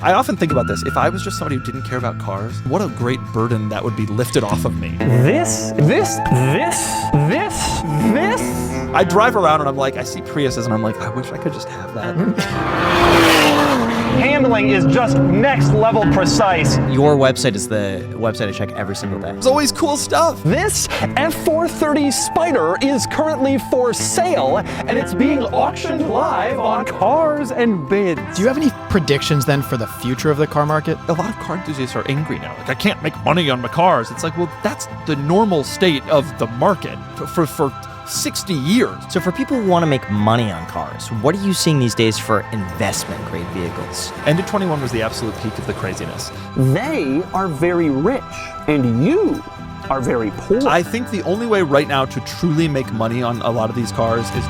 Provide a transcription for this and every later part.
I often think about this. If I was just somebody who didn't care about cars, what a great burden that would be lifted off of me. This. I drive around and I'm like, I see Priuses and I'm like, I wish I could just have that. Handling is just next level precise. Your website is the website I check every single day. There's always cool stuff. This F430 Spider is currently for sale, and it's being auctioned live on Cars and Bids. Do you have any predictions then for the future of the car market? A lot of car enthusiasts are angry now. Like, I can't make money on my cars. It's like, well, that's the normal state of the market for 60 years. So for people who want to make money on cars, what are you seeing these days for investment-grade vehicles? End of 21 was the absolute peak of the craziness. They are very rich, and you are very poor. I think the only way right now to truly make money on a lot of these cars is...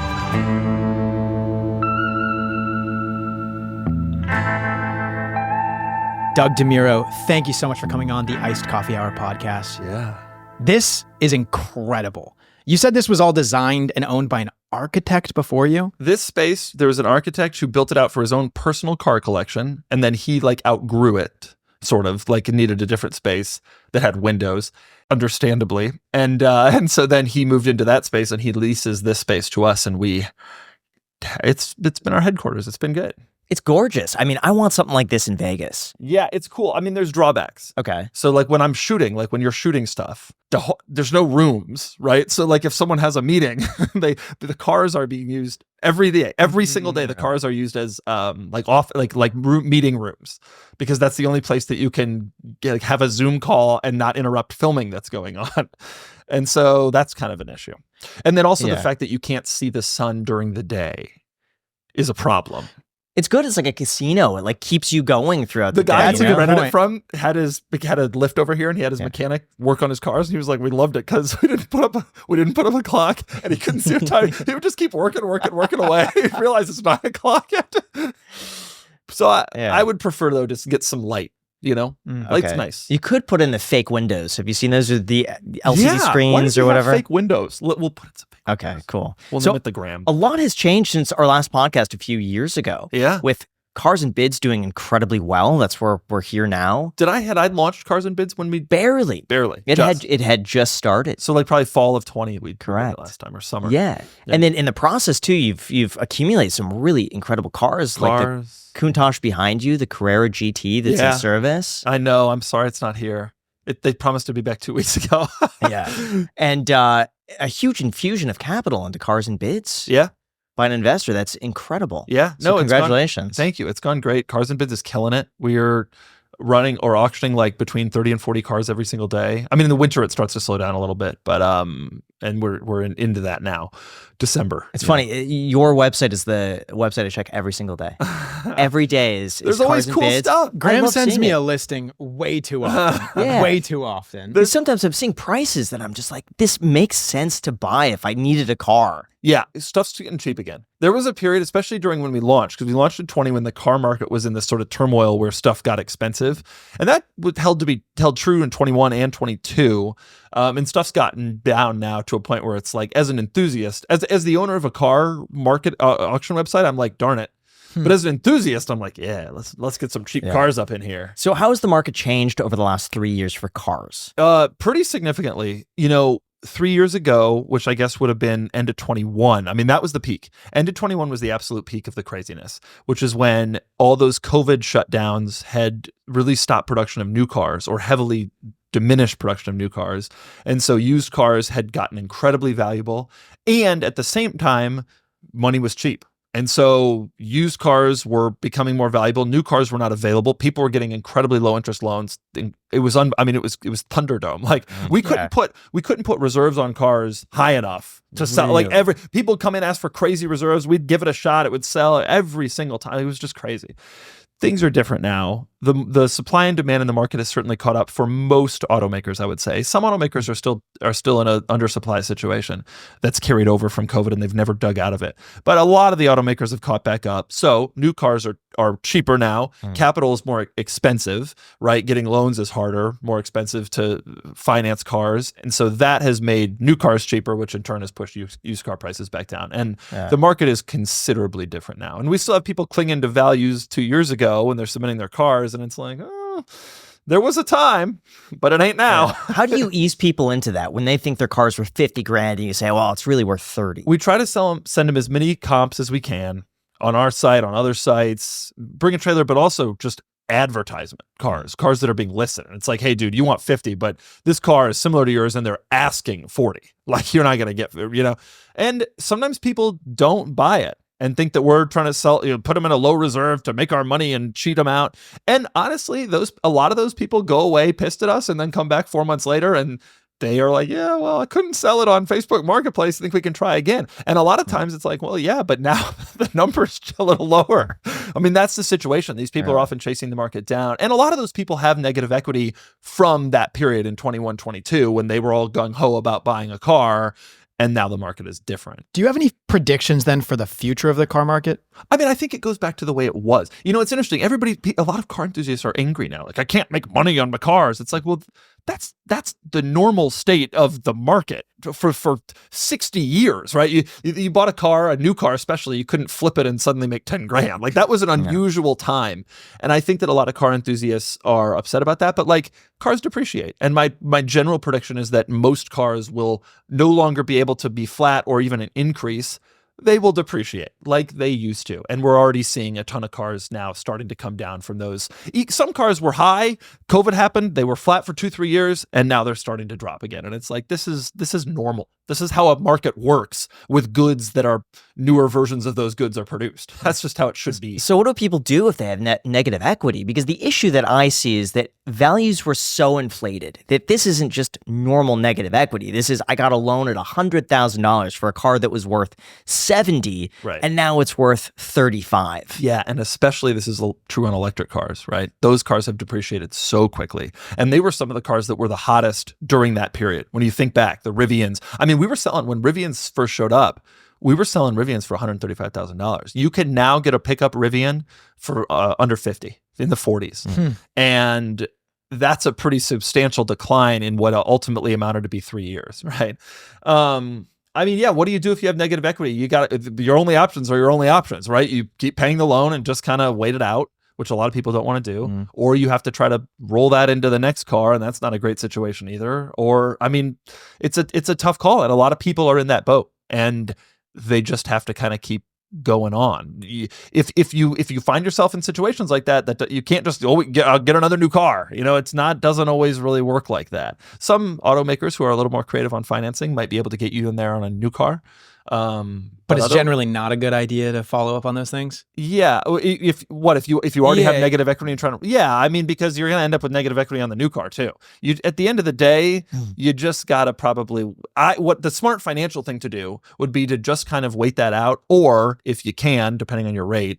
Doug Demuro, thank you so much for coming on the Iced Coffee Hour podcast. Yeah. This is incredible. You said this was all designed and owned by an architect before you? This space, there was an architect who built it out for his own personal car collection, and then he like outgrew it, sort of like it needed a different space that had windows, understandably. And so then he moved into that space and he leases this space to us, and it's been our headquarters. It's been good. It's gorgeous. I mean, I want something like this in Vegas. Yeah, it's cool. I mean, there's drawbacks. Okay. So like when I'm shooting, like when you're shooting stuff, there's no rooms, right? So like if someone has a meeting, the cars are being used every day, every single day. The cars are used as meeting rooms, because that's the only place that you can have a Zoom call and not interrupt filming that's going on. And so that's kind of an issue. And then also the fact that you can't see the sun during the day is a problem. It's good. It's like a casino. It like keeps you going throughout the day. The guy who rented point. it from had a lift over here, and he had his mechanic work on his cars, and he was like, "We loved it because we didn't put up a clock, and he couldn't see the time. He would just keep working away. He realized it's 9 o'clock yet." So I would prefer though just get some light. You know, light's nice. You could put in the fake windows. Have you seen those with the LCD screens or whatever? Fake windows. We'll put some fake Okay, windows. cool. We'll so limit the gram. A lot has changed since our last podcast a few years ago. Yeah. With Cars and Bids doing incredibly well. That's where we're here now. I launched Cars and Bids when we barely. It had just started. So like probably fall of 20 we correct last time, or summer. Yeah. And then in the process too, you've accumulated some really incredible cars. Like the Countach behind you, the Carrera GT that's in service. I know. I'm sorry it's not here. They promised to be back 2 weeks ago. Yeah. And a huge infusion of capital into Cars and Bids. Yeah. By an investor. That's incredible. Yeah. So congratulations. Thank you. It's gone great. Cars and Bids is killing it. We are running or auctioning like between 30 and 40 cars every single day. I mean, in the winter it starts to slow down a little bit, but and we're into that now. December. It's funny. Your website is the website I check every single day. Every day is There's Cars always and cool Bids. stuff. Graham sends me a listing way too often. Way too often. Sometimes I'm seeing prices that I'm just like, this makes sense to buy if I needed a car. Yeah, stuff's getting cheap again. There was a period, especially during when we launched, because we launched in 20 when the car market was in this sort of turmoil where stuff got expensive. And that held true in 21 and 22. And stuff's gotten down now to a point where it's like, as an enthusiast, as the owner of a car market auction website, I'm like, darn it. But as an enthusiast, I'm like, yeah, let's get some cheap cars up in here. So how has the market changed over the last 3 years for cars? Pretty significantly. 3 years ago, which I guess would have been end of 21. I mean, that was the peak. End of 21 was the absolute peak of the craziness, which is when all those COVID shutdowns had really stopped production of new cars or heavily diminished production of new cars. And so used cars had gotten incredibly valuable. And at the same time, money was cheap. And so used cars were becoming more valuable. New cars were not available. People were getting incredibly low interest loans. It was Thunderdome. Like we couldn't put reserves on cars high enough to sell. Like people come in, ask for crazy reserves. We'd give it a shot. It would sell every single time. It was just crazy. Things are different now. the supply and demand in the market has certainly caught up for most automakers, I would say. Some automakers are still in an undersupply situation that's carried over from COVID, and they've never dug out of it. But a lot of the automakers have caught back up. So new cars are cheaper now. Capital is more expensive, right? Getting loans is harder, more expensive to finance cars. And so that has made new cars cheaper, which in turn has pushed used car prices back down. And the market is considerably different now. And we still have people clinging to values 2 years ago when they're submitting their cars, and it's like, oh, there was a time, but it ain't now. How do you ease people into that when they think their cars were 50 grand and you say, well, it's really worth 30? We try to send them as many comps as we can on our site, on other sites, bring a trailer, but also just advertisement cars that are being listed. And it's like, hey, dude, you want 50, but this car is similar to yours and they're asking 40. Like, you're not going to get, and sometimes people don't buy it and think that we're trying to sell, put them in a low reserve to make our money and cheat them out. And honestly, a lot of those people go away pissed at us and then come back 4 months later and they are like, yeah, well, I couldn't sell it on Facebook Marketplace. I think we can try again. And a lot of times it's like, well, yeah, but now the number's a little lower. I mean, that's the situation. These people are often chasing the market down. And a lot of those people have negative equity from that period in 21, 22, when they were all gung-ho about buying a car. And now the market is different. Do you have any predictions then for the future of the car market? I mean, I think it goes back to the way it was. It's interesting. A lot of car enthusiasts are angry now. Like, I can't make money on my cars. It's like, well, that's the normal state of the market for 60 years, right? You bought a new car especially, you couldn't flip it and suddenly make 10 grand. Like, that was an unusual time. And I think that a lot of car enthusiasts are upset about that, but like, cars depreciate. And my general prediction is that most cars will no longer be able to be flat or even an increase. They will depreciate like they used to. And we're already seeing a ton of cars now starting to come down from those. Some cars were high, COVID happened, they were flat for 2-3 years, and now they're starting to drop again. And it's like, this is normal. This is how a market works with goods that are newer versions of those goods are produced. That's just how it should be. So what do people do if they have negative equity? Because the issue that I see is that values were so inflated that this isn't just normal negative equity. This is, I got a loan at $100,000 for a car that was worth 70, and now it's worth 35. Yeah, and especially this is true on electric cars, right? Those cars have depreciated so quickly. And they were some of the cars that were the hottest during that period. When you think back, the Rivians. I mean, we were selling, when Rivians first showed up, we were selling Rivians for $135,000. You can now get a pickup Rivian for under 50, in the 40s. And that's a pretty substantial decline in what ultimately amounted to be 3 years, right? I mean, yeah, what do you do if you have negative equity? Your only options are your only options, right? You keep paying the loan and just kind of wait it out, which a lot of people don't want to do. Or you have to try to roll that into the next car, and that's not a great situation either. Or, I mean, it's a tough call, and a lot of people are in that boat, and they just have to kind of keep going on. If you find yourself in situations like that you can't just I'll get another new car. Doesn't always really work like that. Some automakers who are a little more creative on financing might be able to get you in there on a new car. But it's generally not a good idea to follow up on those things. Yeah. If you already have negative equity and I mean, because you're going to end up with negative equity on the new car too. At the end of the day, you just got to what the smart financial thing to do would be to just kind of wait that out. Or if you can, depending on your rate,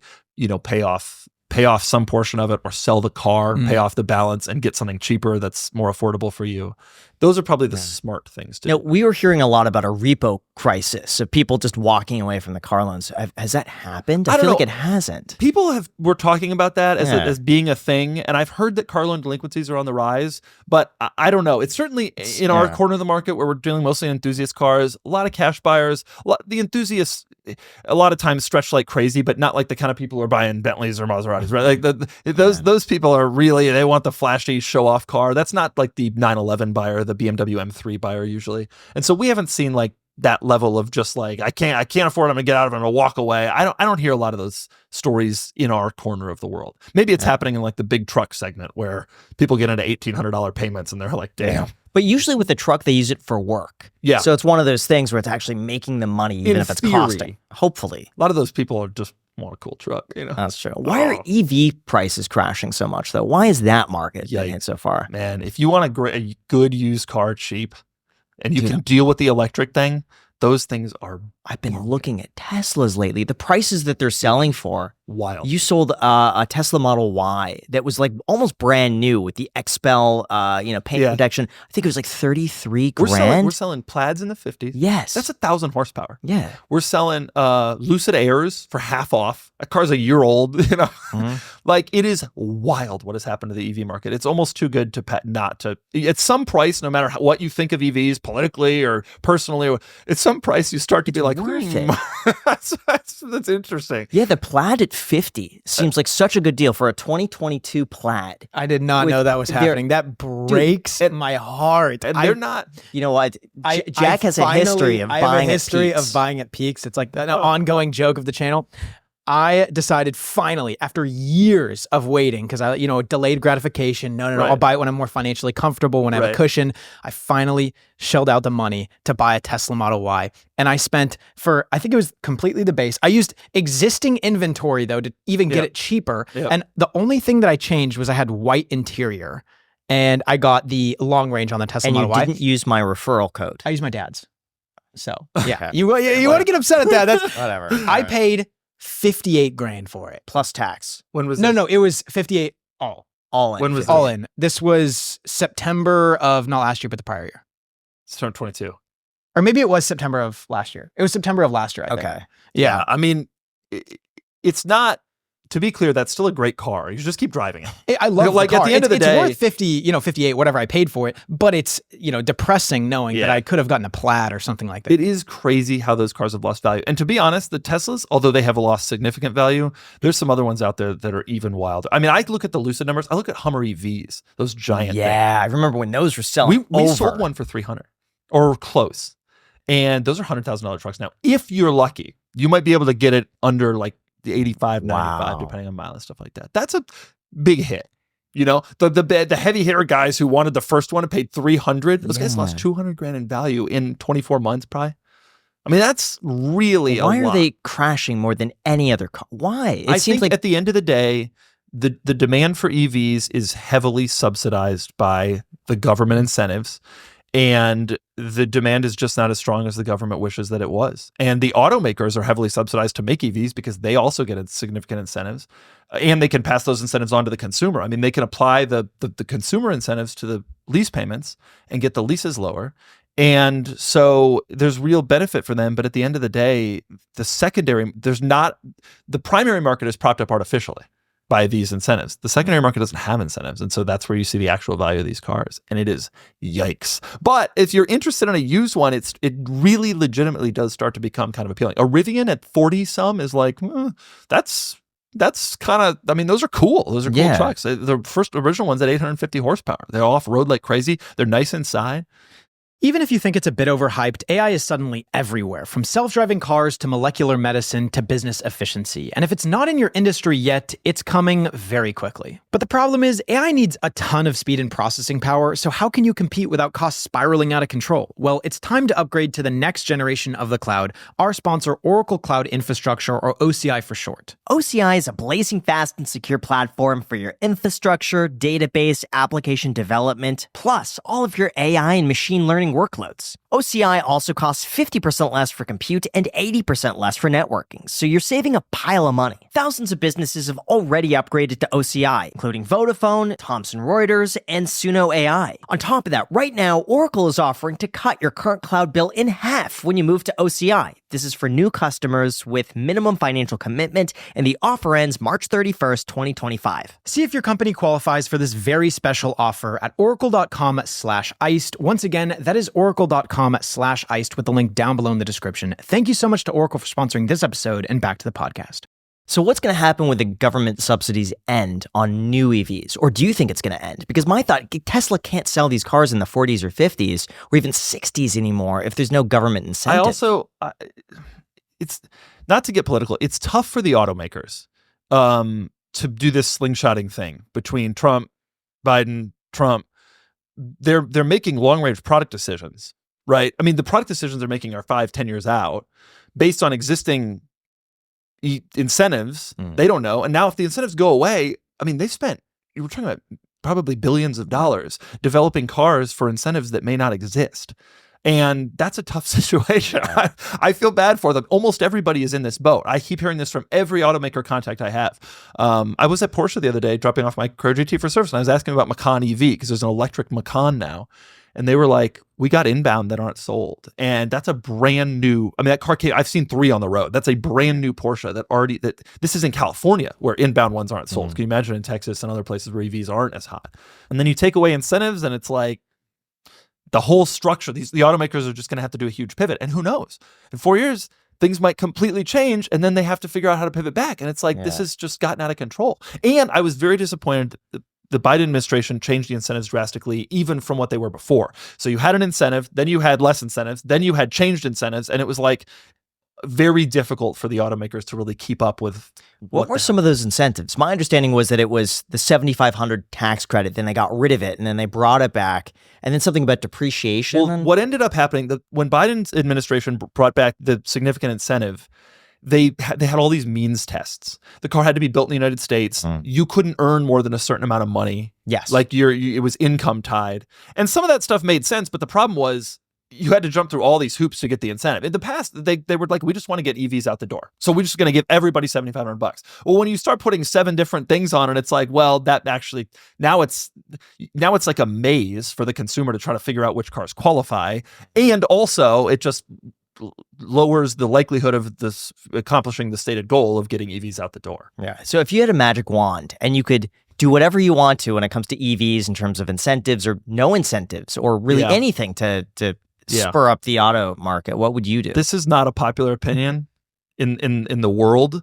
pay off some portion of it or sell the car, pay off the balance and get something cheaper that's more affordable for you. Those are probably the smart things to do. We were hearing a lot about a repo crisis of people just walking away from the car loans. Has that happened? I feel like it hasn't. People were talking about that as being a thing, and I've heard that car loan delinquencies are on the rise, but I don't know. It's certainly in our corner of the market where we're dealing mostly in enthusiast cars, a lot of cash buyers, the enthusiasts a lot of times stretch like crazy, but not like the kind of people who are buying Bentleys or Maseratis, right? Like those people are really, they want the flashy show off car. That's not like the 911 buyer, the BMW M3 buyer usually. And so we haven't seen like that level of just like, I can't afford it, I'm gonna get out of it, I'm gonna walk away. I don't hear a lot of those stories in our corner of the world. Maybe it's happening in like the big truck segment where people get into $1,800 payments and they're like, damn. But usually with the truck, they use it for work. Yeah. So it's one of those things where it's actually making them money, even if it's costing. Hopefully. A lot of those people are just want a cool truck, That's true. Why are EV prices crashing so much, though? Why is that market getting hit so far? Man, if you want a good used car cheap and you can deal with the electric thing, those things are I've been looking at Teslas lately. The prices that they're selling for. Wild. You sold a Tesla Model Y that was like almost brand new with the XPEL, paint protection. I think it was like 33 grand. We're selling Plaids in the 50s. Yes. That's 1,000 horsepower. Yeah. We're selling Lucid Airs for half off. A car's a year old, Like, it is wild what has happened to the EV market. It's almost too good to not to. At some price, no matter what you think of EVs politically or personally, at some price you start to be like, worth it. that's interesting. Yeah, the Plaid at 50 seems like such a good deal for a 2022 Plaid. I did not know that was happening. That breaks my heart. And they're not. You know what? Jack has a history of buying at Peaks. I have a history of buying at Peaks. It's like an ongoing joke of the channel. I decided finally, after years of waiting, because delayed gratification. No, Right. I'll buy it when I'm more financially comfortable, when I have a cushion. I finally shelled out the money to buy a Tesla Model Y. And I spent I think it was completely the base. I used existing inventory, though, to even get it cheaper. Yep. And the only thing that I changed was I had white interior. And I got the long range on the Tesla Model Y. And you didn't use my referral code. I used my dad's. So, Yeah. You want to get upset at that. That's whatever. I paid 58 grand for it. Plus tax. When was No, it was 58 all in. When was all in. This was September of not last year, but the prior year. It's 22. Or maybe it was September of last year. It was September of last year, I think. Okay. Yeah. I mean, it's not. To be clear, that's still a great car. You should just keep driving it. I love like the car. at the end of the it's day, worth 58, whatever I paid for it. But it's depressing knowing that I could have gotten a Plaid or something like that. It is crazy how those cars have lost value. And to be honest, the Teslas, although they have lost significant value, there's some other ones out there that are even wilder. I mean, I look at the Lucid numbers. I look at Hummer EVs, those giant things. I remember when those were selling. We sold one for $300 or close, and those are $100,000 trucks now. If you're lucky, you might be able to get it under like the 85, 95, depending on mile and stuff like that. That's a big hit. The heavy hitter guys who wanted the first one and paid $300. Those guys lost $200 grand in value in 24 months, probably. I mean, that's really a lot. Why are they crashing more than any other car? Why? I think at the end of the day, the demand for EVs is heavily subsidized by the government incentives. And the demand is just not as strong as the government wishes that it was. And the automakers are heavily subsidized to make EVs because they also get significant incentives. And they can pass those incentives on to the consumer. I mean, they can apply the consumer incentives to the lease payments and get the leases lower. And so there's real benefit for them. But at the end of the day, the primary market is propped up artificially by these incentives. The secondary market doesn't have incentives. And so that's where you see the actual value of these cars. And it is yikes. But if you're interested in a used one, it really legitimately does start to become kind of appealing. A Rivian at 40 some is like, that's kind of, I mean, those are cool. Those are cool trucks. The first original ones at 850 horsepower. They're off-road like crazy. They're nice inside. Even if you think it's a bit overhyped, AI is suddenly everywhere, from self-driving cars to molecular medicine to business efficiency. And if it's not in your industry yet, it's coming very quickly. But the problem is, AI needs a ton of speed and processing power, so how can you compete without costs spiraling out of control? Well, it's time to upgrade to the next generation of the cloud, our sponsor Oracle Cloud Infrastructure, or OCI for short. OCI is a blazing fast and secure platform for your infrastructure, database, application development, plus all of your AI and machine learning workloads. OCI also costs 50% less for compute and 80% less for networking, so you're saving a pile of money. Thousands of businesses have already upgraded to OCI, including Vodafone, Thomson Reuters, and Suno AI. On top of that, right now, Oracle is offering to cut your current cloud bill in half when you move to OCI. This is for new customers with minimum financial commitment, and the offer ends March 31st, 2025. See if your company qualifies for this very special offer at oracle.com/iced. Once again, that is oracle.com/iced with the link down below in the description. Thank you so much to Oracle for sponsoring this episode, and back to the podcast. So what's going to happen when the government subsidies end on new EVs? Or do you think it's going to end? Because my thought, Tesla can't sell these cars in the 40s or 50s or even 60s anymore if there's no government incentive. It's not to get political, it's tough for the automakers to do this slingshotting thing between Trump, Biden, Trump. They're making long-range product decisions, right? I mean, the product decisions they're making are 5-10 years out based on existing incentives. They don't know. And now if the incentives go away, I mean, we're talking about probably billions of dollars developing cars for incentives that may not exist. And that's a tough situation. I feel bad for them. Almost everybody is in this boat. I keep hearing this from every automaker contact I have. I was at Porsche the other day dropping off my Carrera GT for service, and I was asking about Macan EV because there's an electric Macan now. And they were like, we got inbound that aren't sold. And that's a brand new, I mean, that car came, I've seen 3 on the road. That's a brand new Porsche that this is in California where inbound ones aren't sold. Can you imagine in Texas and other places where EVs aren't as hot? And then you take away incentives and it's like, the whole structure, the automakers are just going to have to do a huge pivot. And who knows? In 4 years, things might completely change, and then they have to figure out how to pivot back. And it's like, this has just gotten out of control. And I was very disappointed that the Biden administration changed the incentives drastically, even from what they were before. So you had an incentive, then you had less incentives, then you had changed incentives, and it was like very difficult for the automakers to really keep up with. What were some of those incentives? My understanding was that it was the $7,500 tax credit, then they got rid of it, and then they brought it back, and then something about depreciation. Well, what ended up happening, when Biden's administration brought back the significant incentive, they had all these means tests. The car had to be built in the United States. You couldn't earn more than a certain amount of money. Yes. Like it was income tied. And some of that stuff made sense, but the problem was you had to jump through all these hoops to get the incentive. In the past, they were like, we just want to get EVs out the door. So we're just going to give everybody $7,500. Well, when you start putting 7 different things on it, it's like, well, that actually, now it's like a maze for the consumer to try to figure out which cars qualify. And also it just lowers the likelihood of this accomplishing the stated goal of getting EVs out the door. Yeah. So if you had a magic wand and you could do whatever you want to when it comes to EVs in terms of incentives or no incentives or really anything to spur up the auto market, what would you do? This is not a popular opinion in the world,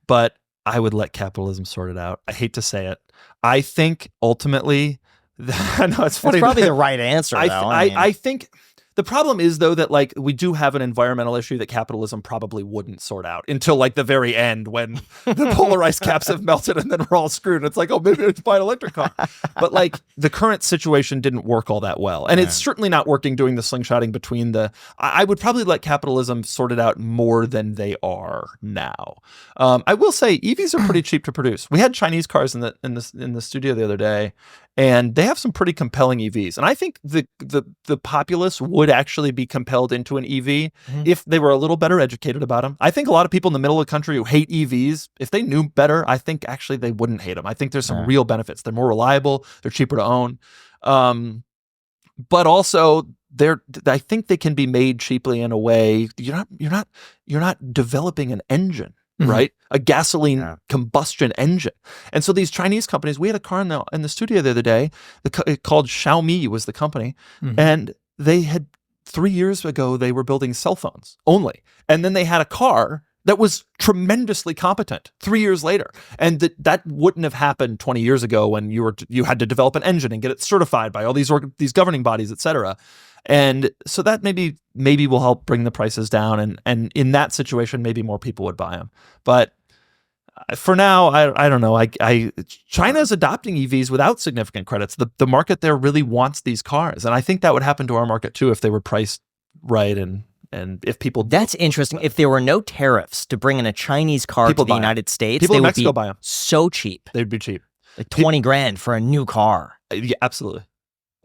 but I would let capitalism sort it out. I hate to say it. I think ultimately, I know it's funny. That's probably the right answer, though. I think the problem is, though, that like we do have an environmental issue that capitalism probably wouldn't sort out until like the very end when the polarized caps have melted and then we're all screwed. It's like, oh, maybe it's buy an electric car. But like the current situation didn't work all that well. And it's certainly not working doing the slingshotting between I would probably let capitalism sort it out more than they are now. I will say EVs are pretty cheap to produce. We had Chinese cars in the studio the other day, and they have some pretty compelling EVs. And I think the populace would actually be compelled into an EV if they were a little better educated about them. I think a lot of people in the middle of the country who hate EVs, if they knew better, I think actually they wouldn't hate them. I think there's some real benefits. They're more reliable. They're cheaper to own. But also I think they can be made cheaply in a way. You're not developing an engine. Right? A gasoline combustion engine. And so these Chinese companies, we had a car in the studio the other day, called Xiaomi was the company. And they had 3 years ago, they were building cell phones only. And then they had a car that was tremendously competent 3 years later. And that wouldn't have happened 20 years ago when you had to develop an engine and get it certified by all these governing bodies, et cetera. And so that maybe will help bring the prices down. And in that situation, maybe more people would buy them. But for now, I don't know. China's adopting EVs without significant credits. The market there really wants these cars. And I think that would happen to our market too if they were priced right and if people... That's interesting. If there were no tariffs to bring in a Chinese car to the United States, people they in would Mexico be buy them. So cheap. They'd be cheap. Like 20 grand for a new car. Yeah, absolutely.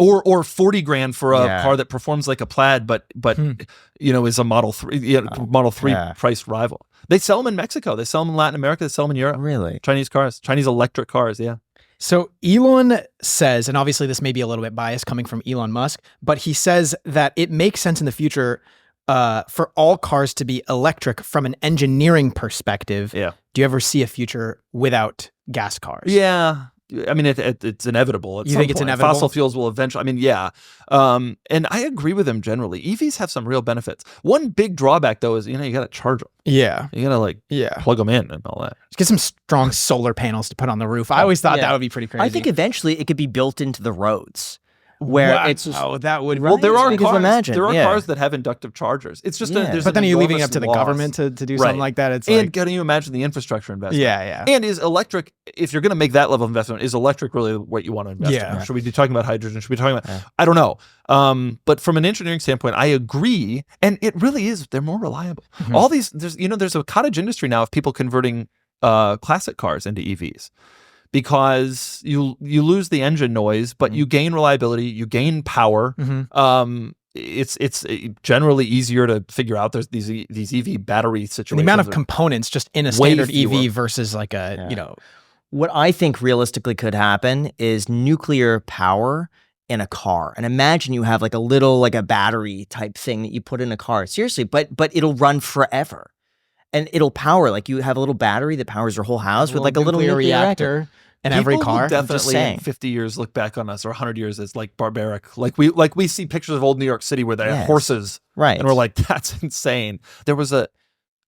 Or 40 grand for a car that performs like a Plaid, but is a Model 3, Model 3 priced rival. They sell them in Mexico. They sell them in Latin America. They sell them in Europe. Really? Chinese cars, Chinese electric cars. Yeah. So Elon says, and obviously this may be a little bit biased coming from Elon Musk, but he says that it makes sense in the future for all cars to be electric from an engineering perspective. Yeah. Do you ever see a future without gas cars? Yeah. I mean, it's inevitable. You think it's inevitable? Fossil fuels will eventually, I mean, yeah. And I agree with him generally. EVs have some real benefits. One big drawback, though, is, you got to charge them. Yeah. You got to plug them in and all that. Just get some strong solar panels to put on the roof. I always thought that would be pretty crazy. I think eventually it could be built into the roads. Where it's that would well, there are cars. Imagine, there are cars that have inductive chargers. It's just but then are you leaving it up to the government to do something like that? It's and can you imagine the infrastructure investment? Yeah. And is electric, if you're going to make that level of investment, is electric really what you want to invest in? Should we be talking about hydrogen? Should we be talking about? I don't know. But from an engineering standpoint, I agree, and it really is. They're more reliable. All these, there's a cottage industry now of people converting classic cars into EVs. Because you lose the engine noise, but you gain reliability, you gain power, it's generally easier to figure out. There's these EV battery situations. And the amount of components just in a way standard fewer. EV versus like a, you know. What I think realistically could happen is nuclear power in a car. And imagine you have like a battery type thing that you put in a car. Seriously, but it'll run forever. And it'll power, like you have a little battery that powers your whole house with like a little nuclear reactor. In every People will car. definitely in 50 years look back on us, or 100 years, as like barbaric. Like we see pictures of old New York City where they have horses, right? And we're like, that's insane. There was a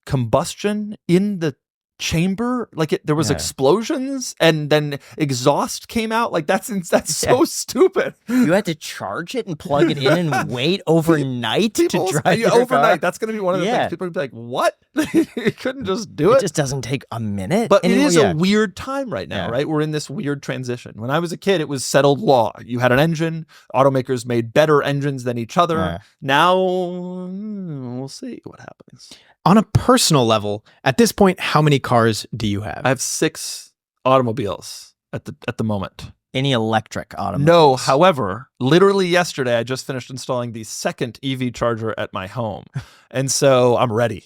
combustion in the chamber, like there was explosions, and then exhaust came out. Like that's so stupid. You had to charge it and plug it in and wait overnight to drive your overnight. car? That's going to be one of the things. People would be like, "What? You couldn't just do it?" It just doesn't take a minute. But it is a weird time right now, right? We're in this weird transition. When I was a kid, it was settled law. You had an engine. Automakers made better engines than each other. Now, we'll see what happens. On a personal level, at this point, how many cars do you have? I have 6 automobiles at the moment. Any electric automobiles? No, however, literally yesterday, I just finished installing the second EV charger at my home. And so I'm ready.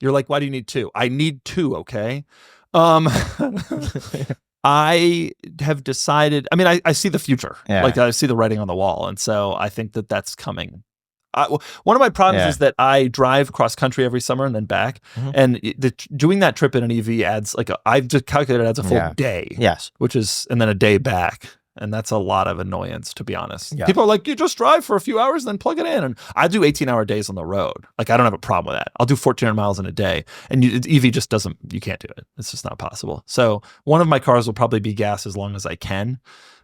You're like, why do you need 2? I need 2, okay? I have decided, I mean, I see the future. Like I see the writing on the wall. And so I think that that's coming. One of my problems is that I drive cross country every summer and then back, and doing that trip in an EV adds I've just calculated it adds a full day, which is, and then a day back, and that's a lot of annoyance, to be honest. People are like, you just drive for a few hours and then plug it in, and I do 18-hour days on the road. Like I don't have a problem with that. I'll do 1,400 miles in a day, and EV just doesn't. You can't do it. It's just not possible. So one of my cars will probably be gas as long as I can.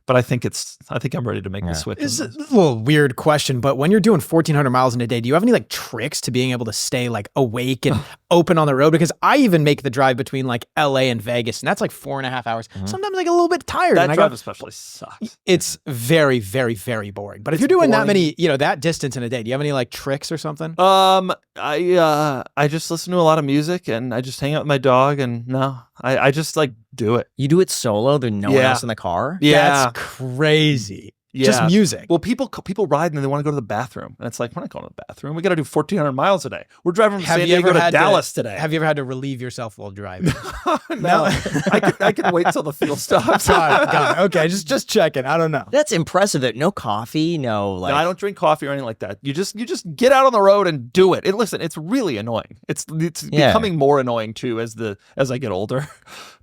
But I think I'm ready to make the switch. It's a little weird question, but when you're doing 1,400 miles in a day, do you have any like tricks to being able to stay like awake and open on the road? Because I even make the drive between like LA and Vegas, and that's like 4.5 hours. Sometimes like a little bit tired. That drive especially sucks. It's very, very, very boring. But if you're doing that many, that distance in a day, do you have any like tricks or something? I just listen to a lot of music, and I just hang out with my dog, and I just like do it. You do it solo? There's no one else in the car? Yeah. That's crazy. Yeah. Just music. Well, people ride and they want to go to the bathroom. And it's like, we're not going to the bathroom. We got to do 1,400 miles a day. We're driving from San Diego to Dallas today. Have you ever had to relieve yourself while driving? No. I can wait till the fuel stops. Got it. Okay, just checking. I don't know. That's impressive. That no coffee, No, I don't drink coffee or anything like that. You just get out on the road and do it. Listen, it's really annoying. It's becoming more annoying too as I get older.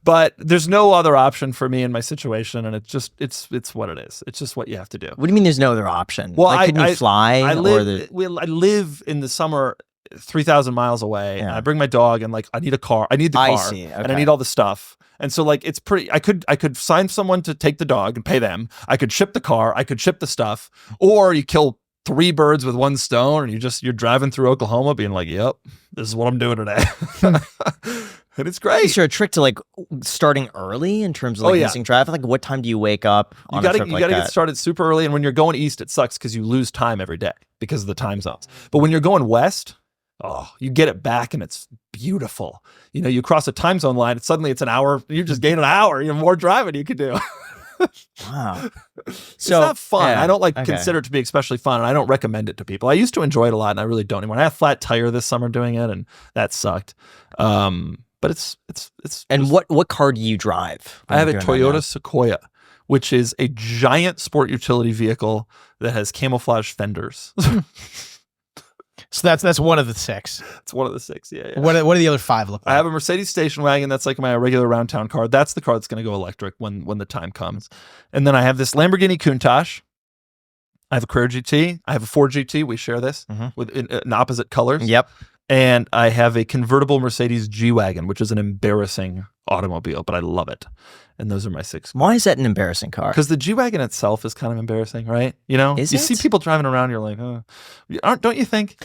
But there's no other option for me in my situation, and it's what it is. It's just what you have to do. What do you mean there's no other option? Well, like, couldn't you fly? I live in the summer 3,000 miles away, and I bring my dog, and like I need a car. I need the car, and I need all the stuff. And so like it's pretty. I could sign someone to take the dog and pay them. I could ship the car. I could ship the stuff, or you kill 3 birds with 1 stone, and you're driving through Oklahoma, being like, "Yep, this is what I'm doing today." And it's great. Is there a trick to like starting early in terms of like missing traffic? Like what time do you wake up on a trip like that? You gotta get started super early, and when you're going east, it sucks because you lose time every day because of the time zones. But when you're going west, you get it back, and it's beautiful. You cross a time zone line, and suddenly it's an hour. You just gain an hour. You have more driving you could do. Wow. It's not fun. I don't consider it to be especially fun, and I don't recommend it to people. I used to enjoy it a lot, and I really don't anymore. I had a flat tire this summer doing it, and that sucked. But it's. And what car do you drive? I have a Toyota Sequoia, which is a giant sport utility vehicle that has camouflage fenders. So that's one of the 6. It's one of the 6. Yeah. What do the other 5 look like? I have a Mercedes station wagon. That's like my regular round town car. That's the car that's going to go electric when the time comes. And then I have this Lamborghini Countach. I have a Carrera GT. I have a Ford GT. We share this in opposite colors. Yep. And I have a convertible Mercedes G-Wagon, which is an embarrassing automobile, but I love it. And those are my 6. Why is that an embarrassing car? Because the G-Wagon itself is kind of embarrassing, right? Is you it? see people driving around, you're like, don't you think?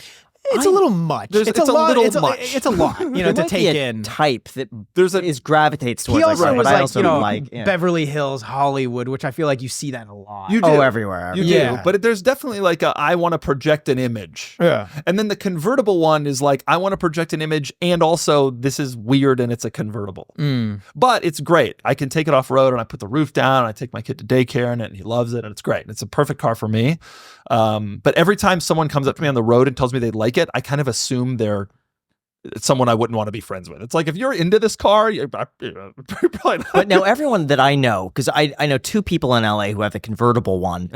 It's a little much. It's a little much. It's a lot, you know, There to might be take a in. type that There's gravitates towards He also like that, was but I like, also you know, like Beverly Hills, Hollywood, which I feel like you see that a lot. You do. everywhere. You Yeah. do, but there's definitely like I want to project an image. Yeah. And then the convertible one is like, I want to project an image and also this is weird and it's a convertible. But it's great. I can take it off road and I put the roof down and I take my kid to daycare in it and he loves it and it's great. It's a perfect car for me. But every time someone comes up to me on the road and tells me they like it, I kind of assume they're someone I wouldn't want to be friends with. It's like, if you're into this car, you're probably not. But now everyone that I know, because I know 2 people in LA who have the convertible one,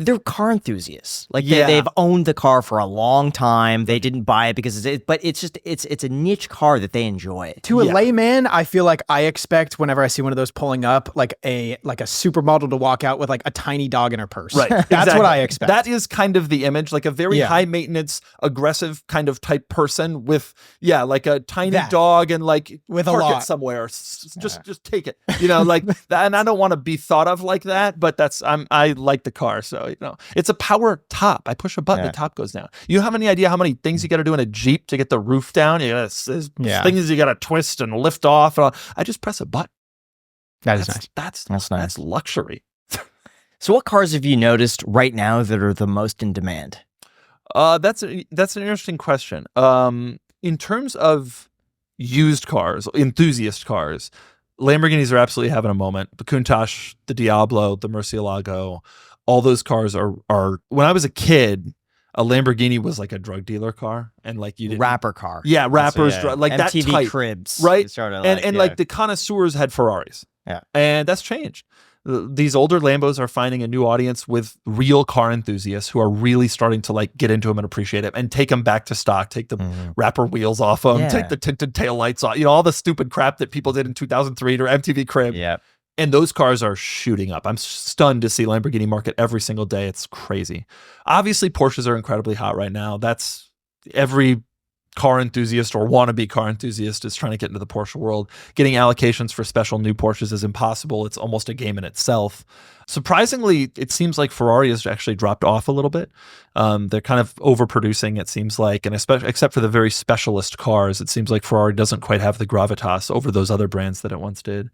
they're car enthusiasts. Like they've owned the car for a long time. They didn't buy it because it's a niche car that they enjoy. To a layman, I feel like I expect whenever I see one of those pulling up, like a supermodel to walk out with like a tiny dog in her purse. Right. That's exactly. what I expect. That is kind of the image, like a very high maintenance, aggressive kind of type person with, like a tiny dog and like with a park lot it somewhere. Just take it, you know, like that. And I don't want to be thought of like that, but I like the car. So, you know, it's a power top. I push a button, the top goes down. You have any idea how many things you got to do in a Jeep to get the roof down? There's things you got to twist and lift off. I just press a button. That is nice. That's nice. That's luxury. So what cars have you noticed right now that are the most in demand? That's an interesting question. In terms of used cars, enthusiast cars, Lamborghinis are absolutely having a moment. The Countach, the Diablo, the Murcielago, all those cars are. When I was a kid, a Lamborghini was like a drug dealer car, and like you didn't Rapper car. Yeah, rappers, like MTV that type, Cribs, right? Sort of and like the connoisseurs had Ferraris. Yeah, and that's changed. These older Lambos are finding a new audience with real car enthusiasts who are really starting to like get into them and appreciate it and take them back to stock, take the wrapper wheels off them, take the tinted taillights off, you know, all the stupid crap that people did in 2003 or MTV Crib. Yeah. And those cars are shooting up. I'm stunned to see Lamborghini market every single day. It's crazy. Obviously, Porsches are incredibly hot right now. That's every car enthusiast or wannabe car enthusiast is trying to get into the Porsche world. Getting allocations for special new Porsches is impossible. It's almost a game in itself. Surprisingly, it seems like Ferrari has actually dropped off a little bit. They're kind of overproducing, it seems like, and especially except for the very specialist cars, it seems like Ferrari doesn't quite have the gravitas over those other brands that it once did.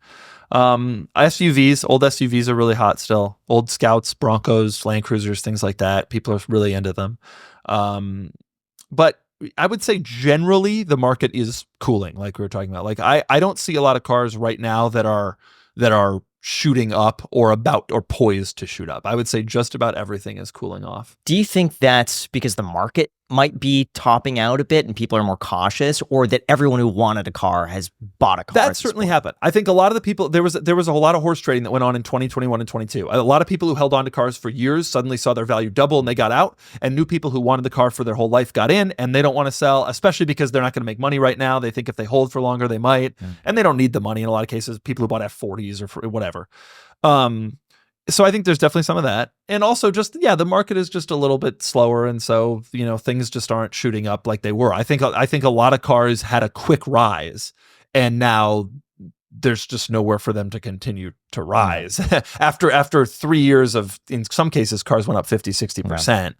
SUVs, old SUVs are really hot still. Old Scouts, Broncos, Land Cruisers, things like that. People are really into them. But I would say generally the market is cooling, like we were talking about. Like I don't see a lot of cars right now that are shooting up or about or poised to shoot up. I would say just about everything is cooling off. Do you think that's because the market might be topping out a bit and people are more cautious, or that everyone who wanted a car has bought a car? That certainly happened. I think a lot of the people, there was a lot of horse trading that went on in 2021 and 22. A lot of people who held on to cars for years suddenly saw their value double and they got out, and new people who wanted the car for their whole life got in, and they don't want to sell, especially because they're not going to make money right now. They think if they hold for longer, they might, and they don't need the money in a lot of cases. People who bought F40s or whatever. So I think there's definitely some of that. And also just, the market is just a little bit slower. And so, you know, things just aren't shooting up like they were. I think a lot of cars had a quick rise and now there's just nowhere for them to continue to rise. After 3 years of, in some cases, cars went up 50, 60%.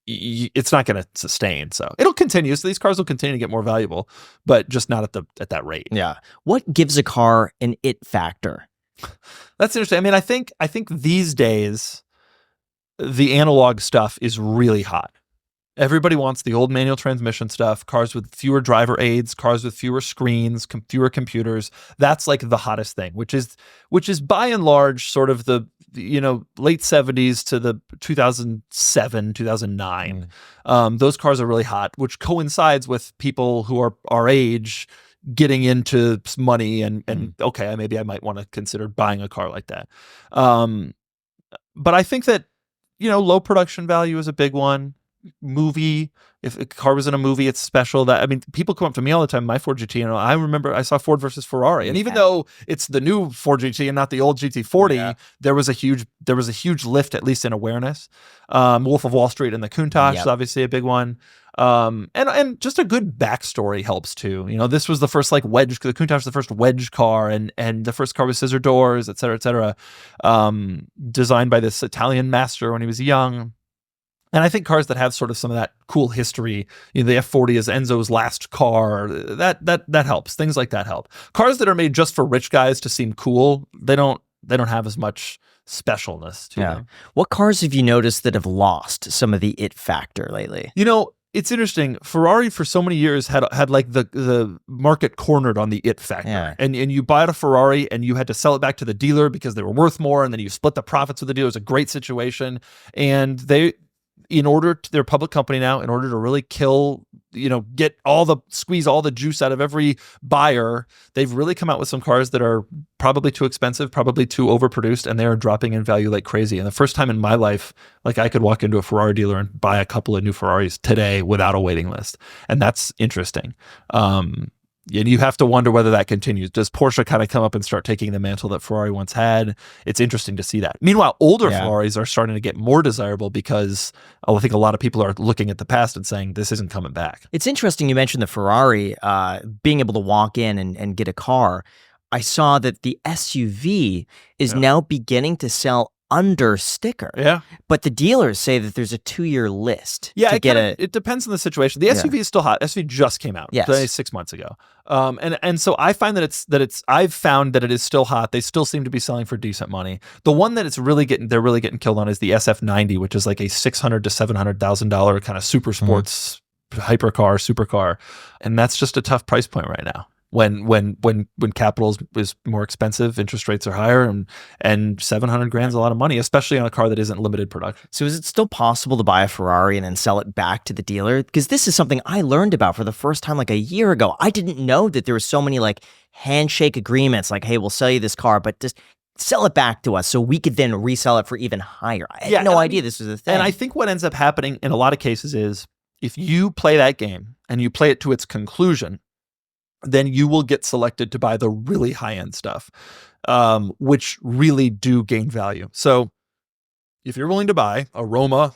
It's not going to sustain. So it'll continue. So these cars will continue to get more valuable, but just not at that rate. Yeah. What gives a car an it factor? That's interesting. I mean, I think these days the analog stuff is really hot. Everybody wants the old manual transmission stuff, cars with fewer driver aids, cars with fewer screens, fewer computers. That's like the hottest thing, which is by and large sort of the, you know, late 70s to the 2007, 2009. Those cars are really hot, which coincides with people who are our age getting into money and okay, maybe I might want to consider buying a car like that. But I think that, you know, low production value is a big one. Movie, if a car was in a movie, it's special. That, I mean, people come up to me all the time, my Ford GT, and I remember I saw Ford versus Ferrari, and even though it's the new Ford GT and not the old GT40, there was a huge lift, at least in awareness. Wolf of Wall Street and the Countach is obviously a big one. And just a good backstory helps too. You know, this was the first like wedge, the Countach was the first wedge car, and the first car with scissor doors, et cetera, designed by this Italian master when he was young. And I think cars that have sort of some of that cool history, the F40 is Enzo's last car, that helps. Things like that help. Cars that are made just for rich guys to seem cool, they don't have as much specialness to them. What cars have you noticed that have lost some of the it factor lately? It's interesting. Ferrari for so many years had like the market cornered on the it factor. Yeah. And you bought a Ferrari and you had to sell it back to the dealer because they were worth more, and then you split the profits with the dealer. It was a great situation. And they're a public company now, in order to really squeeze all the juice out of every buyer, they've really come out with some cars that are probably too expensive, probably too overproduced, and they are dropping in value like crazy. And the first time in my life, like, I could walk into a Ferrari dealer and buy a couple of new Ferraris today without a waiting list. And that's interesting. And you have to wonder whether that continues. Does Porsche kind of come up and start taking the mantle that Ferrari once had? It's interesting to see that. Meanwhile, older Ferraris are starting to get more desirable because I think a lot of people are looking at the past and saying, this isn't coming back. It's interesting you mentioned the Ferrari, being able to walk in and get a car. I saw that the SUV is now beginning to sell under sticker. Yeah. But the dealers say that there's a 2-year list. Yeah, it depends on the situation. The SUV is still hot. SUV just came out 6 months ago. And so I find I've found that it is still hot. They still seem to be selling for decent money. The one that they're really getting killed on is the SF90, which is like a $600,000 to $700,000 kind of super sports hypercar, supercar. And that's just a tough price point right now. When capital is more expensive, interest rates are higher, and $700,000 is a lot of money, especially on a car that isn't limited production. So is it still possible to buy a Ferrari and then sell it back to the dealer? Because this is something I learned about for the first time like a year ago. I didn't know that there were so many like handshake agreements, like, hey, we'll sell you this car, but just sell it back to us so we could then resell it for even higher. I had no idea this was a thing. And I think what ends up happening in a lot of cases is, if you play that game and you play it to its conclusion, then you will get selected to buy the really high-end stuff, which really do gain value. So if you're willing to buy a Roma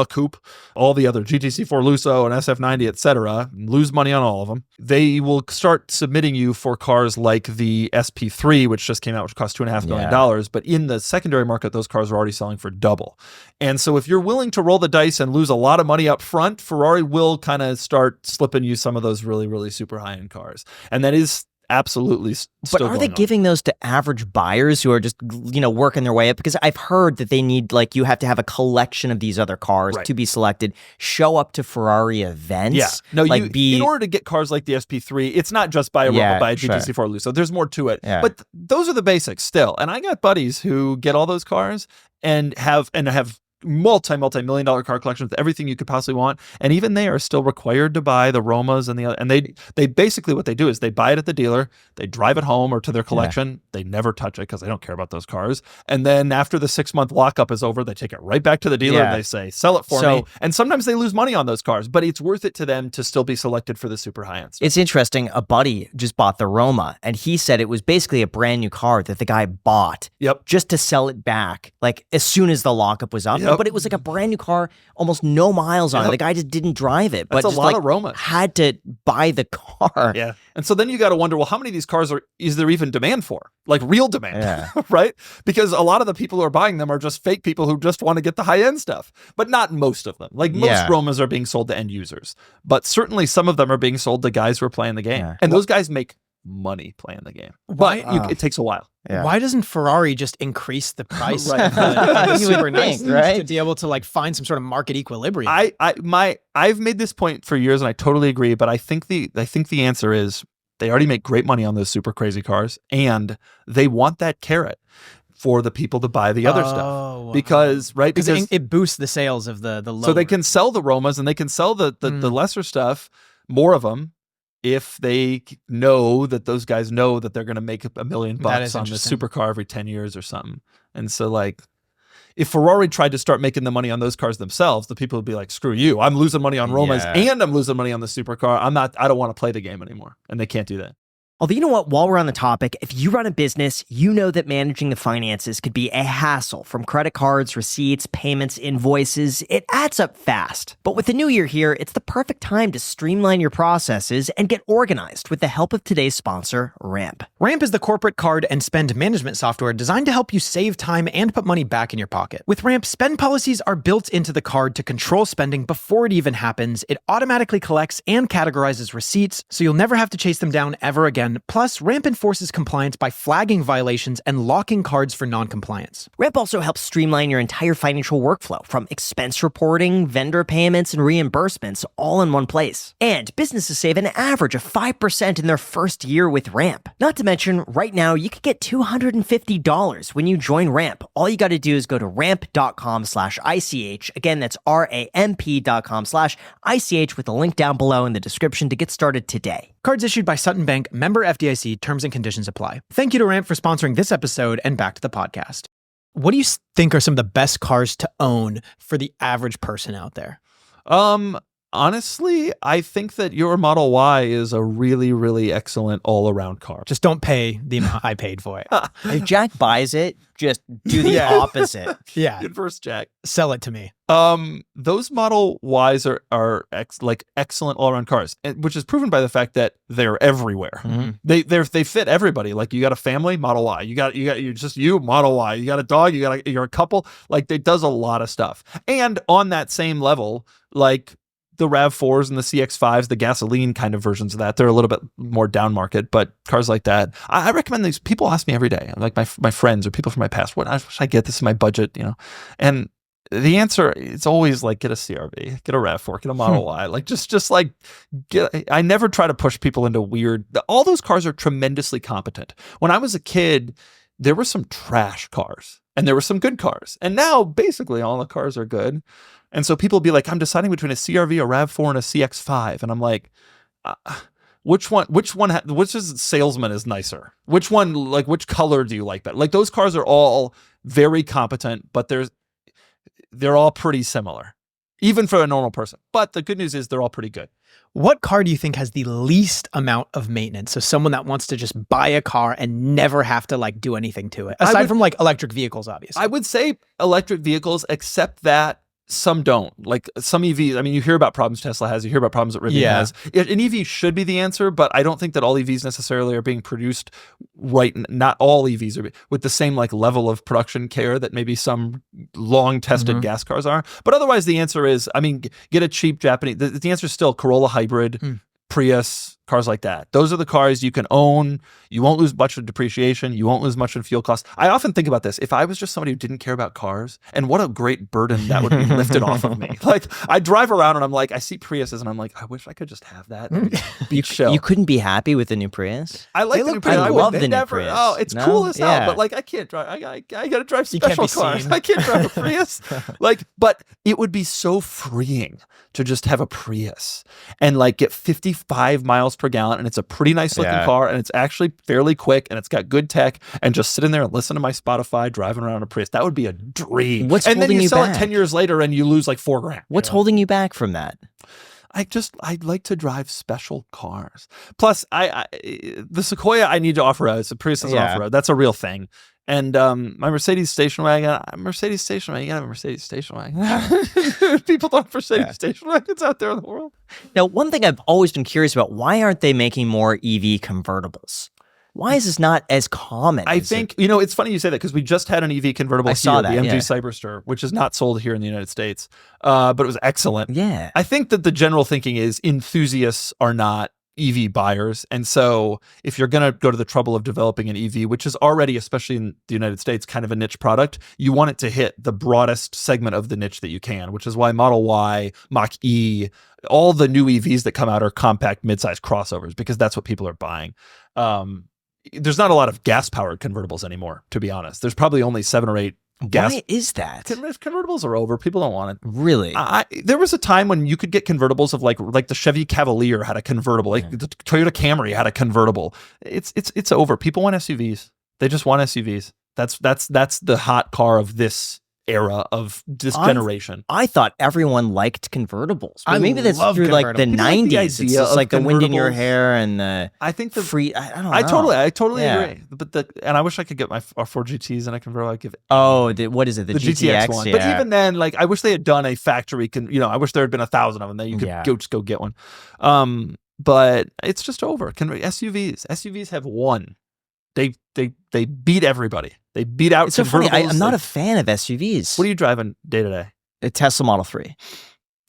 Coupe, all the other GTC4 Lusso and SF90, etc., lose money on all of them, they will start submitting you for cars like the SP3, which just came out, which cost $2.5 million. But in the secondary market, those cars are already selling for double. And so if you're willing to roll the dice and lose a lot of money up front, Ferrari will kind of start slipping you some of those really, really super high-end cars. And that is absolutely still But are they giving those to average buyers who are just, working their way up? Because I've heard that they need, like, you have to have a collection of these other cars to be selected, show up to Ferrari events. Yeah. No, in order to get cars like the SP3, it's not just buy a GTC4 Lusso. There's more to it. Yeah. But those are the basics still. And I got buddies who get all those cars and have multi-million dollar car collections with everything you could possibly want, and even they are still required to buy the Romas and the other. And they basically, what they do is they buy it at the dealer, they drive it home or to their collection, they never touch it because they don't care about those cars. And then after the 6-month lockup is over, they take it right back to the dealer and they say, sell it for me. And sometimes they lose money on those cars, but it's worth it to them to still be selected for the super high end stuff. It's interesting. A buddy just bought the Roma, and he said it was basically a brand new car that the guy bought just to sell it back, like as soon as the lockup was up. But it was like a brand new car, almost no miles on it. The guy just didn't drive it, but just of Romas. Had to buy the car. Yeah. And so then you got to wonder, well, how many of these cars is there even demand for? Like real demand, right? Because a lot of the people who are buying them are just fake people who just want to get the high-end stuff, but not most of them. Like most Romas are being sold to end users, but certainly some of them are being sold to guys who are playing the game. Yeah. And those guys make money playing the game, but it takes a while. Yeah. Why doesn't Ferrari just increase the price of the super nice things to be able to like find some sort of market equilibrium? I've made this point for years and I totally agree, but I think the answer is they already make great money on those super crazy cars, and they want that carrot for the people to buy the other stuff because it boosts the sales of the lower. So they can sell the Romas and they can sell the lesser stuff, more of them, if they know that those guys know that they're going to make $1 million on the supercar every 10 years or something. And so like, if Ferrari tried to start making the money on those cars themselves, the people would be like, screw you. I'm losing money on Romas and I'm losing money on the supercar. I don't want to play the game anymore. And they can't do that. Although, you know what, while we're on the topic, if you run a business, you know that managing the finances could be a hassle. From credit cards, receipts, payments, invoices, it adds up fast. But with the new year here, it's the perfect time to streamline your processes and get organized with the help of today's sponsor, Ramp. Ramp is the corporate card and spend management software designed to help you save time and put money back in your pocket. With Ramp, spend policies are built into the card to control spending before it even happens. It automatically collects and categorizes receipts, so you'll never have to chase them down ever again. Plus, Ramp enforces compliance by flagging violations and locking cards for non-compliance. Ramp also helps streamline your entire financial workflow, from expense reporting, vendor payments, and reimbursements, all in one place. And businesses save an average of 5% in their first year with Ramp. Not to mention, right now, you could get $250 when you join Ramp. All you got to do is go to ramp.com/ICH. Again, that's ramp.com/ICH with a link down below in the description to get started today. Cards issued by Sutton Bank, member FDIC, terms and conditions apply. Thank you to Ramp for sponsoring this episode, and back to the podcast. What do you think are some of the best cars to own for the average person out there? Honestly, I think that your Model Y is a really, really excellent all-around car. Just don't pay the amount I paid for it. If Jack buys it, just do the opposite. Yeah. Inverse Jack. Sell it to me. Those Model Ys are excellent all-around cars, which is proven by the fact that they're everywhere. Mm-hmm. They fit everybody. Like, you got a family, Model Y. You're just you, Model Y. You got a dog. You're a couple. Like, it does a lot of stuff. And on that same level, like, the RAV4s and the CX5s, the gasoline kind of versions of that, they're a little bit more down market, but cars like that, I recommend these. People ask me every day, like my friends or people from my past, what should I get? This is my budget, and the answer is always like, get a CRV, get a RAV4, get a Model Y. Like, just like I never try to push people into weird. All those cars are tremendously competent. When I was a kid, there were some trash cars and there were some good cars, and now basically all the cars are good. And so people will be like, I'm deciding between a CRV, a RAV4, and a CX5. And I'm like, which salesman is nicer? Which one, like, which color do you like better? Like, those cars are all very competent, but they're all pretty similar, even for a normal person. But the good news is they're all pretty good. What car do you think has the least amount of maintenance? So someone that wants to just buy a car and never have to like do anything to it, aside from like electric vehicles, obviously. I would say electric vehicles, except that some don't. Like, some EVs, I mean, you hear about problems Tesla has, you hear about problems that Rivian has. An EV should be the answer, but I don't think that all EVs necessarily are being produced right. Not all EVs are with the same like level of production care that maybe some long tested gas cars are. But otherwise, the answer is, I mean, get a cheap Japanese. The answer is still Corolla Hybrid, Prius, cars like that. Those are the cars you can own. You won't lose much of depreciation. You won't lose much in fuel costs. I often think about this. If I was just somebody who didn't care about cars, and what a great burden that would be lifted off of me. Like, I drive around and I'm like, I see Priuses and I'm like, I wish I could just have that beach show. You couldn't be happy with the new Prius? I like the new Prius. I love the new Prius. Oh, it's cool as hell, but like, I can't drive. I got to drive special cars. I can't drive a Prius. But it would be so freeing to just have a Prius and like get 55 miles per gallon, and it's a pretty nice looking car, and it's actually fairly quick, and it's got good tech, and just sit in there and listen to my Spotify driving around a Prius. That would be a dream. And then you sell it 10 years later and you lose like $4,000. What's holding you back from that? I'd like to drive special cars. Plus, the Sequoia I need to off-road. It's a Prius is off-road. That's a real thing. And my Mercedes station wagon, you gotta have a Mercedes station wagon. People don't have Mercedes station wagons out there in the world. Now, one thing I've always been curious about, why aren't they making more EV convertibles? Why is this not as common? I think, it's funny you say that, because we just had an EV convertible here, the MG Cyberster, which is not sold here in the United States, but it was excellent. Yeah. I think that the general thinking is enthusiasts are not EV buyers. And so if you're going to go to the trouble of developing an EV, which is already, especially in the United States, kind of a niche product, you want it to hit the broadest segment of the niche that you can, which is why Model Y, Mach-E, all the new EVs that come out are compact, mid-size crossovers, because that's what people are buying. There's not a lot of gas-powered convertibles anymore, to be honest. There's probably only 7 or 8 gas. Why is that? Convertibles are over. People don't want it. Really? There was a time when you could get convertibles of like the Chevy Cavalier had a convertible, like the Toyota Camry had a convertible. It's over. People want SUVs. They just want SUVs. That's the hot car of this era of this generation. I thought everyone liked convertibles. But I maybe that's love through like the convertibles. People like the 90s. It's idea just of like the wind in your convertibles. hair and the I think the free. I don't know. I totally Yeah. agree. But and I wish I could get my Ford GTs and I convertible. I'd give it. Oh, what is it? The GTX GTX one. Yeah. But even then, like, I wish they had done a factory. I wish there had been 1,000 of them that you could Yeah. just go get one. But it's just over. SUVs have won. They beat everybody. They beat out. It's so funny. convertibles. I'm not a fan of SUVs. What are you driving day to day? A Tesla Model 3.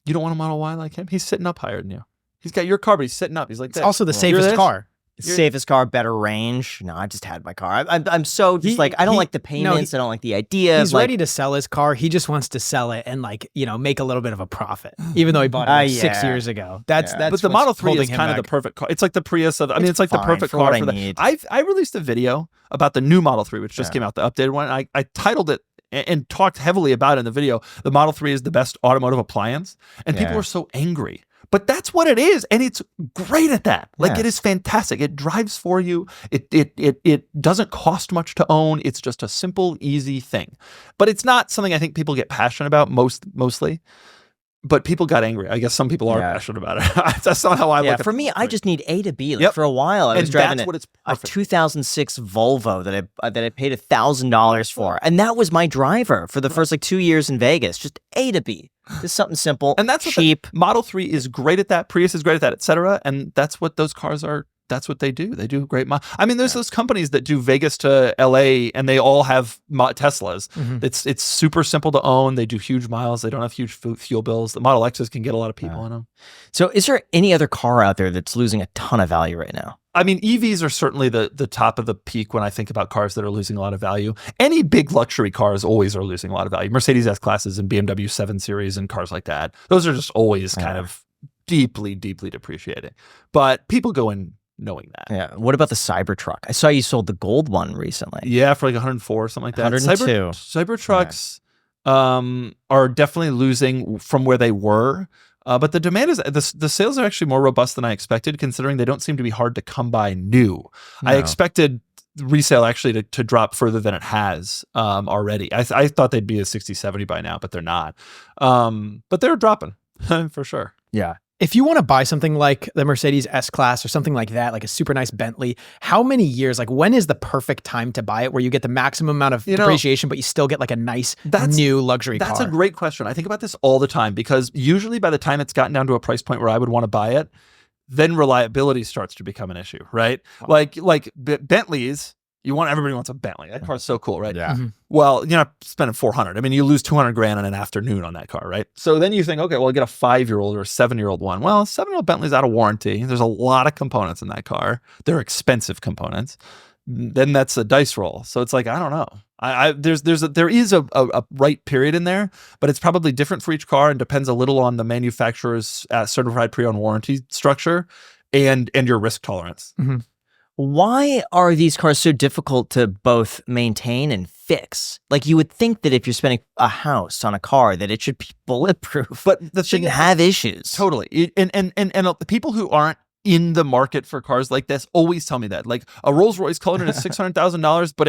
You don't want a Model Y like him? He's sitting up higher than you. He's got your car, but he's sitting up. He's like It's this. also the You're safest this? car. Safest car, better range. No, I just had my car. I'm so just He- I don't he- like the payments. I don't like the idea. He's of, like, ready to sell his car. He just wants to sell it and make a little bit of a profit, even though he bought it like 6 Yeah. years ago. That's Yeah. that's. But the what's Model 3 holding is him kind of the back. perfect car. It's like the Prius of. I mean, it's like the fine perfect for car what I for that. need. I released a video about the new Model 3, which just came out, the updated one. I titled it and talked heavily about it in the video. The Model 3 is the best automotive appliance, and people Yeah. are so angry. But that's what it is, and it's great at that. Like, Yeah. it is fantastic. It drives for you. It doesn't cost much to own. It's just a simple, easy thing. But it's not something I think people get passionate about mostly. But people got angry. I guess some people are Yeah. passionate about it. That's not how I look Yeah, at it. for me, I just need A to B. Like Yep. for a while, I was And driving that's what it's a perfect. 2006 Volvo that I paid $1,000 for, and that was my driver for the first 2 years in Vegas. Just A to B, just something simple, And that's what cheap. Model 3 is great at that. Prius is great at that, etc. And that's what those cars are. That's what they do. They do great. I mean, there's those companies that do Vegas to LA, and they all have Teslas. Mhm. It's super simple to own. They do huge miles. They don't have huge fuel bills. The Model X's can get a lot of people in them. So, is there any other car out there that's losing a ton of value right now? I mean, EVs are certainly the top of the peak when I think about cars that are losing a lot of value. Any big luxury cars always are losing a lot of value. Mercedes S-Classes and BMW 7 Series and cars like that. Those are just always kind of deeply, deeply depreciating. But people go in knowing that. Yeah. What about the Cybertruck? I saw you sold the gold one recently. Yeah, for like 104 or something like that. 102. Cybertrucks are definitely losing from where they were. But the demand is the sales are actually more robust than I expected, considering they don't seem to be hard to come by new. I No. expected resale actually to drop further than it has already. I thought they'd be a 60, 70 by now, but they're not. But they're dropping for sure. Yeah. If you want to buy something like the Mercedes S-Class or something like that, like a super nice Bentley, how many years, like when is the perfect time to buy it where you get the maximum amount of depreciation, but you still get like a nice new luxury car? That's a great question. I think about this all the time because usually by the time it's gotten down to a price point where I would want to buy it, then reliability starts to become an issue, right? Like Bentleys, everybody wants a Bentley. That car's so cool, right? Yeah. Mhm. Well, you're not spending $400. I mean, you lose $200,000 in an afternoon on that car, right? So then you think, okay, well, I'll get a 5-year-old or a 7-year-old one. Well, a 7-year-old Bentley's out of warranty. There's a lot of components in that car. They're expensive components. Then that's a dice roll. So it's like, I don't know. There is a right period in there, but it's probably different for each car and depends a little on the manufacturer's certified pre-owned warranty structure and your risk tolerance. Mm-hmm. Why are these cars so difficult to both maintain and fix? Like you would think that if you're spending a house on a car, that it should be bulletproof, But the thing shouldn't is, have issues. totally. And the people who aren't in the market for cars like this always tell me that. Like a Rolls Royce Cullinan is $600,000, but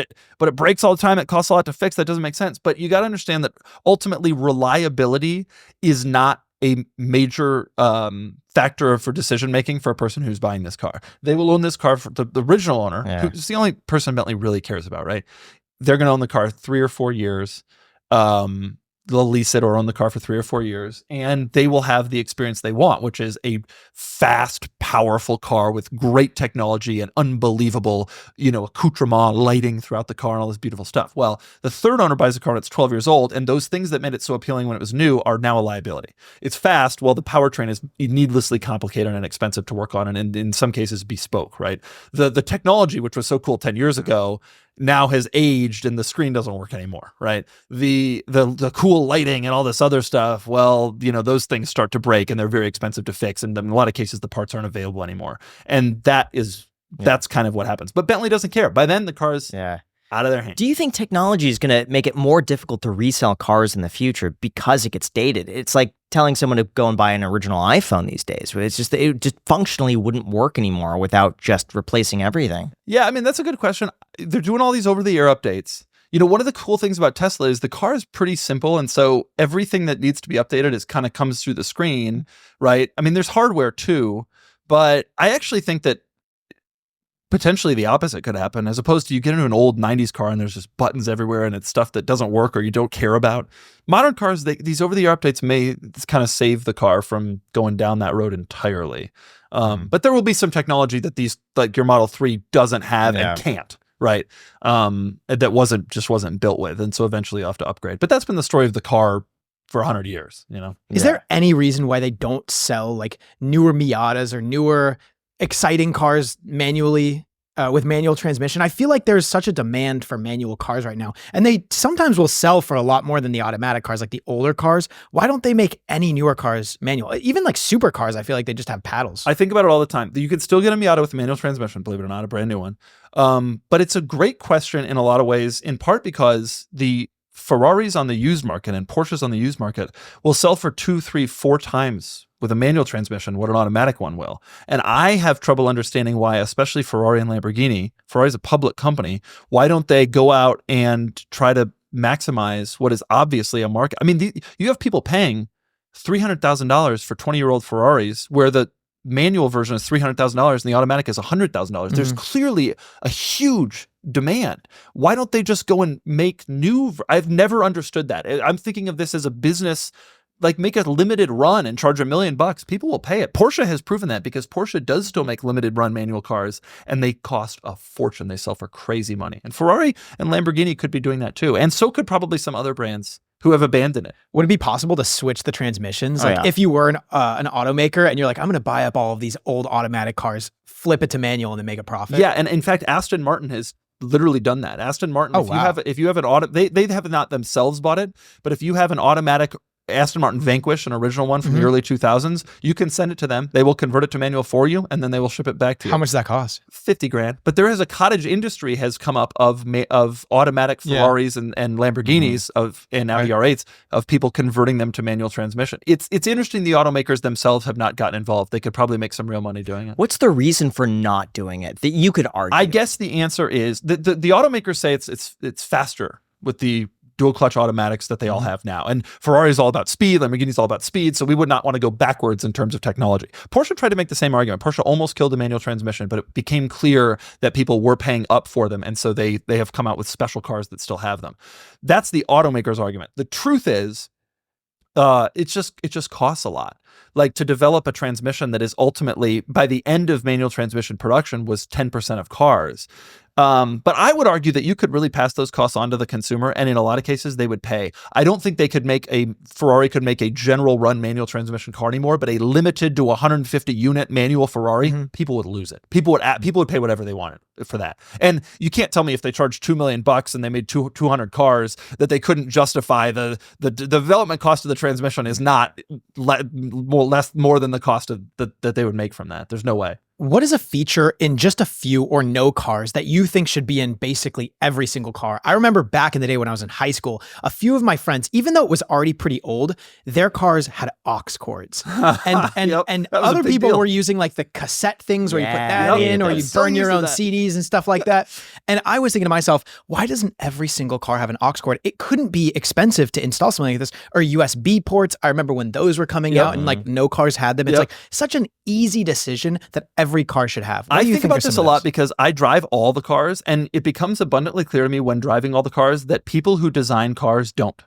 it breaks all the time. It costs a lot to fix. That doesn't make sense. But you got to understand that ultimately reliability is not a major factor for decision making for a person who's buying this car. They will own this car for the original owner, who's the only person Bentley really cares about, right? They're going to own the car 3 or 4 years. They'll lease it or own the car for 3 or 4 years, and they will have the experience they want, which is a fast, powerful car with great technology and unbelievable, accoutrement, lighting throughout the car and all this beautiful stuff. Well, the third owner buys a car that's 12 years old, and those things that made it so appealing when it was new are now a liability. It's fast, while the powertrain is needlessly complicated and expensive to work on, and in some cases bespoke, right? The technology, which was so cool 10 years ago, now has aged and the screen doesn't work anymore, right? The cool lighting and all this other stuff, well, those things start to break and they're very expensive to fix. And in a lot of cases, the parts aren't available anymore. And that's kind of what happens. But Bentley doesn't care. By then, the car's out of their hands. Do you think technology is going to make it more difficult to resell cars in the future because it gets dated? It's like telling someone to go and buy an original iPhone these days. It just functionally wouldn't work anymore without just replacing everything. Yeah, I mean, that's a good question. They're doing all these over-the-air updates. one of the cool things about Tesla is the car is pretty simple. And so everything that needs to be updated is kind of comes through the screen, right? I mean, there's hardware too, but I actually think that potentially the opposite could happen, as opposed to you get into an old 90s car and there's just buttons everywhere and it's stuff that doesn't work or you don't care about. Modern cars, these over-the-air updates may kind of save the car from going down that road entirely. But there will be some technology that these, like your Model 3 doesn't have and can't, right? That wasn't built with. And so eventually you'll have to upgrade. But that's been the story of the car for 100 years, Is there any reason why they don't sell like newer Miatas or newer exciting cars manually with manual transmission? I feel like there's such a demand for manual cars right now, and they sometimes will sell for a lot more than the automatic cars, like the older cars. Why don't they make any newer cars manual? Even like supercars, I feel like they just have paddles. I think about it all the time. You can still get a Miata with a manual transmission, believe it or not, a brand new one. But it's a great question in a lot of ways, in part because the Ferraris on the used market and Porsches on the used market will sell for 2, 3, 4 times with a manual transmission what an automatic one will. And I have trouble understanding why, especially Ferrari and Lamborghini, Ferrari's a public company, why don't they go out and try to maximize what is obviously a market? I mean, you have people paying $300,000 for 20-year-old Ferraris where the manual version is $300,000 and the automatic is $100,000. There's clearly a huge demand. Why don't they just go and make new? I've never understood that. I'm thinking of this as a business, like make a limited run and charge $1 million. People will pay it. Porsche has proven that because Porsche does still make limited run manual cars and they cost a fortune. They sell for crazy money. And Ferrari and Lamborghini could be doing that too. And so could probably some other brands who have abandoned it. Would it be possible to switch the transmissions? If you were an automaker and you're like, I'm going to buy up all of these old automatic cars, flip it to manual and then make a profit? Yeah. And in fact, Aston Martin has literally done that. Aston Martin, if you have an auto, they have not themselves bought it, but if you have an automatic Aston Martin Vanquish, an original one from the early 2000s, you can send it to them. They will convert it to manual for you, and then they will ship it back to you. How much does that cost? $50,000. But there is a cottage industry has come up of automatic Ferraris and Lamborghinis and Audi R8s of people converting them to manual transmission. It's interesting. The automakers themselves have not gotten involved. They could probably make some real money doing it. What's the reason for not doing it that you could argue? I guess the answer is the automakers say it's faster with the dual clutch automatics that they all have now. And Ferrari is all about speed, Lamborghini's all about speed, so we would not want to go backwards in terms of technology. Porsche tried to make the same argument. Porsche almost killed the manual transmission, but it became clear that people were paying up for them, and so they have come out with special cars that still have them. That's the automaker's argument. The truth is, it just costs a lot. Like to develop a transmission that is ultimately, by the end of manual transmission production, was 10% of cars. But I would argue that you could really pass those costs on to the consumer, and in a lot of cases they would pay. I don't think Ferrari could make a general run manual transmission car anymore, but a limited to 150 unit manual Ferrari, people would lose it. People would pay whatever they wanted for that. And you can't tell me if they charged $2 million and they made 200 cars that they couldn't justify the development cost of the transmission is not more than the cost of that they would make from that. There's no way. What is a feature in just a few or no cars that you think should be in basically every single car? I remember back in the day when I was in high school, a few of my friends, even though it was already pretty old, their cars had aux cords. And other people were using like the cassette things where you put that in, or you burn your own CDs and stuff like that. And I was thinking to myself, why doesn't every single car have an aux cord? It couldn't be expensive to install something like this. Or USB ports. I remember when those were coming out and like no cars had them. It's like such an easy decision that every car should have. I think about this a lot because I drive all the cars, and it becomes abundantly clear to me when driving all the cars that people who design cars don't.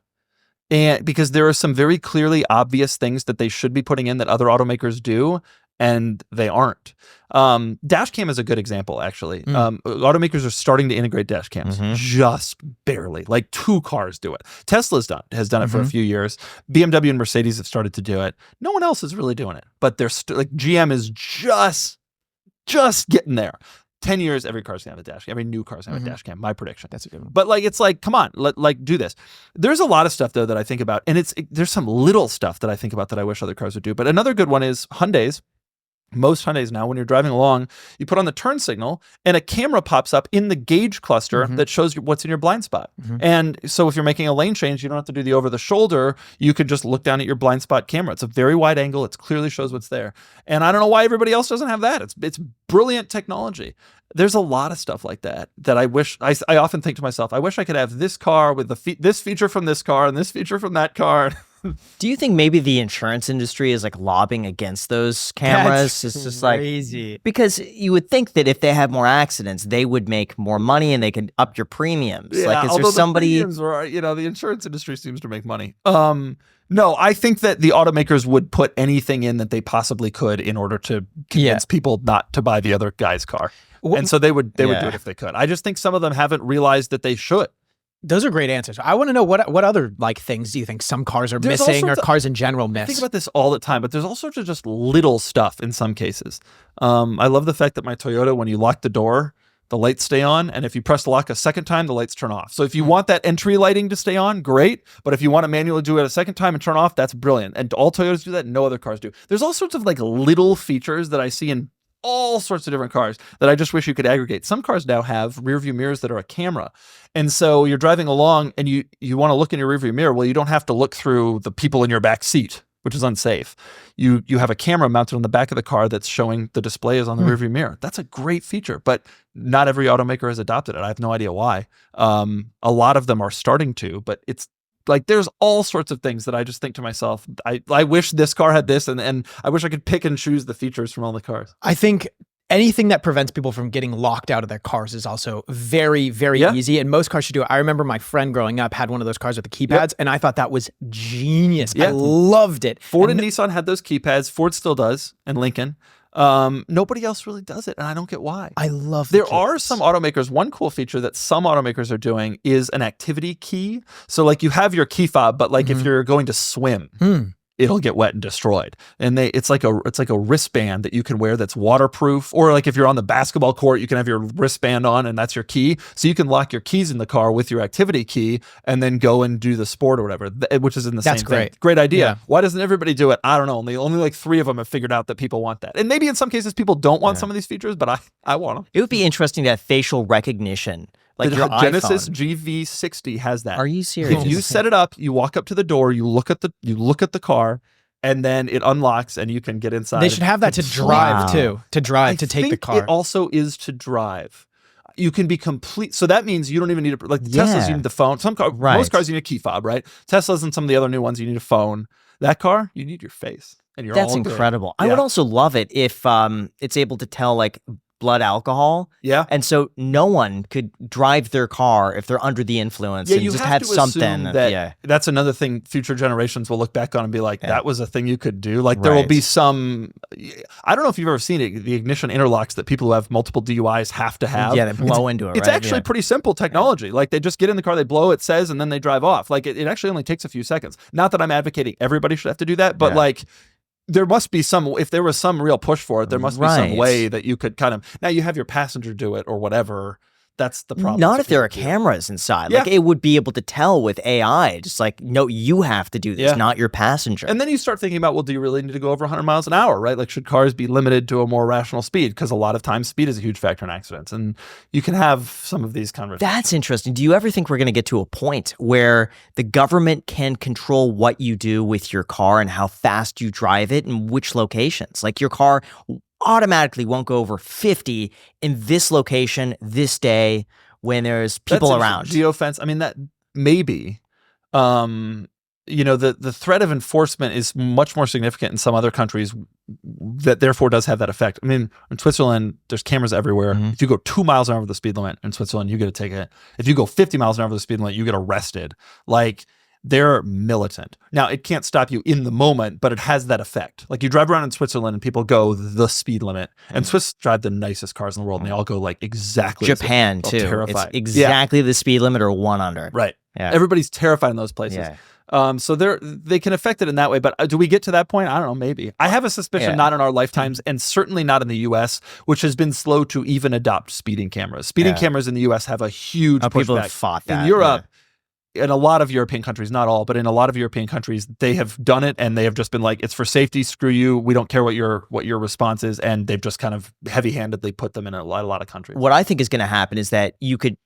And because there are some very clearly obvious things that they should be putting in that other automakers do, and they aren't. Dash cam is a good example, actually. Automakers are starting to integrate dash cams, just barely. Like 2 cars do it. Tesla's has done it for a few years. BMW and Mercedes have started to do it. No one else is really doing it, but they're like GM is just getting there. 10 years, every car's gonna have a dash cam. Every new car's gonna have a dash cam. My prediction. That's a good one. But like, it's like, come on, do this. There's a lot of stuff though that I think about, and there's some little stuff that I think about that I wish other cars would do. But another good one is Hyundai's Most Hyundais now, when you're driving along, you put on the turn signal and a camera pops up in the gauge cluster that shows you what's in your blind spot. And so if you're making a lane change, you don't have to do the over the shoulder. You could just look down at your blind spot camera. It's a very wide angle. It clearly shows what's there. And I don't know why everybody else doesn't have that. It's brilliant technology. There's a lot of stuff like that I wish, I often think to myself, I wish I could have this car with this feature from this car and this feature from that car. Do you think maybe the insurance industry is like lobbying against those cameras? That's it's just crazy. like, because you would think that if they have more accidents, they would make more money and they could up your premiums. Yeah, like, is there although somebody? the premiums were, the insurance industry seems to make money. No, I think that the automakers would put anything in that they possibly could in order to convince people not to buy the other guy's car. And so they would do it if they could. I just think some of them haven't realized that they should. Those are great answers. I want to know what other like things do you think some cars are missing or cars in general miss? I think about this all the time, but there's all sorts of just little stuff in some cases. I love the fact that my Toyota, when you lock the door, the lights stay on, and if you press the lock a second time, the lights turn off. So if you want that entry lighting to stay on, great. But if you want to manually do it a second time and turn off, that's brilliant. And all Toyotas do that, no other cars do. There's all sorts of like little features that I see in all sorts of different cars that I just wish you could aggregate. Some cars now have rear view mirrors that are a camera. And so you're driving along and you want to look in your rear view mirror. Well, you don't have to look through the people in your back seat, which is unsafe. You have a camera mounted on the back of the car that's showing the display is on the rear view mirror. That's a great feature, but not every automaker has adopted it. I have no idea why. A lot of them are starting to, but it's like there's all sorts of things that I just think to myself, I wish this car had this, and I wish I could pick and choose the features from all the cars. I think anything that prevents people from getting locked out of their cars is also very, very easy. And most cars should do it. I remember my friend growing up had one of those cars with the keypads, and I thought that was genius. I loved it. Ford and Nissan had those keypads. Ford still does, and Lincoln. Nobody else really does it, and I don't get why. I love There are some automakers. One cool feature that some automakers are doing is an activity key. So like you have your key fob, but like if you're going to swim, it'll get wet and destroyed. And it's like a wristband that you can wear that's waterproof. Or like if you're on the basketball court, you can have your wristband on and that's your key. So you can lock your keys in the car with your activity key and then go and do the sport or whatever, which is in the same thing. Great idea. Yeah. Why doesn't everybody do it? I don't know. Only like 3 of them have figured out that people want that. And maybe in some cases people don't want some of these features, but I want them. It would be interesting to have facial recognition. Like the your Genesis iPhone. GV60 has that. Are you serious? If you set it up, you walk up to the door, you look at the car, and then it unlocks and you can get inside. They should have that to drive too. To drive, to take the car. It also is to drive. You can be complete. So that means you don't even need the Teslas, you need the phone. Most cars you need a key fob, right? Teslas and some of the other new ones, you need a phone. That car, you need your face. And you're That's all incredible. Good. I would also love it if it's able to tell like blood alcohol. Yeah. And so no one could drive their car if they're under the influence and you just have had to something. assume that that's another thing future generations will look back on and be like, that was a thing you could do. Like there will be some, I don't know if you've ever seen it, the ignition interlocks that people who have multiple DUIs have to have. Yeah, they blow into it, It's actually pretty simple technology. Like they just get in the car, they blow, it says, and then they drive off. Like it actually only takes a few seconds. Not that I'm advocating everybody should have to do that, but like, there must be if there was some real push for it, there must be some way that you could kind of, now you have your passenger do it or whatever. That's the problem. Not if there are cameras inside. Like it would be able to tell with AI, just like, no, you have to do this, not your passenger. And then you start thinking about, well, do you really need to go over 100 miles an hour, right? Like, should cars be limited to a more rational speed? Because a lot of times speed is a huge factor in accidents. And you can have some of these conversations. That's interesting. Do you ever think we're going to get to a point where the government can control what you do with your car and how fast you drive it and which locations? Like your car automatically won't go over 50 in this location, this day, when there's people around. Geofence. I mean, that maybe, the threat of enforcement is much more significant in some other countries that therefore does have that effect. I mean, in Switzerland, there's cameras everywhere. If you go 2 miles an hour over the speed limit in Switzerland, you get a ticket. If you go 50 miles an hour over the speed limit, you get arrested. Like, they're militant. Now, it can't stop you in the moment, but it has that effect. Like you drive around in Switzerland and people go the speed limit. And Swiss drive the nicest cars in the world and they all go like exactly. Japan too. Terrified. It's exactly the speed limit or 1 under. Right. Yeah. Everybody's terrified in those places. Yeah. So they can affect it in that way. But do we get to that point? I don't know, maybe. I have a suspicion not in our lifetimes and certainly not in the U.S., which has been slow to even adopt speeding cameras. Speeding cameras in the U.S. have a huge pushback. People have fought that. In Europe, in a lot of European countries, not all, but in a lot of European countries, they have done it and they have just been like, it's for safety, screw you. We don't care what your response is. And they've just kind of heavy-handedly put them in a lot of countries. What I think is going to happen is that you could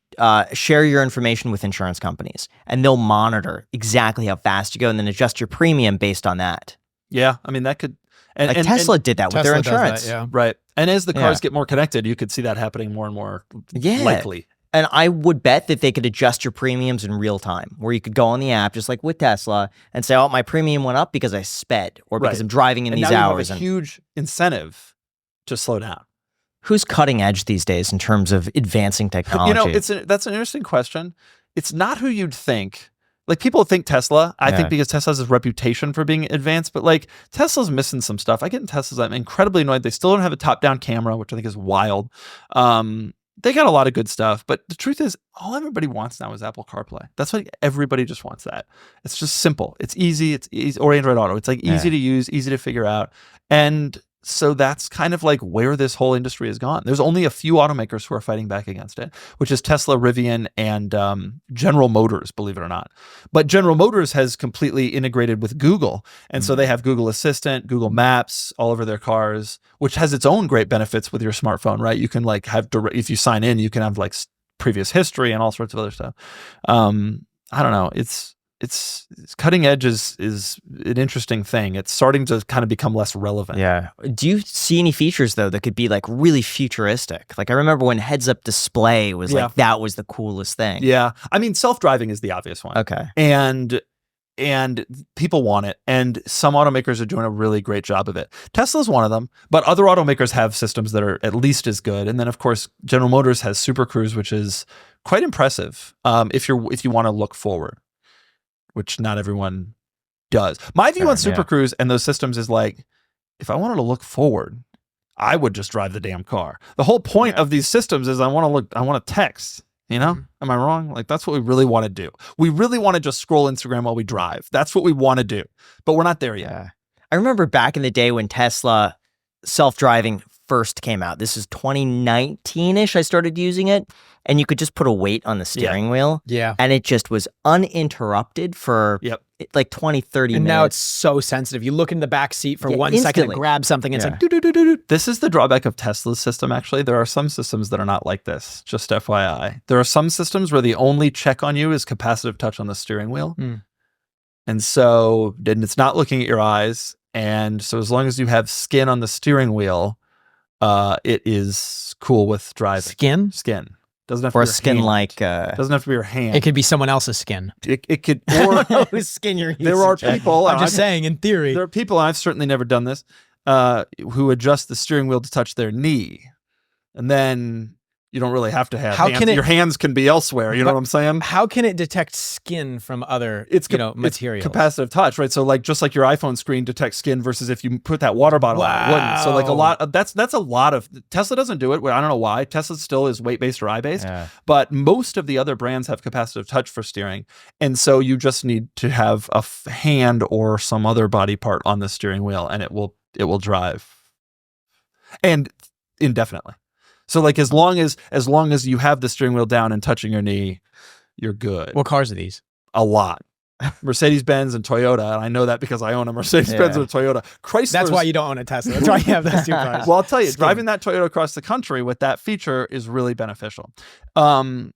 share your information with insurance companies and they'll monitor exactly how fast you go and then adjust your premium based on that. Yeah. I mean, that could... And Tesla did that with their Tesla does insurance. that, yeah. Right. And as the cars get more connected, you could see that happening more and more likely. And I would bet that they could adjust your premiums in real time, where you could go on the app, just like with Tesla, and say, oh, my premium went up because I sped or because I'm driving in these hours. You have a huge incentive to slow down. Who's cutting edge these days in terms of advancing technology? That's an interesting question. It's not who you'd think. Like, people think Tesla, I think, because Tesla has this reputation for being advanced, but like Tesla's missing some stuff. I get in Teslas, I'm incredibly annoyed. They still don't have a top-down camera, which I think is wild. They got a lot of good stuff, but the truth is, all everybody wants now is Apple CarPlay. That's what everybody just wants. That it's just simple, it's easy, or Android Auto. It's like easy to use, easy to figure out, and so that's kind of like where this whole industry has gone. There's only a few automakers who are fighting back against it, which is Tesla, Rivian, and General Motors, believe it or not. But General Motors has completely integrated with Google. And so they have Google Assistant, Google Maps all over their cars, which has its own great benefits with your smartphone, right? You can like have if you sign in, you can have like previous history and all sorts of other stuff. I don't know. It's cutting edge is an interesting thing. It's starting to kind of become less relevant. Yeah. Do you see any features though that could be like really futuristic? Like I remember when heads-up display was like that was the coolest thing. Yeah. I mean, self-driving is the obvious one. Okay. And people want it, and some automakers are doing a really great job of it. Tesla's one of them, but other automakers have systems that are at least as good. And then of course, General Motors has Super Cruise, which is quite impressive if you want to look forward, which not everyone does. My view on Super Cruise and those systems is like, if I wanted to look forward, I would just drive the damn car. The whole point of these systems is I want to text, you know? Am I wrong? Like, that's what we really want to do. We really want to just scroll Instagram while we drive. That's what we want to do, but we're not there yet. Yeah. I remember back in the day when Tesla self-driving first came out. This is 2019-ish. I started using it, and you could just put a weight on the steering wheel. Yeah. And it just was uninterrupted for like 20, 30 minutes. And now it's so sensitive. You look in the back seat for 1 second instantly. to grab something. It's like, do-do-do-do-do. This is the drawback of Tesla's system, actually. There are some systems that are not like this, just FYI. There are some systems where the only check on you is capacitive touch on the steering wheel. And so then it's not looking at your eyes. And so as long as you have skin on the steering wheel, it is cool with driving. Skin? Doesn't have or to be a skin hand. like Doesn't have to be your hand. It could be someone else's skin. It could or whose skin you're using. there are people. I'm just saying, in theory. There are people, and I've certainly never done this, who adjust the steering wheel to touch their knee, and then you don't really have to have hands. Your hands can be elsewhere. You know what I'm saying? How can it detect skin from other materials? It's capacitive touch, right? So like just like your iPhone screen detects skin versus if you put that water bottle on, it wouldn't. So like a lot of, that's a lot of Tesla doesn't do it. I don't know why. Tesla still is weight based or eye based, but most of the other brands have capacitive touch for steering, and so you just need to have a hand or some other body part on the steering wheel, and it will drive, and indefinitely. So like as long as you have the steering wheel down and touching your knee, you're good. What cars are these? A lot. Mercedes-Benz and Toyota. And I know that because I own a Mercedes-Benz and a Toyota. Chrysler. That's why you don't own a Tesla. That's why you have those two cars. Well, I'll tell you, driving that Toyota across the country with that feature is really beneficial. Chrysler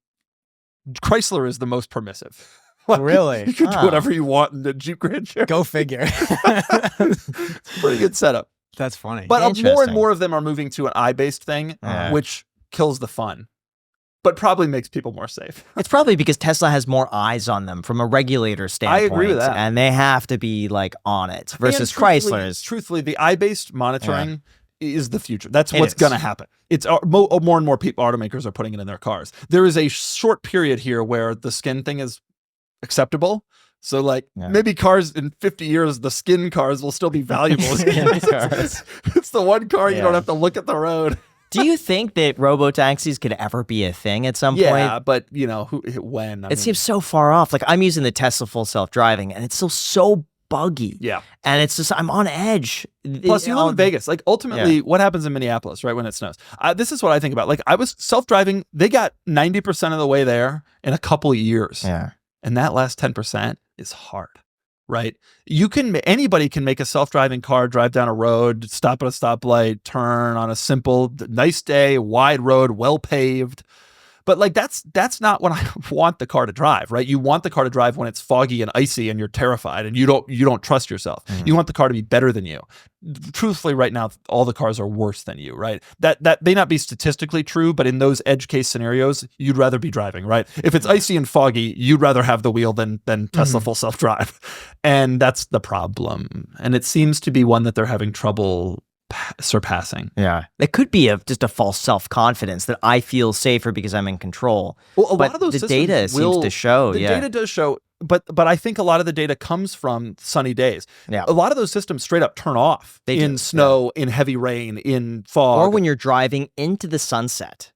is the most permissive. Like, really? You can do whatever you want in the Jeep Grand Cherokee. Go figure. It's a pretty good setup. That's funny. But more and more of them are moving to an eye-based thing, which kills the fun, but probably makes people more safe. It's probably because Tesla has more eyes on them from a regulator standpoint. I agree with that. And they have to be like on it versus Chrysler's. Truthfully, the eye-based monitoring is the future. That's what's going to happen. It's more and more automakers are putting it in their cars. There is a short period here where the skin thing is acceptable. So like maybe cars in 50 years, the skin cars will still be valuable. It's the one car you don't have to look at the road. Do you think that robo-taxis could ever be a thing at some point? Yeah, but you know, when? It seems so far off. Like I'm using the Tesla full self-driving and it's still so buggy. Yeah. And it's just, I'm on edge. Plus you live in Vegas. Like ultimately what happens in Minneapolis, right? When it snows. This is what I think about. Like I was self-driving. They got 90% of the way there in a couple of years. Yeah. And that last 10% is hard, right? Anybody can make a self-driving car, drive down a road, stop at a stoplight, turn on a simple, nice day, wide road, well paved. But like that's not what I want the car to drive, right? You want the car to drive when it's foggy and icy and you're terrified and you don't trust yourself. You want the car to be better than you. Truthfully, right now, all the cars are worse than you, right? That may not be statistically true, but in those edge case scenarios, you'd rather be driving, right? If it's icy and foggy, you'd rather have the wheel than Tesla full self-drive. And that's the problem. And it seems to be one that they're having trouble surpassing. Yeah. It could be just a false self-confidence that I feel safer because I'm in control. Well, lot of those data seems to show. The data does show, but I think a lot of the data comes from sunny days. Yeah. A lot of those systems straight up turn off in snow, in heavy rain, in fog. Or when you're driving into the sunset.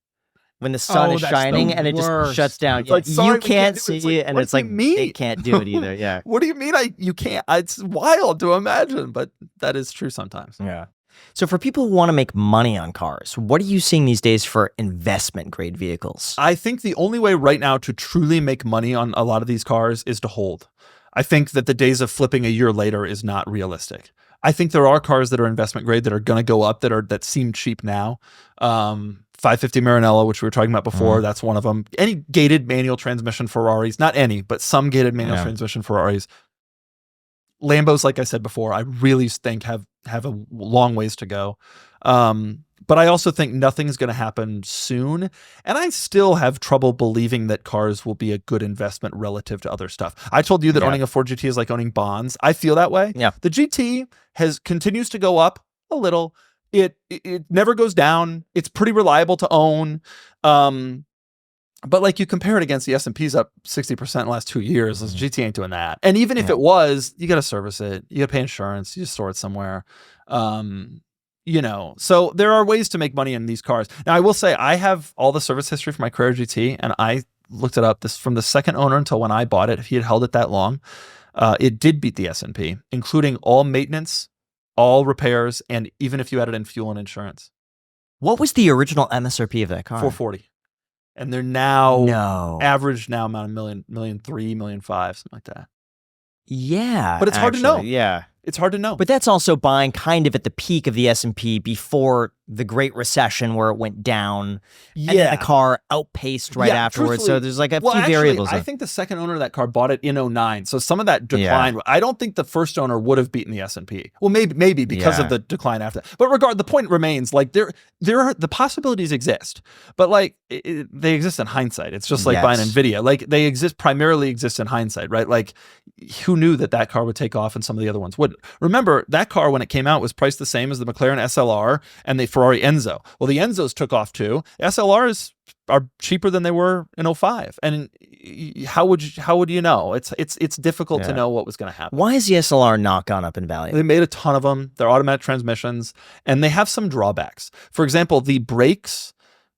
When the sun is shining and it just shuts down. Like, sorry, you can't see it, and it's like, it can't do it either. Yeah. What do you mean you can't? It's wild to imagine, but that is true sometimes. Yeah. So for people who want to make money on cars, what are you seeing these days for investment grade vehicles? I think the only way right now to truly make money on a lot of these cars is to hold. I think that the days of flipping a year later is not realistic. I think there are cars that are investment grade that are going to go up that seem cheap now. 550 Maranello, which we were talking about before, that's one of them. Any gated manual transmission Ferraris, not any, but some gated manual transmission Ferraris. Lambos, like I said before, I really think have a long ways to go. But I also think nothing's going to happen soon. And I still have trouble believing that cars will be a good investment relative to other stuff. I told you that owning a Ford GT is like owning bonds. I feel that way. Yeah. The GT continues to go up a little. It never goes down. It's pretty reliable to own. But like you compare it against the S&P's up 60% in the last 2 years, the GT ain't doing that. And even if it was, you got to service it. You got to pay insurance. You just store it somewhere. So there are ways to make money in these cars. Now, I will say I have all the service history for my Carrera GT, and I looked it up. This from the second owner until when I bought it. If he had held it that long, it did beat the S&P, including all maintenance, all repairs, and even if you added in fuel and insurance. What was the original MSRP of that car? $440. And they're now average now amount of $1.3 million, $1.5 million, something like that. Yeah. But it's hard to know. Yeah. It's hard to know. But that's also buying kind of at the peak of the S&P before the Great Recession where it went down. Yeah. And then the car outpaced right afterwards. So there's like a few variables. I think the second owner of that car bought it in 2009. So some of that decline, I don't think the first owner would have beaten the S&P. Well, maybe because of the decline after that. But the point remains, like there are the possibilities exist, but like they exist in hindsight. It's just like buying NVIDIA. Like they primarily exist in hindsight, right? Like who knew that car would take off and some of the other ones wouldn't? Remember, that car when it came out was priced the same as the McLaren SLR and the Ferrari Enzo. Well, the Enzos took off too. SLRs are cheaper than they were in 2005. And how would you know? It's difficult to know what was going to happen. Why has the SLR not gone up in value? They made a ton of them. They're automatic transmissions, and they have some drawbacks. For example, the brakes,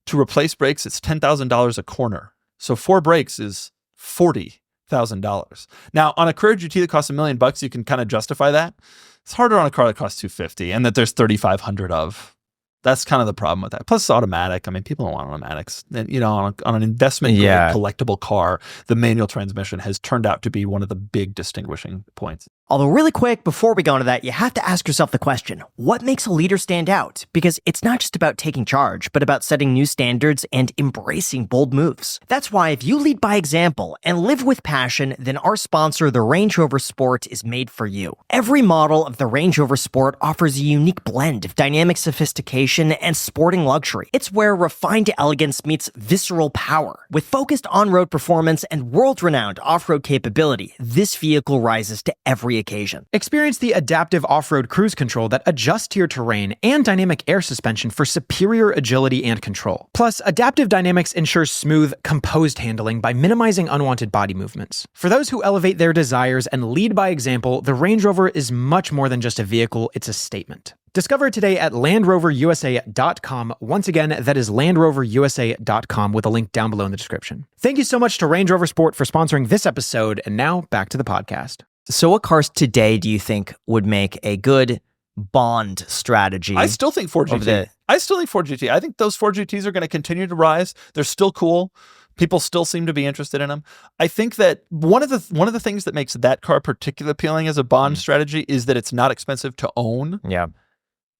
to replace brakes, it's $10,000 a corner. So 4 brakes is $40,000. Now, on a Carrera GT that costs $1 million, you can kind of justify that. It's harder on a car that costs $250 and that there's 3,500 of. That's kind of the problem with that. Plus, it's automatic. I mean, people don't want automatics. And, on an investment collectible car, the manual transmission has turned out to be one of the big distinguishing points. Although really quick, before we go into that, you have to ask yourself the question, what makes a leader stand out? Because it's not just about taking charge, but about setting new standards and embracing bold moves. That's why if you lead by example and live with passion, then our sponsor, the Range Rover Sport, is made for you. Every model of the Range Rover Sport offers a unique blend of dynamic sophistication and sporting luxury. It's where refined elegance meets visceral power. With focused on-road performance and world-renowned off-road capability, this vehicle rises to every occasion. Experience the adaptive off-road cruise control that adjusts to your terrain and dynamic air suspension for superior agility and control. Plus, Adaptive Dynamics ensures smooth, composed handling by minimizing unwanted body movements. For those who elevate their desires and lead by example, the Range Rover is much more than just a vehicle, it's a statement. Discover it today at LandRoverUSA.com. Once again, that is LandRoverUSA.com with a link down below in the description. Thank you so much to Range Rover Sport for sponsoring this episode, and now back to the podcast. So what cars today do you think would make a good bond strategy? I still think Ford GT. I think those Ford GTs are going to continue to rise. They're still cool. People still seem to be interested in them. I think that one of the things that makes that car particularly appealing as a bond strategy is that it's not expensive to own. Yeah.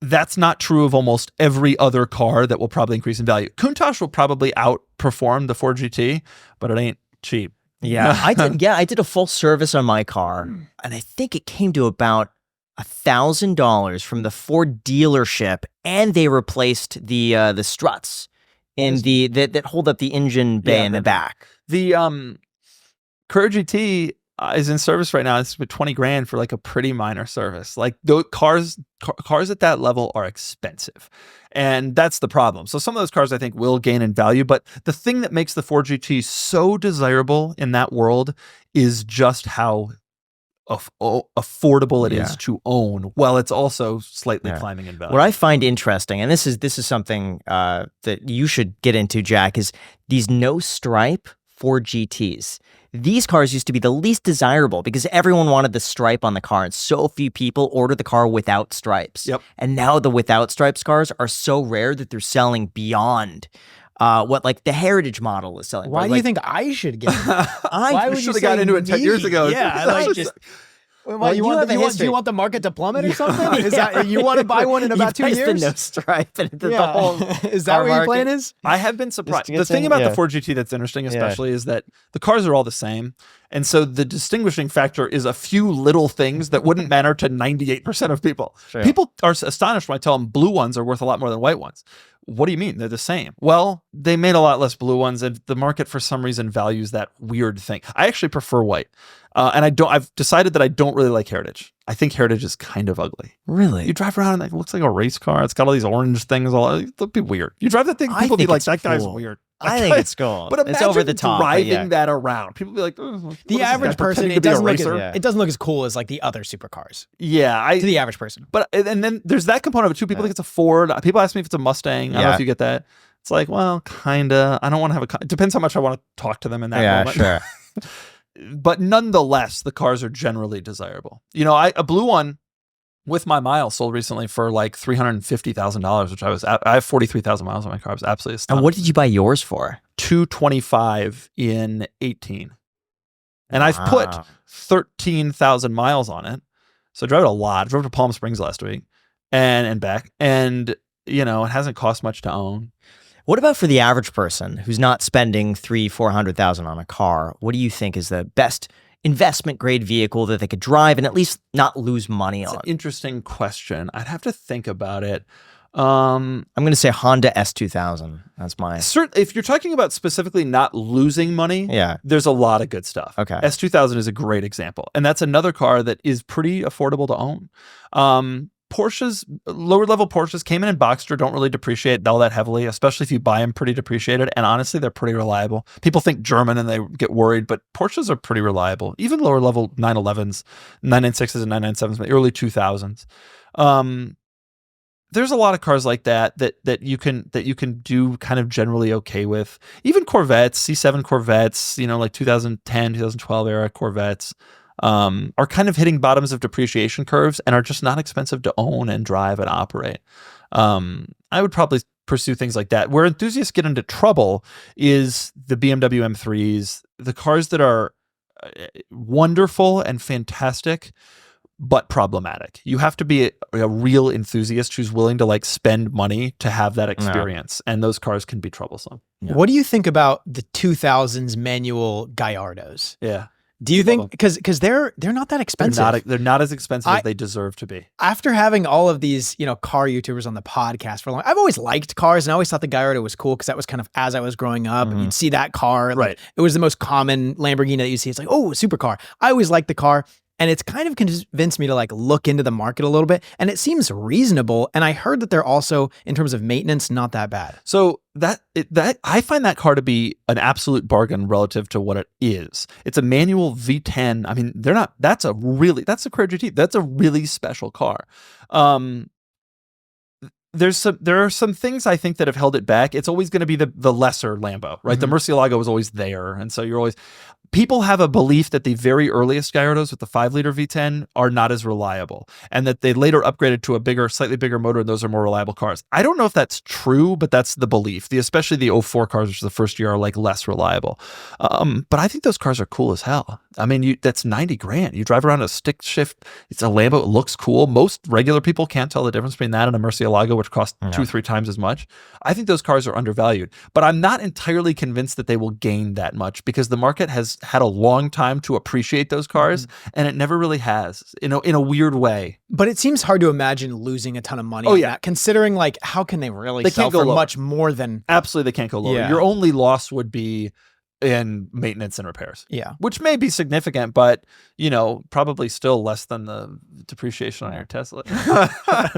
That's not true of almost every other car that will probably increase in value. Countach will probably outperform the Ford GT, but it ain't cheap. Yeah, I did a full service on my car, and I think it came to about $1,000 from the Ford dealership, and they replaced the struts in that hold up the engine bay in the back. The Courier GT is in service right now. It's with 20 grand for like a pretty minor service. Like those cars at that level are expensive. And that's the problem. So some of those cars I think will gain in value, but the thing that makes the Ford GT so desirable in that world is just how affordable it is to own, while it's also slightly climbing in value. What I find interesting, and this is something that you should get into, Jack, is these no stripe Ford GTs. These cars used to be the least desirable because everyone wanted the stripe on the car, and so few people ordered the car without stripes. Yep. And now the without stripes cars are so rare that they're selling beyond what like the Heritage model is selling. Why do you think I should get it? Why would you should have got into it 10 years ago. Yeah, like just. Well, you want the market to plummet or something? Is that you want to buy one in about 2 years? The no stripe and the whole is that what your plan is? I have been surprised. The thing about the Ford GT that's interesting, especially, is that the cars are all the same, and so the distinguishing factor is a few little things that wouldn't matter to 98% of people. Sure. People are astonished when I tell them blue ones are worth a lot more than white ones. What do you mean? They're the same. Well, they made a lot less blue ones, and the market for some reason values that weird thing. I actually prefer white. And I've decided that I don't really like Heritage. I think Heritage is kind of ugly. Really? You drive around and it looks like a race car. It's got all these orange things. It'll be weird. You drive that thing, people be like, that guy's weird. I think it's cool. But imagine it's over the top, driving that around. People be like, the average person, it doesn't look as cool as like the other supercars. Yeah. To the average person. But and then there's that component of it too. People think it's a Ford. People ask me if it's a Mustang. I don't know if you get that. It's like, well, kinda. I don't want to have it depends how much I want to talk to them in that moment. Yeah, sure. But nonetheless, the cars are generally desirable. You know, a blue one with my miles sold recently for like $350,000, which I have 43,000 miles on my car. I was absolutely astounded. And what did you buy yours for? $225 in 18. And I've put 13,000 miles on it. So I drove it a lot. I drove to Palm Springs last week and back. And, you know, it hasn't cost much to own. What about for the average person who's not spending $300,000-$400,000 on a car? What do you think is the best investment grade vehicle that they could drive and at least not lose money on? It's an interesting question. I'd have to think about it. I'm going to say Honda S2000. That's mine. If you're talking about specifically not losing money, there's a lot of good stuff. Okay. S2000 is a great example. And that's another car that is pretty affordable to own. Porsches, lower level Porsches came in Boxster, don't really depreciate all that heavily, especially if you buy them pretty depreciated. And honestly, they're pretty reliable. People think German and they get worried, but Porsches are pretty reliable. Even lower level 911s, 996s and 997s, the early 2000s. There's a lot of cars like that you can do kind of generally okay with. Even Corvettes, C7 Corvettes, you know, like 2010, 2012 era Corvettes. Are kind of hitting bottoms of depreciation curves and are just not expensive to own and drive and operate. I would probably pursue things like that. Where enthusiasts get into trouble is the BMW M3s, the cars that are wonderful and fantastic, but problematic. You have to be a real enthusiast who's willing to like spend money to have that experience. And those cars can be troublesome. Yeah. What do you think about the 2000s manual Gallardos? Yeah. Do you think because they're not that expensive? They're not as expensive as they deserve to be. After having all of these, you know, car YouTubers on the podcast for a long, I've always liked cars and I always thought the Gallardo was cool because that was kind of as I was growing up. And you'd see that car, like, it was the most common Lamborghini that you see. It's like, oh, supercar. I always liked the car. And it's kind of convinced me to like look into the market a little bit. And it seems reasonable. And I heard that they're also, in terms of maintenance, not that bad. So that I find that car to be an absolute bargain relative to what it is. It's a manual V10. I mean, that's a Courier GT. That's a really special car. there are some things I think that have held it back. It's always going to be the lesser Lambo, right? The Murcielago was always there, and so people have a belief that the very earliest Gallardos with the 5-liter V10 are not as reliable, and that they later upgraded to a slightly bigger motor, and those are more reliable cars. I don't know if that's true, but that's the belief. Especially the 04 cars, which is the first year, are like less reliable. But I think those cars are cool as hell. I mean, that's $90,000. You drive around a stick shift. It's a Lambo. It looks cool. Most regular people can't tell the difference between that and a Murcielago, which costs 2-3 times as much. I think those cars are undervalued, but I'm not entirely convinced that they will gain that much, because the market has had a long time to appreciate those cars, and it never really has, in a weird way. But it seems hard to imagine losing a ton of money on that, considering like how can they really sell for much more than... Absolutely, they can't go lower. Your only loss would be in maintenance and repairs. Yeah. Which may be significant, but, probably still less than the depreciation on your Tesla.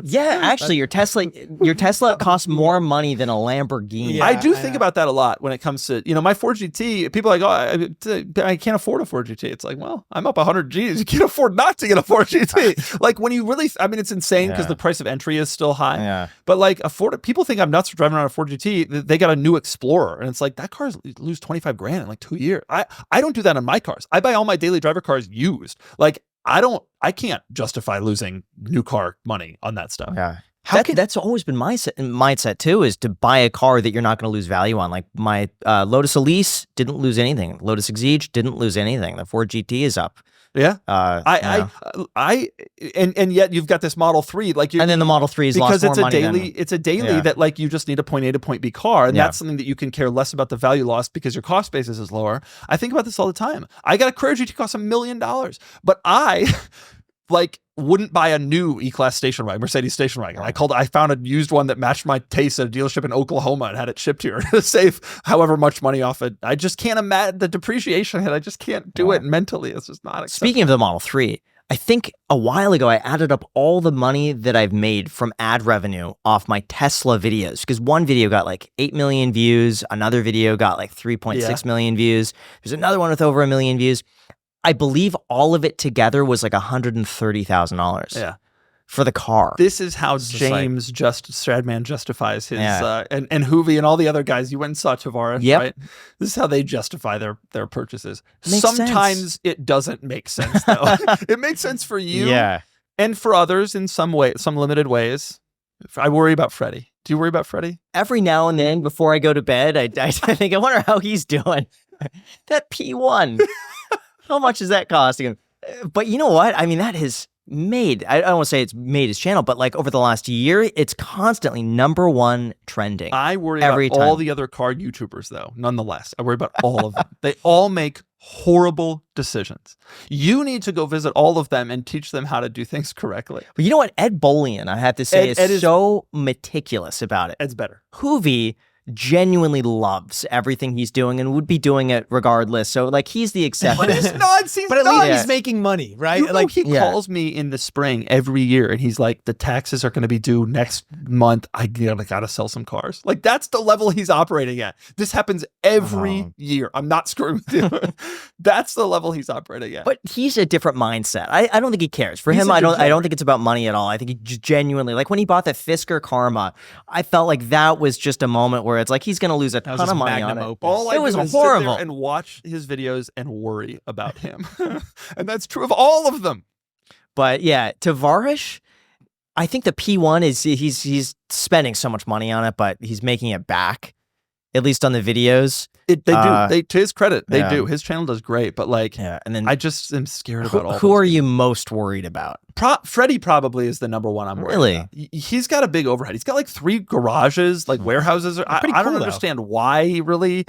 Yeah, actually, your Tesla costs more money than a Lamborghini. Yeah, I do think about that a lot when it comes to, my Ford GT. People are like, oh, I can't afford a Ford GT. It's like, well, I'm up 100 G's. You can't afford not to get a Ford GT. Like when you really, it's insane because the price of entry is still high. Yeah. But like people think I'm nuts for driving around a Ford GT. They got a new Explorer, and it's like that car's lose $25,000 in like 2 years. I don't do that on my cars. I buy all my daily driver cars used. Like I can't justify losing new car money on that stuff. Yeah. That's always been my mindset too, is to buy a car that you're not going to lose value on. Like my Lotus Elise didn't lose anything. Lotus Exige didn't lose anything. The Ford GT is up. Yeah. And yet you've got this Model 3, and then the Model 3 is lost more money. It's a daily that like you just need a point A to point B car, and that's something that you can care less about the value loss because your cost basis is lower. I think about this all the time. I got a Carrera GT costs $1 million, but I wouldn't buy a new E-Class station wagon, Mercedes station wagon. I found a used one that matched my taste at a dealership in Oklahoma and had it shipped here to save however much money off it. I just can't imagine the depreciation hit. I just can't do it mentally. It's just not acceptable. Speaking of the Model 3, I think a while ago I added up all the money that I've made from ad revenue off my Tesla videos, because one video got like 8 million views, another video got like 3.6 million views. There's another one with over 1 million views. I believe all of it together was like $130,000. Yeah. For the car. This is how James Stradman justifies his and Hoovy and all the other guys. You went and saw Tavares, right? This is how they justify their purchases. Sometimes it doesn't make sense though. It makes sense for you, and for others in some limited ways. I worry about Freddie. Do you worry about Freddie? Every now and then, before I go to bed, I think I wonder how he's doing. That P1. How much is that costing him? But you know what? I mean, that has made, I don't want to say it's made his channel, but like over the last year, it's constantly #1 trending. I worry about all the other car YouTubers though, nonetheless. I worry about all of them. They all make horrible decisions. You need to go visit all of them and teach them how to do things correctly. But you know what? Ed Bolian, I have to say, is so meticulous about it. Ed's better. Hoovy genuinely loves everything he's doing and would be doing it regardless. So like he's the exception. But it's nuts. But at least he's making money, right? He calls me in the spring every year and he's like, the taxes are going to be due next month. I gotta sell some cars. Like that's the level he's operating at. This happens every year. I'm not screwing with you. That's the level he's operating at. But he's a different mindset. I don't think he cares. For him, I don't think it's about money at all. I think he just genuinely, like when he bought the Fisker Karma, I felt like that was just a moment where it's like he's going to lose a ton of money on it. All I was do is horrible. sit there and watch his videos and worry about him. And that's true of all of them. But yeah, Tavares, I think the P1 is he's spending so much money on it, but he's making it back, at least on the videos. They do. To his credit, they do. His channel does great, but like, and then I just am scared about all. Who are you most worried about? Freddie probably is the #1 I'm worried about. He's got a big overhead. He's got like 3 garages, like warehouses. I don't understand why he really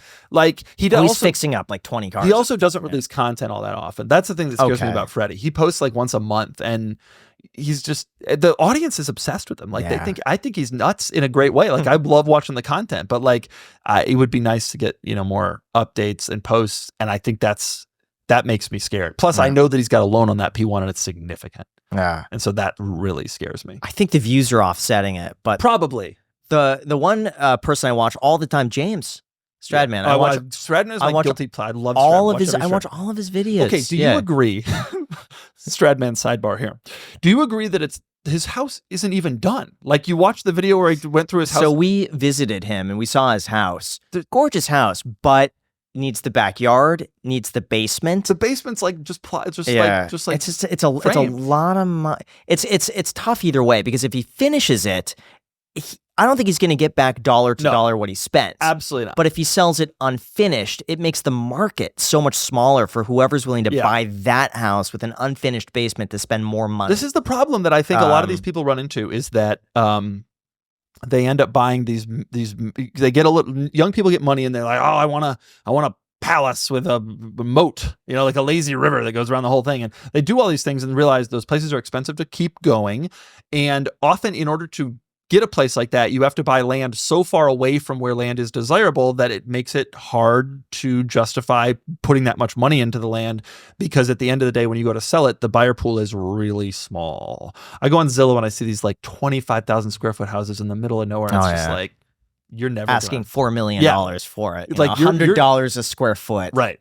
he does. He's fixing up like 20 cars. He also doesn't release content all that often. That's the thing that scares me about Freddie. He posts like once a month, and he's just, the audience is obsessed with him. Like I think he's nuts in a great way. Like I love watching the content, but like it would be nice to get more updates and posts, and I think that makes me scared. Plus, I know that he's got a loan on that P1 and it's significant. Yeah. And so that really scares me. I think the views are offsetting it, but probably the one person I watch all the time, James Stradman. I watch Stradman is my guilty pleasure. I love all of his. I watch all of his videos. Okay, do you agree? Stradman sidebar here. Do you agree that it's his house isn't even done. Like, you watch the video where he went through his house. So we visited him and we saw his house. Gorgeous house, but needs the backyard, needs the basement. The basement's like just like it's a lot of money. It's tough either way, because if he finishes it, I don't think he's going to get back dollar to dollar what he spent. Absolutely not. But if he sells it unfinished, it makes the market so much smaller for whoever's willing to buy that house with an unfinished basement to spend more money. This is the problem that I think a lot of these people run into, is that they end up buying these they get young people get money and they're like, oh, I want a palace with a moat, like a lazy river that goes around the whole thing. And they do all these things and realize those places are expensive to keep going. And often, in order to get a place like that, you have to buy land so far away from where land is desirable that it makes it hard to justify putting that much money into the land, because at the end of the day, when you go to sell it, the buyer pool is really small. I go on Zillow and I see these like 25,000 square foot houses in the middle of nowhere. And it's just like, you're never asking $4 million for it. Like $100 a square foot. Right.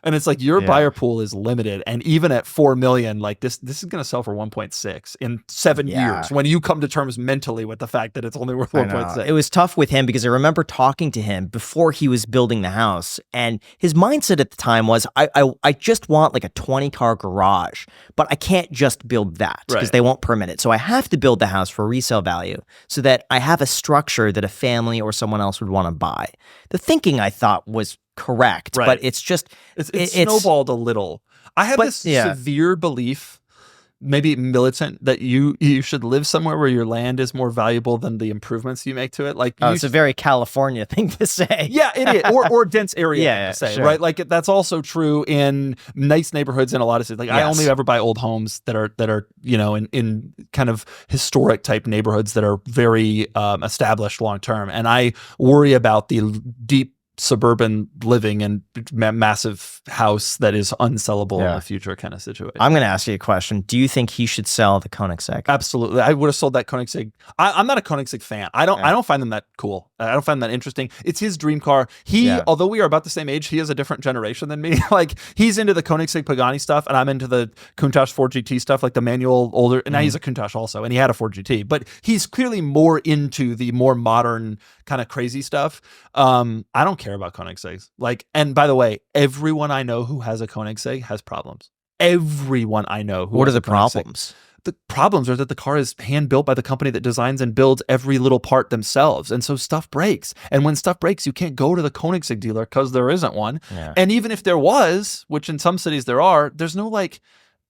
And it's like, your buyer pool is limited. And even at 4 million, like this is going to sell for 1.6 in 7 years, when you come to terms mentally with the fact that it's only worth 1.6. It was tough with him, because I remember talking to him before he was building the house, and his mindset at the time was, I just want like a 20-car garage, but I can't just build that because they won't permit it. So I have to build the house for resale value so that I have a structure that a family or someone else would want to buy. The thinking, I thought, was correct, but it's just it's snowballed a little. I have this severe belief, maybe militant, that you should live somewhere where your land is more valuable than the improvements you make to it. Like, it's a very California thing to say. Yeah, it is, or dense area to say, right? Like, that's also true in nice neighborhoods in a lot of cities. Like, I only ever buy old homes that are in kind of historic type neighborhoods that are very established long term, and I worry about the deep suburban living and massive house that is unsellable in the future kind of situation. I'm going to ask you a question. Do you think he should sell the Koenigsegg? Absolutely. I would have sold that Koenigsegg. I'm not a Koenigsegg fan. I don't find them that cool. I don't find them that interesting. It's his dream car. Although we are about the same age, he is a different generation than me. Like, he's into the Koenigsegg Pagani stuff, and I'm into the Countach 4GT stuff, like the manual older. And now he's a Countach also, and he had a 4GT. But he's clearly more into the more modern kind of crazy stuff. I don't care about Koenigsegg's. Like, and by the way, everyone I know who has a Koenigsegg has problems. Everyone I know who What are has the a Koenigsegg. problems? The problems are that the car is hand built by the company that designs and builds every little part themselves. And so stuff breaks. And when stuff breaks, you can't go to the Koenigsegg dealer because there isn't one. Yeah. And even if there was, which in some cities there are, there's no like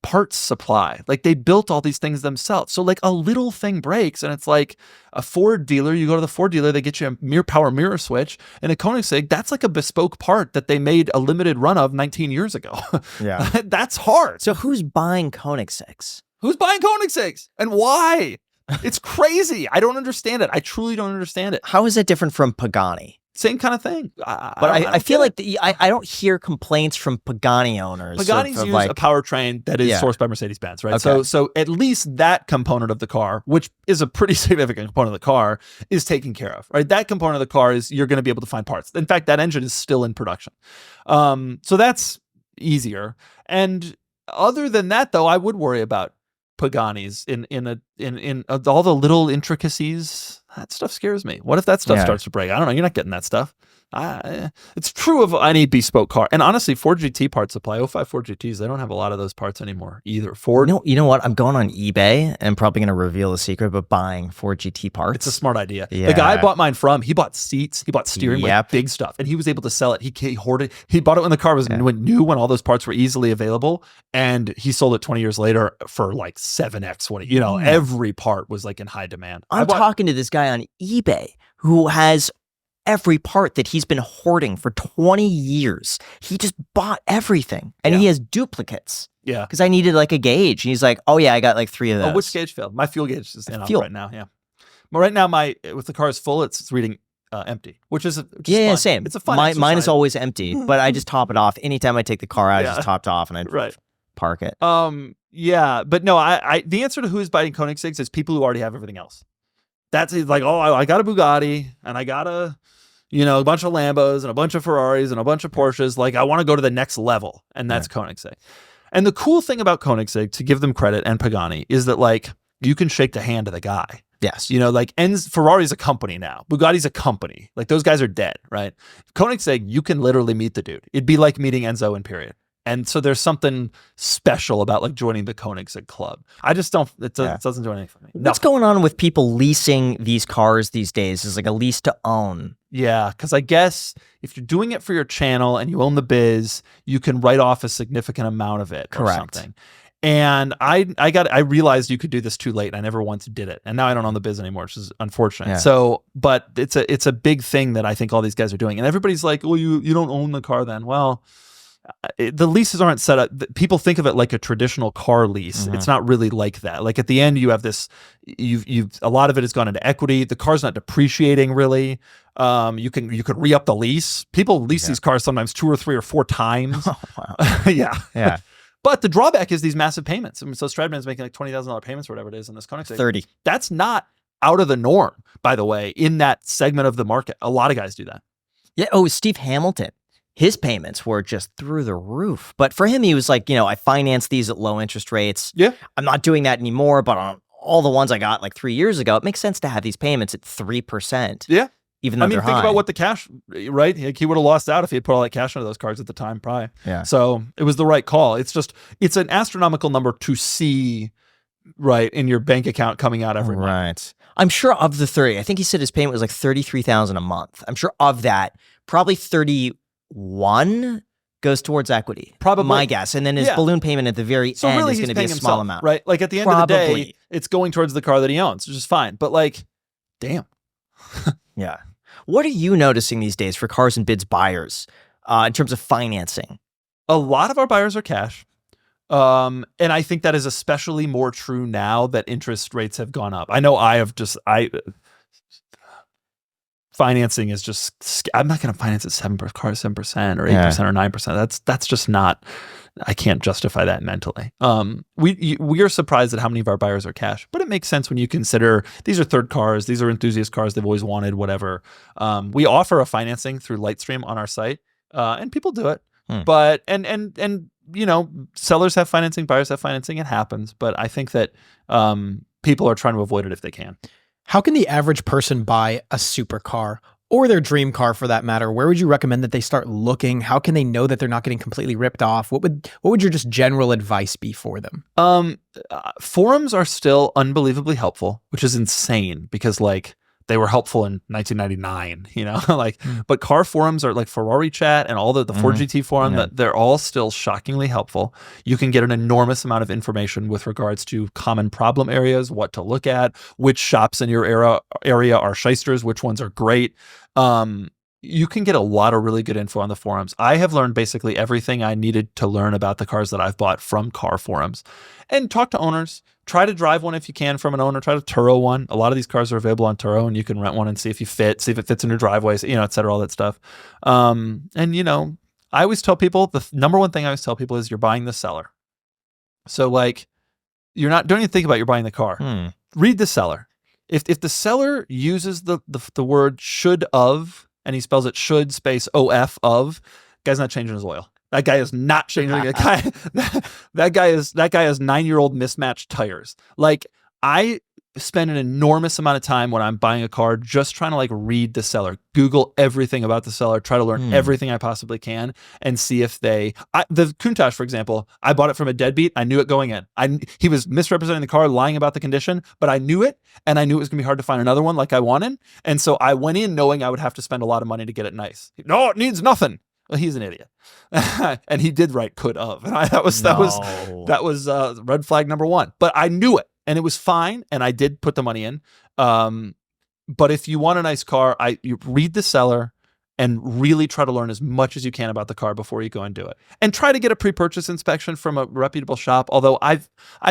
parts supply. Like, they built all these things themselves. So like, a little thing breaks and it's like a Ford dealer, you go to the Ford dealer, they get you a power mirror switch, and a Koenigsegg, that's like a bespoke part that they made a limited run of 19 years ago. Yeah. That's hard. So who's buying Koenigsegg's? Who's buying Koenigseggs and why? It's crazy. I don't understand it. I truly don't understand it. How is it different from Pagani? Same kind of thing. I feel like I don't hear complaints from Pagani owners. Pagani's use a powertrain that is sourced by Mercedes-Benz, right? Okay. So at least that component of the car, which is a pretty significant component of the car, is taken care of, right? That component of the car is, you're going to be able to find parts. In fact, that engine is still in production. So that's easier. And other than that, though, I would worry about Pagani's in all the little intricacies. That stuff scares me. What if that stuff starts to break? I don't know. You're not getting that stuff. It's true of any bespoke car. And honestly, Ford GT part supply, 05 Ford GTs, they don't have a lot of those parts anymore either. Ford. You know what? I'm going on eBay and I'm probably going to reveal the secret, but buying Ford GT parts. It's a smart idea. Yeah. The guy I bought mine from, he bought seats, he bought steering, like big stuff, and he was able to sell it. He hoarded. He bought it when the car was new, when all those parts were easily available, and he sold it 20 years later for like 7x what every part was like in high demand. I'm talking to this guy on eBay who has every part that he's been hoarding for 20 years. He just bought everything, and he has duplicates. Yeah. Because I needed like a gauge. And he's like, oh yeah, I got like 3 of those. Oh, which gauge failed? My fuel gauge is off right now. Yeah. But right now, if the car is full, it's reading empty, which is fun. Same. It's a fun mine is always empty, but I just top it off. Anytime I take the car out, I just topped off and I park it. Yeah, but no, I the answer to who's buying Koenigseggs is people who already have everything else. That's like, oh, I got a Bugatti and I got a bunch of Lambos and a bunch of Ferraris and a bunch of Porsches. Like, I want to go to the next level, and that's Koenigsegg. And the cool thing about Koenigsegg, to give them credit, and Pagani, is that like, you can shake the hand of the guy. Yes. You know, like Ferrari's a company now. Bugatti's a company. Like those guys are dead, right? Koenigsegg, you can literally meet the dude. It'd be like meeting Enzo in period. And so there's something special about like joining the Koenigsegg club. I just don't, it doesn't do anything for me. What's going on with people leasing these cars these days? Is like a lease to own. Yeah, because I guess if you're doing it for your channel and you own the biz, you can write off a significant amount of it or something. And I realized you could do this too late, and I never once did it. And now I don't own the biz anymore, which is unfortunate. Yeah. So, but it's a big thing that I think all these guys are doing. And everybody's like, well, you don't own the car then. Well, the leases aren't set up. People think of it like a traditional car lease. It's not really like that. Like at the end, you have this, you've a lot of it has gone into equity. The car's not depreciating really. You could re-up the lease. People lease these cars sometimes 2 or 3 or 4 times. Oh, wow. Yeah. But the drawback is these massive payments. I mean, so Stradman's making like $20,000 payments or whatever it is in this Koenigsegg. 30. That's not out of the norm, by the way, in that segment of the market. A lot of guys do that. Yeah. Oh, Steve Hamilton. His payments were just through the roof. But for him, he was like, I financed these at low interest rates. Yeah. I'm not doing that anymore, but on all the ones I got like 3 years ago, it makes sense to have these payments at 3%. Yeah. Even though think high. about what the cash, right? Like he would have lost out if he had put all that cash into those cards at the time, probably. Yeah. So it was the right call. It's just, an astronomical number to see, right, in your bank account coming out every month. Right. I'm sure of the 30, I think he said his payment was like $33,000 a month. I'm sure of that, probably 31 goes towards equity. Probably. My guess. And then his balloon payment at the very end really is going to be a himself, small amount. Right? Like at the end of the day, it's going towards the car that he owns, which is fine. But like, damn. Yeah. What are you noticing these days for cars and bids buyers in terms of financing? A lot of our buyers are cash. And I think that is especially more true now that interest rates have gone up. I know financing is just, I'm not going to finance at 7% or 8% or 9%. That's just not, I can't justify that mentally. We are surprised at how many of our buyers are cash, but it makes sense when you consider these are third cars, these are enthusiast cars they've always wanted, whatever. We offer a financing through Lightstream on our site, and people do it. But and sellers have financing, buyers have financing. It happens, but I think that people are trying to avoid it if they can. How can the average person buy a supercar or their dream car for that matter? Where would you recommend that they start looking? How can they know that they're not getting completely ripped off? What would your just general advice be for them? Forums are still unbelievably helpful, which is insane because like they were helpful in 1999, but car forums are like Ferrari chat and all the 4GT forum, that they're all still shockingly helpful. You can get an enormous amount of information with regards to common problem areas, what to look at, which shops in your area are shysters, which ones are great. You can get a lot of really good info on the forums. I have learned basically everything I needed to learn about the cars that I've bought from car forums. And talk to owners. Try to drive one if you can from an owner. Try to Turo one. A lot of these cars are available on Turo, and you can rent one and see if it fits in your driveways, et cetera, all that stuff. I always tell people, the number one thing I always tell people is you're buying the seller. So like, you're not, don't even think about you're buying the car. Read the seller. If the seller uses the word should of, and he spells it should space OF of, guy's not changing his oil. That guy is not changing. That guy is 9-year-old mismatched tires. Like I spend an enormous amount of time when I'm buying a car just trying to like read the seller, Google everything about the seller, try to learn everything I possibly can, and see if the Countach, for example, I bought it from a deadbeat. I knew it going in. He was misrepresenting the car, lying about the condition, but I knew it, and I knew it was gonna be hard to find another one like I wanted, and so I went in knowing I would have to spend a lot of money to get it nice. No, it needs nothing. Well, he's an idiot, and he did write could of. And that was red flag number one. But I knew it, and it was fine, and I did put the money in. But if you want a nice car, you read the seller and really try to learn as much as you can about the car before you go and do it, and try to get a pre-purchase inspection from a reputable shop. Although I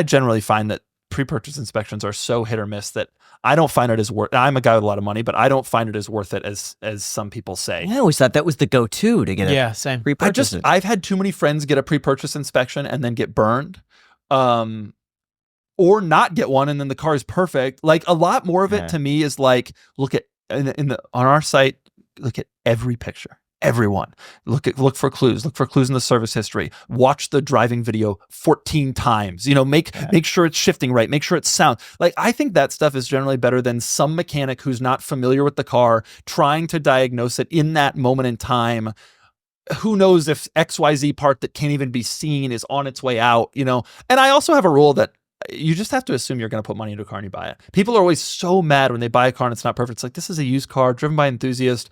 generally find that pre-purchase inspections are so hit or miss that I don't find it as worth. I'm a guy with a lot of money, but I don't find it as worth it as some people say. I always thought that was the go-to to get same. pre-purchase. I've had too many friends get a pre-purchase inspection and then get burned, or not get one and then the car is perfect. Like a lot more of it to me is like, look at on our site, look at every picture. everyone. Look for clues. Look for clues in the service history. Watch the driving video 14 times. Make sure it's shifting right. Make sure it's sound. Like, I think that stuff is generally better than some mechanic who's not familiar with the car trying to diagnose it in that moment in time. Who knows if XYZ part that can't even be seen is on its way out, And I also have a rule that you just have to assume you're going to put money into a car and you buy it. People are always so mad when they buy a car and it's not perfect. It's like, this is a used car driven by an enthusiast.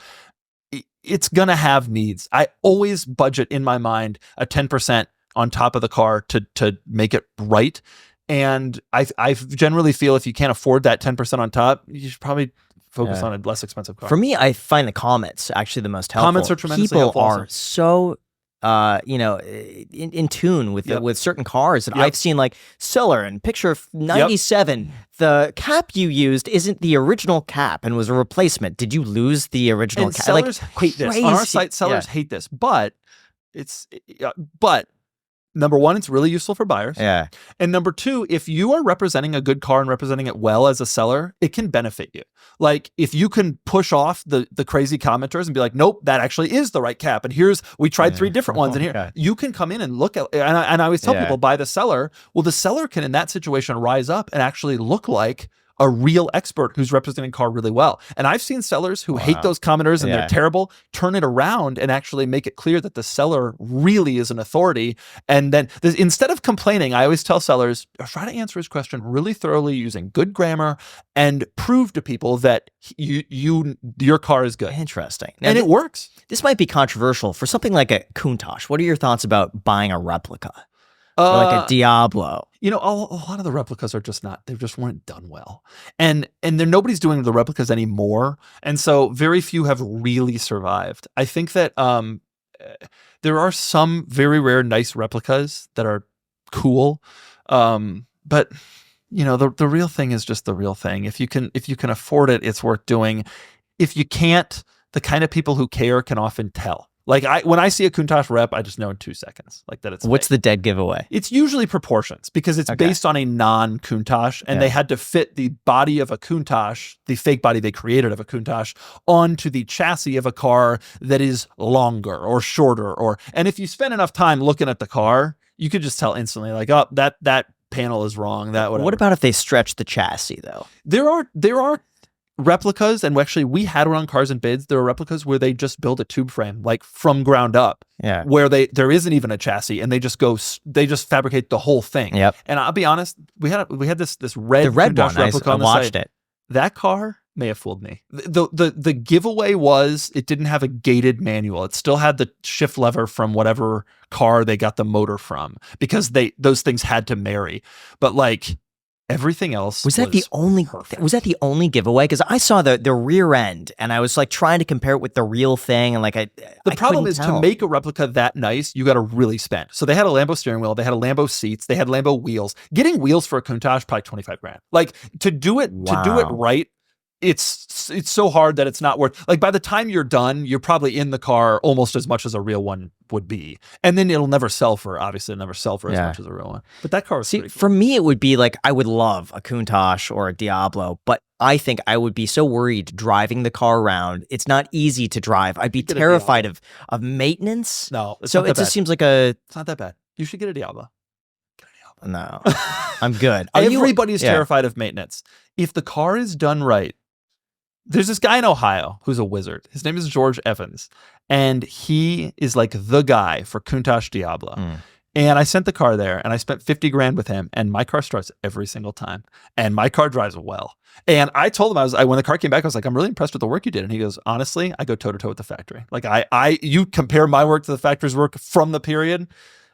It's going to have needs. I always budget in my mind a 10% on top of the car to make it right. And I generally feel if you can't afford that 10% on top, you should probably focus on a less expensive car. For me, I find the comments actually the most helpful. Comments are tremendously People helpful. are Also. so in tune with certain cars that I've seen, like seller and picture 97. The cap you used isn't the original cap and was a replacement. Did you lose the original And cap? sellers hate this. On our site, sellers hate this, but number one, it's really useful for buyers. Yeah. And number two, if you are representing a good car and representing it well as a seller, it can benefit you. Like, if you can push off the crazy commenters and be like, nope, that actually is the right cap. And we tried 3 different ones. And here you can come in and look at, and I always tell people, buy the seller. Well, the seller can in that situation rise up and actually look like a real expert who's representing car really well. And I've seen sellers who hate those commenters and they're terrible, turn it around and actually make it clear that the seller really is an authority. And then instead of complaining, I always tell sellers, try to answer his question really thoroughly using good grammar and prove to people that your car is good. Interesting. Now, And it works. This might be controversial. For something like a Countach, what are your thoughts about buying a replica? Or like a Diablo? A lot of the replicas are they just weren't done well. And nobody's doing the replicas anymore. And so very few have really survived. I think that there are some very rare, nice replicas that are cool. But the real thing is just the real thing. If you can afford it, it's worth doing. If you can't, the kind of people who care can often tell. Like, when I see a Countach rep, I just know in 2 seconds, like, that it's What's fake. the dead giveaway? It's usually proportions because it's based on a non-Countach, and they had to fit the body of a Countach, the fake body they created of a Countach, onto the chassis of a car that is longer or shorter. And if you spend enough time looking at the car, you could just tell instantly, like, oh, that panel is wrong. That whatever. What about if they stretch the chassis though? There are replicas, and actually we had one on Cars and Bids. There are replicas where they just build a tube frame, like from ground up, where there isn't even a chassis, and they just fabricate the whole thing. Yep. And I'll be honest, we had this red one. replica I on the watched site. it. That car may have fooled me. The giveaway was it didn't have a gated manual. It still had the shift lever from whatever car they got the motor from, because those things had to marry. But like, everything else was that the only giveaway? Because I saw the rear end and I was like trying to compare it with the real thing, and like the problem is to make a replica that nice, you got to really spend. So they had a Lambo steering wheel, they had a Lambo seats, they had Lambo wheels. Getting wheels for a Countach probably $25,000. Like, to do it right, it's so hard that it's not worth. Like, by the time you're done, you're probably in the car almost as much as a real one would be, and then it'll never sell for as much as a real one. But that car was pretty cool. For me, it would be like, I would love a Countach or a Diablo, but I think I would be so worried driving the car around. It's not easy to drive. I'd be terrified of maintenance. No, so it just seems like it's not that bad. You should get a Diablo. No, I'm good. Everybody's terrified of maintenance. If the car is done right. There's this guy in Ohio who's a wizard. His name is George Evans, and he is like the guy for Countach Diablo. And I sent the car there, and I spent $50,000 with him, and my car starts every single time, and my car drives well. And I told him, when the car came back, I was like, I'm really impressed with the work you did. And he goes, honestly, I go toe to toe with the factory. Like, you compare my work to the factory's work from the period,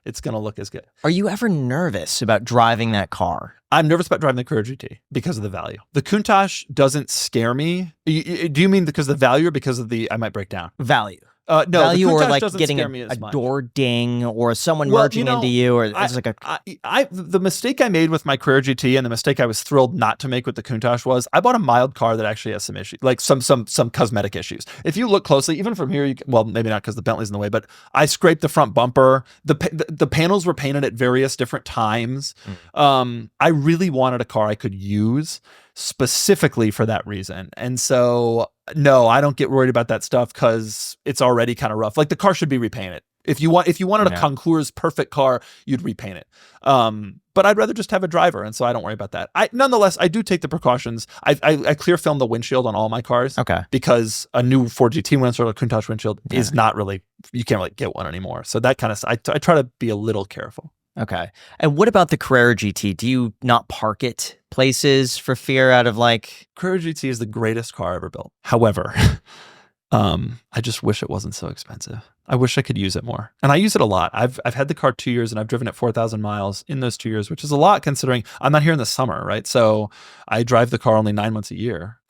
it's going to look as good. Are you ever nervous about driving that car? I'm nervous about driving the Carrera GT because of the value. The Countach doesn't scare me. Do you mean because of the value or because of I might break down? Value. No, value, the or Countach like doesn't getting scare me a as much. door ding or someone merging into you, or it's like the mistake I made with my Carrera GT, and the mistake I was thrilled not to make with the Countach, was I bought a mild car that actually has some issues, like some cosmetic issues. If you look closely, even from here, well, maybe not because the Bentley's in the way, but I scraped the front bumper. The panels were painted at various different times. I really wanted a car I could use. specifically for that reason. And so, no, I don't get worried about that stuff because it's already kind of rough. Like the car should be repainted. If you wanted a Concours perfect car, you'd repaint it. But I'd rather just have a driver, and so I don't worry about that. Nonetheless, I do take the precautions. I clear film the windshield on all my cars. Okay. Because a new Ford GT windshield or Countach windshield is not really, you can't really get one anymore. So that kind of, I try to be a little careful. Okay. And what about the Carrera GT? Do you not park it places for fear out of like... Carrera GT is the greatest car ever built. However, I just wish it wasn't so expensive. I wish I could use it more. And I use it a lot. I've had the car 2 years and I've driven it 4,000 miles in those 2 years, which is a lot considering I'm not here in the summer, right? So I drive the car only 9 months a year.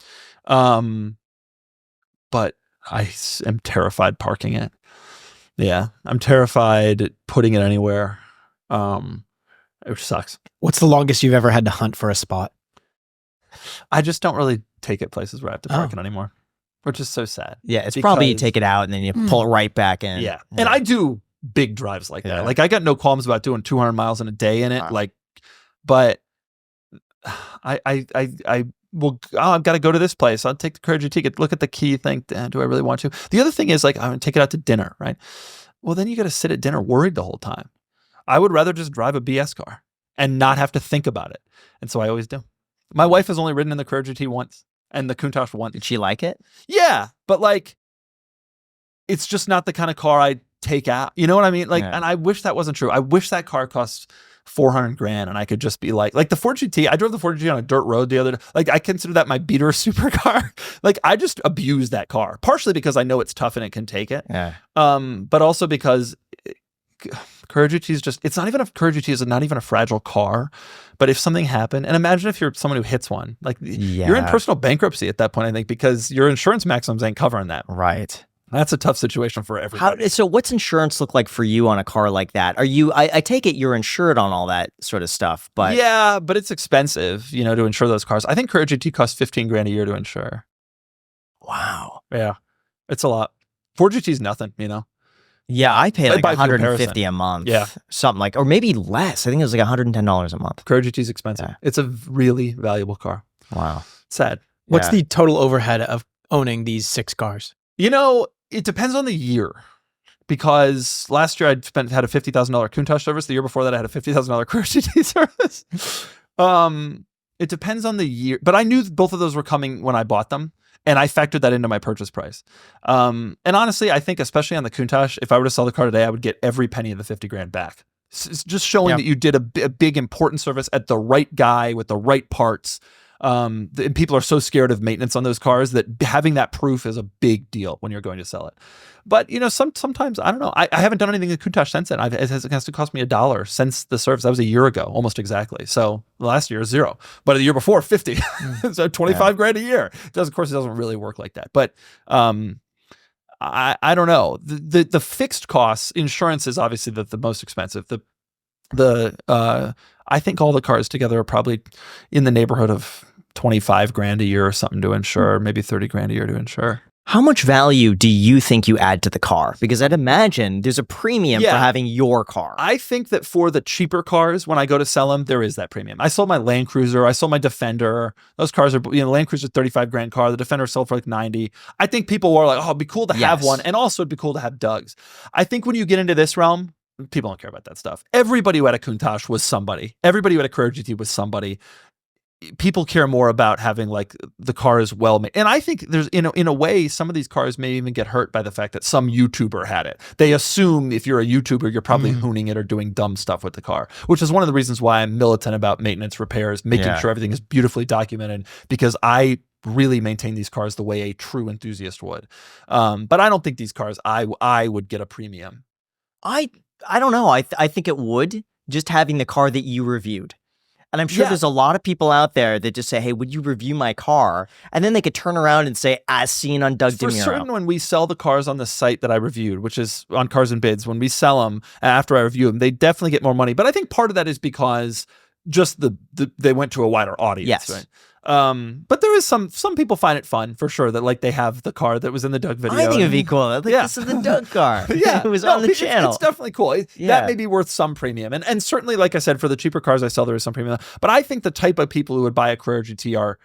But I am terrified parking it. Yeah, I'm terrified putting it anywhere. Which sucks. What's the longest you've ever had to hunt for a spot? I just don't really take it places where I have to park it anymore. Which is so sad. Yeah, it's probably you take it out and then you pull it right back in. Yeah. And I do big drives like that. Like I got no qualms about doing 200 miles in a day in it. Wow. Like, but well, I've got to go to this place. I'll take the Carrera GT, look at the key, think, do I really want to? The other thing is like, I'm going to take it out to dinner, right? Well, then you got to sit at dinner worried the whole time. I would rather just drive a BS car and not have to think about it. And so I always do. My wife has only ridden in the Carrera GT once. And the Countach once. Did she like it? Yeah, but like, it's just not the kind of car I take out. You know what I mean? Like, and I wish that wasn't true. I wish that car cost $400,000 and I could just be like the Ford GT. I drove the Ford GT on a dirt road the other day. Like, I consider that my beater supercar. Like, I just abuse that car, partially because I know it's tough and it can take it. Yeah. But also because Carrera GT is just, it's not even a, Carrera GT is not even a fragile car, but if something happened, and imagine if you're someone who hits one, like you're in personal bankruptcy at that point, I think, because your insurance maximums ain't covering that. Right. That's a tough situation for everybody. So what's insurance look like for you on a car like that? Are you, I take it you're insured on all that sort of stuff, but. Yeah, but it's expensive, you know, to insure those cars. I think Carrera GT costs $15,000 a year to insure. Wow. Yeah. It's a lot. Ford GT is nothing, you know. Yeah, I pay like $150 a month. Yeah. Something like, or maybe less. I think it was like $110 a month. Carrera GT is expensive. Yeah. It's a really valuable car. Wow. Sad. What's the total overhead of owning these 6 cars? You know, it depends on the year. Because last year had a $50,000 Countach service. The year before that, I had a $50,000 Carrera GT service. It depends on the year. But I knew both of those were coming when I bought them. And I factored that into my purchase price. And honestly, I think especially on the Countach, if I were to sell the car today, I would get every penny of the $50,000 back. It's just showing that you did a big important service at the right guy with the right parts. And people are so scared of maintenance on those cars that having that proof is a big deal when you're going to sell it. But you know, sometimes I don't know. I haven't done anything with Countach since then. It has to cost me $1 since the service. That was a year ago, almost exactly. So last year $0, but the year before 50. So $25,000 a year. Of course, it doesn't really work like that. But I don't know. The fixed costs, insurance is obviously the most expensive. I think all the cars together are probably in the neighborhood of $25,000 a year or something to insure, maybe $30,000 a year to insure. How much value do you think you add to the car? Because I'd imagine there's a premium for having your car. I think that for the cheaper cars, when I go to sell them, there is that premium. I sold my Land Cruiser. I sold my Defender. Those cars are, you know, Land Cruiser $35,000 car. The Defender sold for like 90. I think people were like, oh, it'd be cool to have one. And also it'd be cool to have Doug's. I think when you get into this realm, people don't care about that stuff. Everybody who had a Countach was somebody. Everybody who had a Carrera GT was somebody. People care more about having like the car is well made. And I think there's, in a way, some of these cars may even get hurt by the fact that some YouTuber had it. They assume if you're a YouTuber, you're probably hooning it or doing dumb stuff with the car, which is one of the reasons why I'm militant about maintenance, repairs, making sure everything is beautifully documented, because I really maintain these cars the way a true enthusiast would. But I don't think these cars, I would get a premium. I don't know. I think it would, just having the car that you reviewed. And I'm sure there's a lot of people out there that just say, hey, would you review my car? And then they could turn around and say, as seen on Doug Demuro. For certain, when we sell the cars on the site that I reviewed, which is on Cars and Bids, when we sell them after I review them, they definitely get more money. But I think part of that is because just they went to a wider audience. Yes. Right? But there is some people find it fun for sure that like they have the car that was in the Doug video. I think it'd be cool. Like, this is the Doug car. It was on the channel. It's definitely cool. That may be worth some premium. And certainly, like I said, for the cheaper cars I sell, there is some premium. But I think the type of people who would buy a Carrera GT are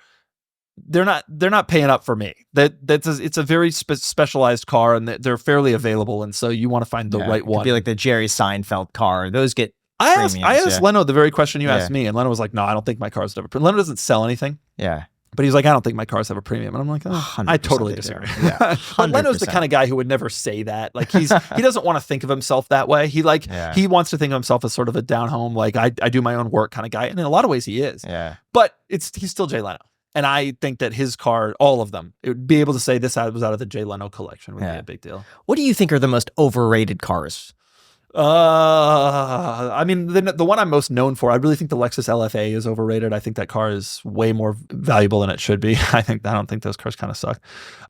they're not paying up for me. It's a very specialized car, and they're fairly available, and so you want to find the right It one. could be like the Jerry Seinfeld car. Those get I premiums, asked Leno the very question you asked Yeah. me, and Leno was like, "No, I don't think my cars have a premium." Leno doesn't sell anything, Yeah. but he's like, "I don't think my cars have a premium," and I'm like, oh, I 100% totally they do. disagree. Yeah, But Leno's the 100%. kind of guy who would never say that. Like he doesn't want to think of himself that way. He wants to think of himself as sort of a down home, like I do my own work kind of guy, and in a lot of ways he is. Yeah. But he's still Jay Leno. And I think that his car, all of them, it would be able to say this was out of the Jay Leno collection would be a big deal. What do you think are the most overrated cars? I mean, the one I'm most known for, I really think the Lexus LFA is overrated. I think that car is way more valuable than it should be. I don't think those cars kind of suck.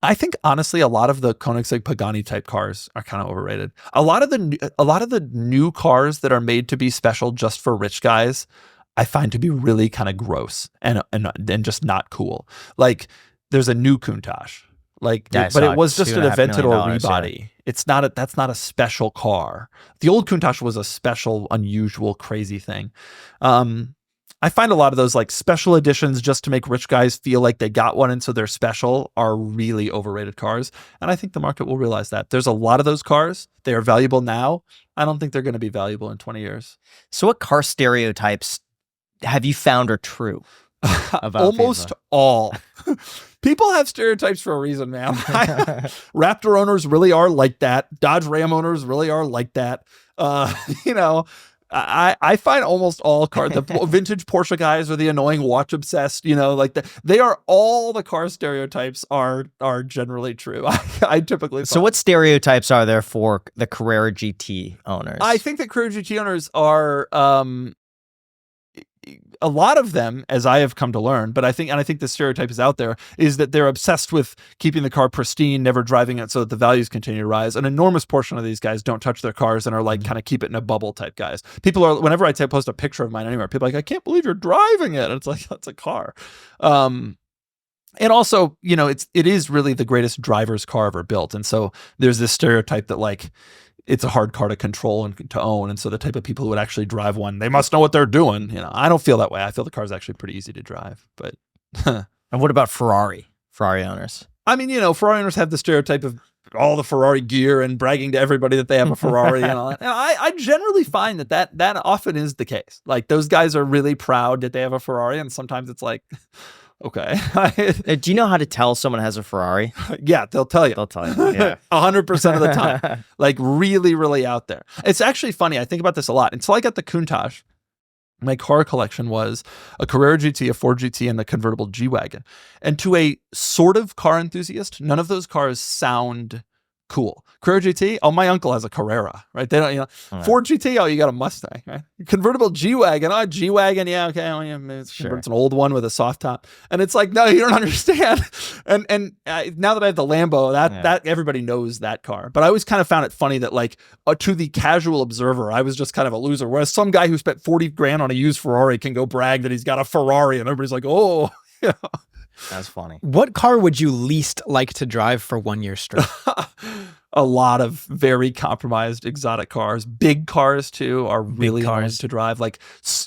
I think honestly, a lot of the Koenigsegg Pagani type cars are kind of overrated. A lot of the new cars that are made to be special just for rich guys, I find to be really kind of gross and just not cool. Like there's a new Countach. Like, Yeah, but it was $2.5 just an Aventador million, rebody. That's not a special car. The old Countach was a special, unusual, crazy thing. I find a lot of those like special editions just to make rich guys feel like they got one and so they're special are really overrated cars. And I think the market will realize that. There's a lot of those cars. They are valuable now. I don't think they're going to be valuable in 20 years. So what car stereotypes have you found are true about Almost people? all. People have stereotypes for a reason, man. Raptor owners really are like that. Dodge Ram owners really are like that. I find almost all the vintage Porsche guys are the annoying watch obsessed, like they are all the car stereotypes are generally true. I typically So what stereotypes are there for the Carrera GT owners? I think that Carrera GT owners are a lot of them, as I have come to learn, but I think the stereotype is out there, is that they're obsessed with keeping the car pristine, never driving it so that the values continue to rise. An enormous portion of these guys don't touch their cars and are like kind of keep it in a bubble type guys. People are, whenever I post a picture of mine anywhere, people are like, I can't believe you're driving it. And it's like, that's a car. And also, it is really the greatest driver's car ever built. And so there's this stereotype that like, it's a hard car to control and to own. And so the type of people who would actually drive one, they must know what they're doing. I don't feel that way. I feel the car is actually pretty easy to drive, but. And what about Ferrari owners? I mean, Ferrari owners have the stereotype of all the Ferrari gear and bragging to everybody that they have a Ferrari and all that. And I generally find that often is the case. Like those guys are really proud that they have a Ferrari. And sometimes it's like, okay. Do you know how to tell someone has a Ferrari? Yeah, they'll tell you. They'll tell you. Yeah. 100% of the time. Like really, really out there. It's actually funny. I think about this a lot. Until I got the Countach, my car collection was a Carrera GT, a Ford GT, and the convertible G-Wagon. And to a sort of car enthusiast, none of those cars sound cool. Carrera GT, oh, my uncle has a Carrera, right? They don't, Ford GT, oh, you got a Mustang, right? Convertible G-Wagon, oh, G-Wagon, yeah, okay, oh, yeah, it's an old one with a soft top. And it's like, no, you don't understand. And now that I have the Lambo, that everybody knows that car. But I always kind of found it funny that like to the casual observer, I was just kind of a loser. Whereas some guy who spent 40 grand on a used Ferrari can go brag that he's got a Ferrari and everybody's like, oh, yeah. That's funny. What car would you least like to drive for 1 year straight? A lot of very compromised exotic cars. Big cars too are really hard to drive, like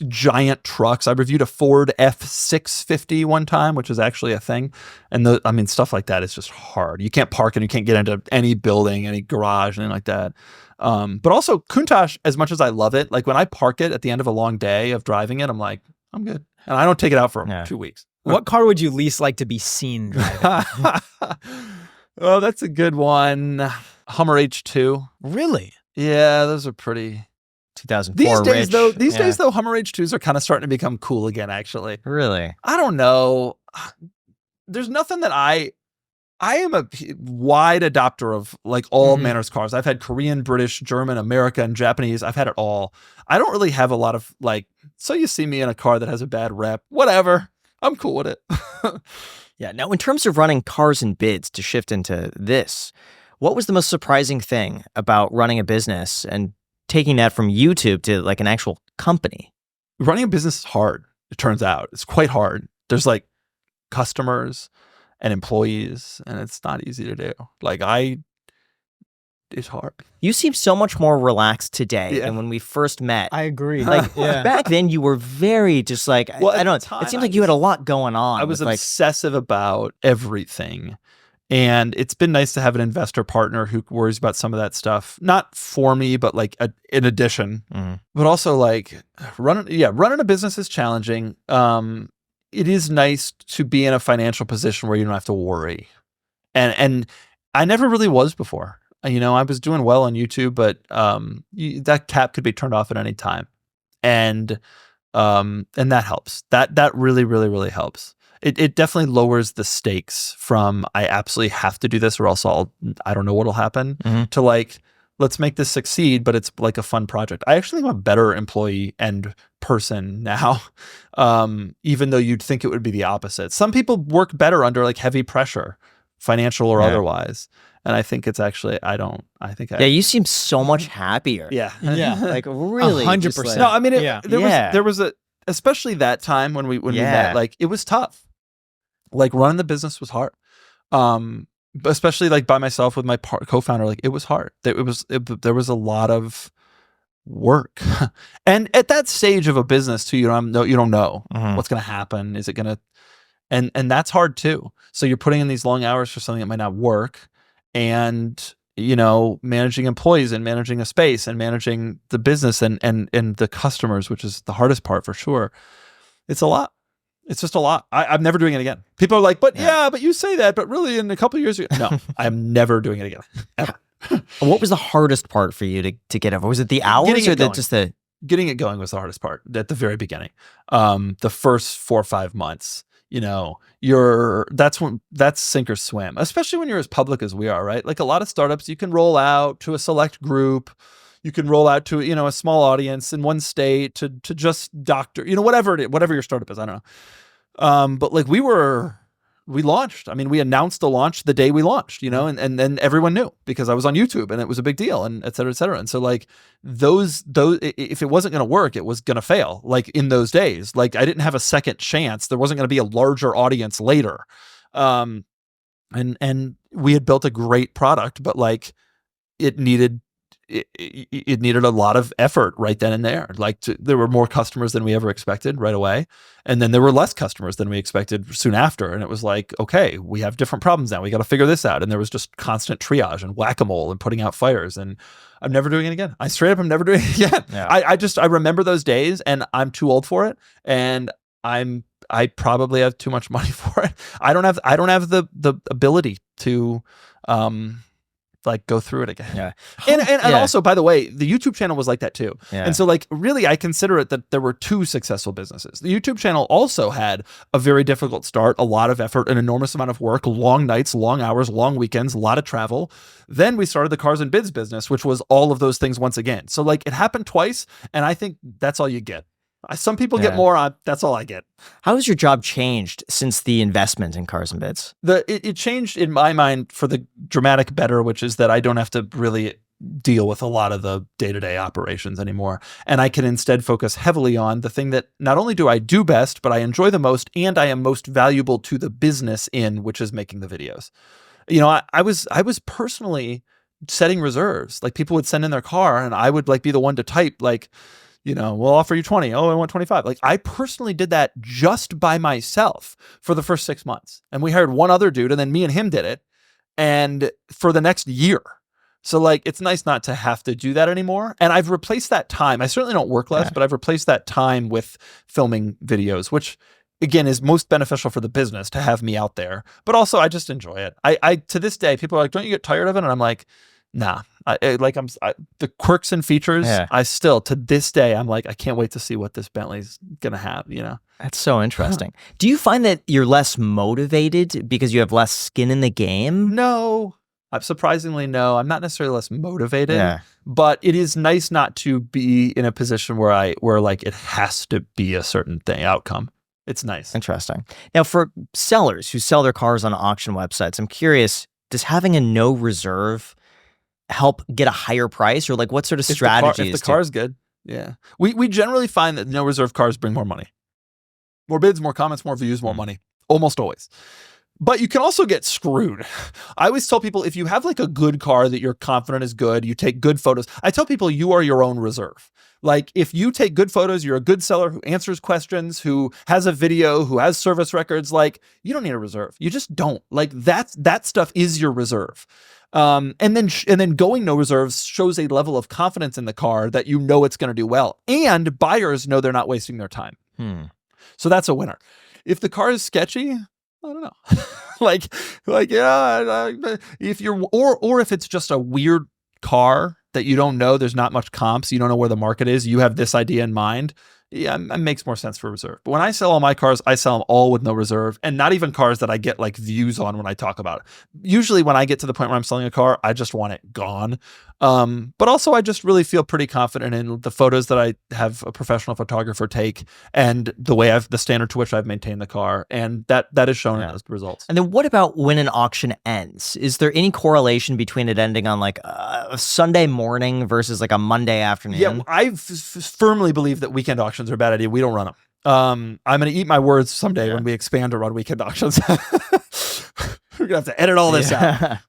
giant trucks. I reviewed a Ford F650 one time, which is actually a thing. And stuff like that is just hard. You can't park and you can't get into any building, any garage, anything like that. But also Countach, as much as I love it, like when I park it at the end of a long day of driving it, I'm like, I'm good. And I don't take it out for 2 weeks. What car would you least like to be seen driving? Oh, that's a good one. Hummer H2. Really? Yeah, those are pretty. 2004 These days though, Hummer H2s are kind of starting to become cool again, actually. Really? I don't know. There's nothing that I am a wide adopter of like all manners cars. I've had Korean, British, German, American, and Japanese. I've had it all. I don't really have a lot of like, so you see me in a car that has a bad rep, whatever. I'm cool with it. Yeah. Now, in terms of running cars and bids, to shift into this, what was the most surprising thing about running a business and taking that from YouTube to like an actual company? Running a business is hard. It turns out it's quite hard. There's like customers and employees, and it's not easy to do. Like it's hard. You seem so much more relaxed today than when we first met. I agree. Like back then, you were very just like Well, I at don't the know. time, It seemed like you had a lot going on. I was with, like, obsessive about everything. And it's been nice to have an investor partner who worries about some of that stuff, not for me, but like in addition. But also like running a business is challenging. It is nice to be in a financial position where you don't have to worry. And I never really was before. You know, I was doing well on YouTube, but that tap could be turned off at any time. And that helps. That really, really, really helps. It definitely lowers the stakes from I absolutely have to do this or else I don't know what'll happen to like, let's make this succeed, but it's like a fun project. I actually am a better employee and person now, even though you'd think it would be the opposite. Some people work better under like heavy pressure, financial or otherwise. And I think it's actually, you seem so much happier. Yeah. Like really. 100%. No, I mean, there was especially that time when we met, like it was tough. Like running the business was hard. Especially like by myself with my co-founder, like it was hard. There was a lot of work. And at that stage of a business too, you don't know what's going to happen. Is it going to, and that's hard too. So you're putting in these long hours for something that might not work. And, you know, managing employees and managing a space and managing the business and the customers, which is the hardest part for sure. It's a lot. It's just a lot. I'm never doing it again. People are like, but you say that, but really in a couple of years, no, I'm never doing it again. Ever. What was the hardest part for you to get over? Was it the hours or just the getting it going was the hardest part at the very beginning. The first 4 or 5 months, you know, that's sink or swim, especially when you're as public as we are, right? Like a lot of startups, you can roll out to a select group. You can roll out to, you know, a small audience in one state to just doctor, you know, whatever your startup is. I don't know. But like we launched. I mean, we announced the launch the day we launched, you know, and then everyone knew because I was on YouTube and it was a big deal and et cetera, et cetera. And so like those, if it wasn't going to work, it was going to fail. Like in those days, like I didn't have a second chance. There wasn't going to be a larger audience later. And we had built a great product, but like it needed a lot of effort right then and there. Like there were more customers than we ever expected right away. And then there were less customers than we expected soon after. And it was like, okay, we have different problems now. We got to figure this out. And there was just constant triage and whack-a-mole and putting out fires. And I'm never doing it again. I straight up, I'm never doing it again. Yeah. I remember those days and I'm too old for it. And I probably have too much money for it. I don't have the ability to, like go through it again. Yeah. And also, by the way, the YouTube channel was like that too. Yeah. And so like, really, I consider it that there were two successful businesses. The YouTube channel also had a very difficult start, a lot of effort, an enormous amount of work, long nights, long hours, long weekends, a lot of travel. Then we started the cars and bids business, which was all of those things once again. So like it happened twice. And I think that's all you get. Some people get more. That's all I get. How has your job changed since the investment in cars and bids? It changed in my mind for the dramatic better, which is that I don't have to really deal with a lot of the day-to-day operations anymore. And I can instead focus heavily on the thing that not only do I do best, but I enjoy the most and I am most valuable to the business in, which is making the videos. You know, I was personally setting reserves. Like people would send in their car and I would like be the one to type like, you know, we'll offer you 20. Oh, I want 25. Like I personally did that just by myself for the first 6 months. And we hired one other dude and then me and him did it. And for the next year. So like, it's nice not to have to do that anymore. And I've replaced that time. I certainly don't work less, but I've replaced that time with filming videos, which again is most beneficial for the business to have me out there. But also I just enjoy it. I to this day, people are like, don't you get tired of it? And I'm like, nah, the quirks and features, I still, to this day, I'm like, I can't wait to see what this Bentley's going to have, you know? That's so interesting. Do you find that you're less motivated because you have less skin in the game? No, surprisingly, no. I'm not necessarily less motivated, but it is nice not to be in a position where like it has to be a certain outcome. It's nice. Interesting. Now, for sellers who sell their cars on auction websites, I'm curious, does having a no reserve help get a higher price, or like what sort of strategies? If the car's good, yeah. We generally find that no reserve cars bring more money, more bids, more comments, more views, more money, almost always. But you can also get screwed. I always tell people, if you have like a good car that you're confident is good, you take good photos. I tell people you are your own reserve. Like if you take good photos, you're a good seller who answers questions, who has a video, who has service records, like you don't need a reserve. You just don't. Like that stuff is your reserve. And then going no reserves shows a level of confidence in the car that you know it's going to do well. And buyers know they're not wasting their time. So that's a winner. If the car is sketchy, I don't know. If you're, or if it's just a weird car that you don't know, there's not much comps, you don't know where the market is, you have this idea in mind, yeah, it makes more sense for reserve. But when I sell all my cars, I sell them all with no reserve, and not even cars that I get like views on when I talk about it. Usually when I get to the point where I'm selling a car, I just want it gone. But also I just really feel pretty confident in the photos that I have a professional photographer take and the way the standard to which I've maintained the car. And that is shown in those results. And then what about when an auction ends? Is there any correlation between it ending on like a Sunday morning versus like a Monday afternoon? Yeah, I firmly believe that weekend auctions are a bad idea. We don't run them. I'm going to eat my words someday when we expand to run weekend auctions. We're going to have to edit all this out.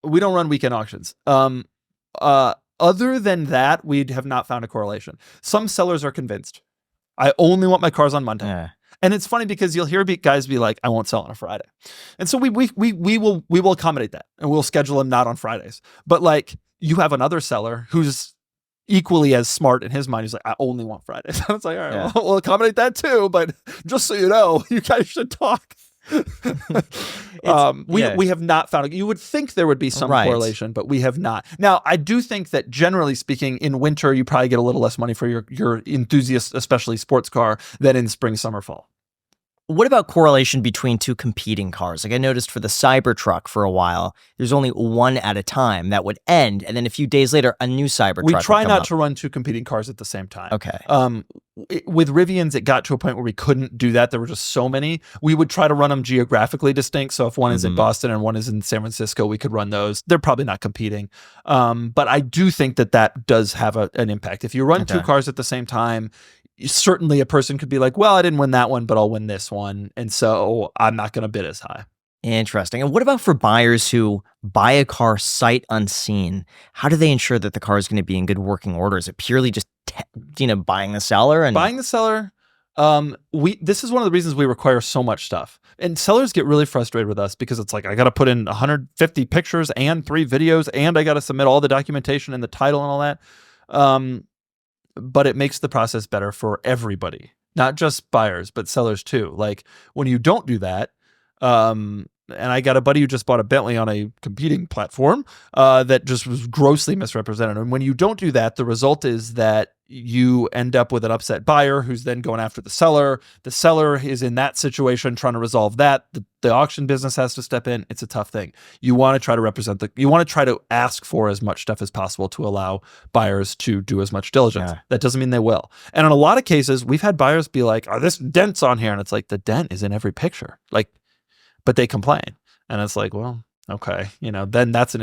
We don't run weekend auctions. Other than that, we have not found a correlation. Some sellers are convinced. I only want my cars on Monday. Yeah. And it's funny because you'll hear guys be like, I won't sell on a Friday. And so we will accommodate that and we'll schedule them not on Fridays. But like you have another seller who's equally as smart in his mind. He's like, I only want Fridays. And it's like, all right, well, we'll accommodate that too. But just so you know, you guys should talk. We have not found it. You would think there would be some correlation, but we have not. Now, I do think that generally speaking, in winter, you probably get a little less money for your enthusiast, especially sports car, than in spring, summer, fall. What about correlation between two competing cars? Like I noticed for the Cybertruck for a while, there's only one at a time that would end. And then a few days later, a new Cybertruck We try not up. to run two competing cars at the same time. Okay. With Rivians, it got to a point where we couldn't do that. There were just so many. We would try to run them geographically distinct. So if one is in Boston and one is in San Francisco, we could run those. They're probably not competing. But I do think that does have an impact. If you run two cars at the same time, certainly a person could be like, well, I didn't win that one, but I'll win this one. And so I'm not going to bid as high. Interesting. And what about for buyers who buy a car sight unseen? How do they ensure that the car is going to be in good working order? Is it purely just, buying the seller? Buying the seller. This is one of the reasons we require so much stuff. And sellers get really frustrated with us because it's like, I got to put in 150 pictures and 3 videos, and I got to submit all the documentation and the title and all that. But it makes the process better for everybody, not just buyers, but sellers too. Like when you don't do that, and I got a buddy who just bought a Bentley on a competing platform that just was grossly misrepresented. And when you don't do that, the result is that you end up with an upset buyer who's then going after the seller. The seller is in that situation trying to resolve that. The auction business has to step in. It's a tough thing. You want to try to you want to try to ask for as much stuff as possible to allow buyers to do as much diligence. Yeah. That doesn't mean they will. And in a lot of cases, we've had buyers be like, oh, this dent's on here. And it's like, the dent is in every picture. But they complain. And it's like, well, okay. Then that's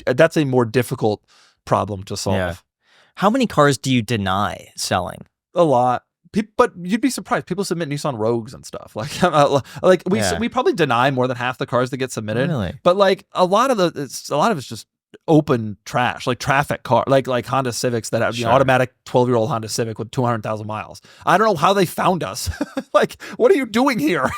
that's a more difficult problem to solve. Yeah. How many cars do you deny selling? A lot. But you'd be surprised. People submit Nissan Rogues and stuff. We probably deny more than half the cars that get submitted. Really? But a lot of it's just open trash, like traffic car, like Honda Civics that have automatic 12-year-old Honda Civic with 200,000 miles. I don't know how they found us. Like, what are you doing here?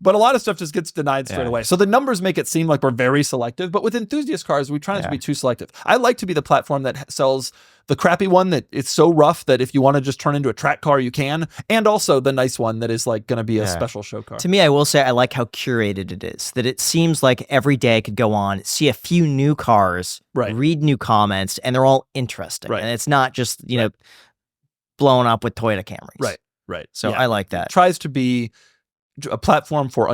But a lot of stuff just gets denied straight away. So the numbers make it seem like we're very selective, but with enthusiast cars, we try not to be too selective. I like to be the platform that sells the crappy one that it's so rough that if you want to just turn into a track car, you can. And also the nice one that is like going to be a special show car. To me, I will say I like how curated it is, that it seems like every day I could go on, see a few new cars, read new comments, and they're all interesting. And it's not just, blown up with Toyota Camrys. Right. So I like that. It tries to be a platform for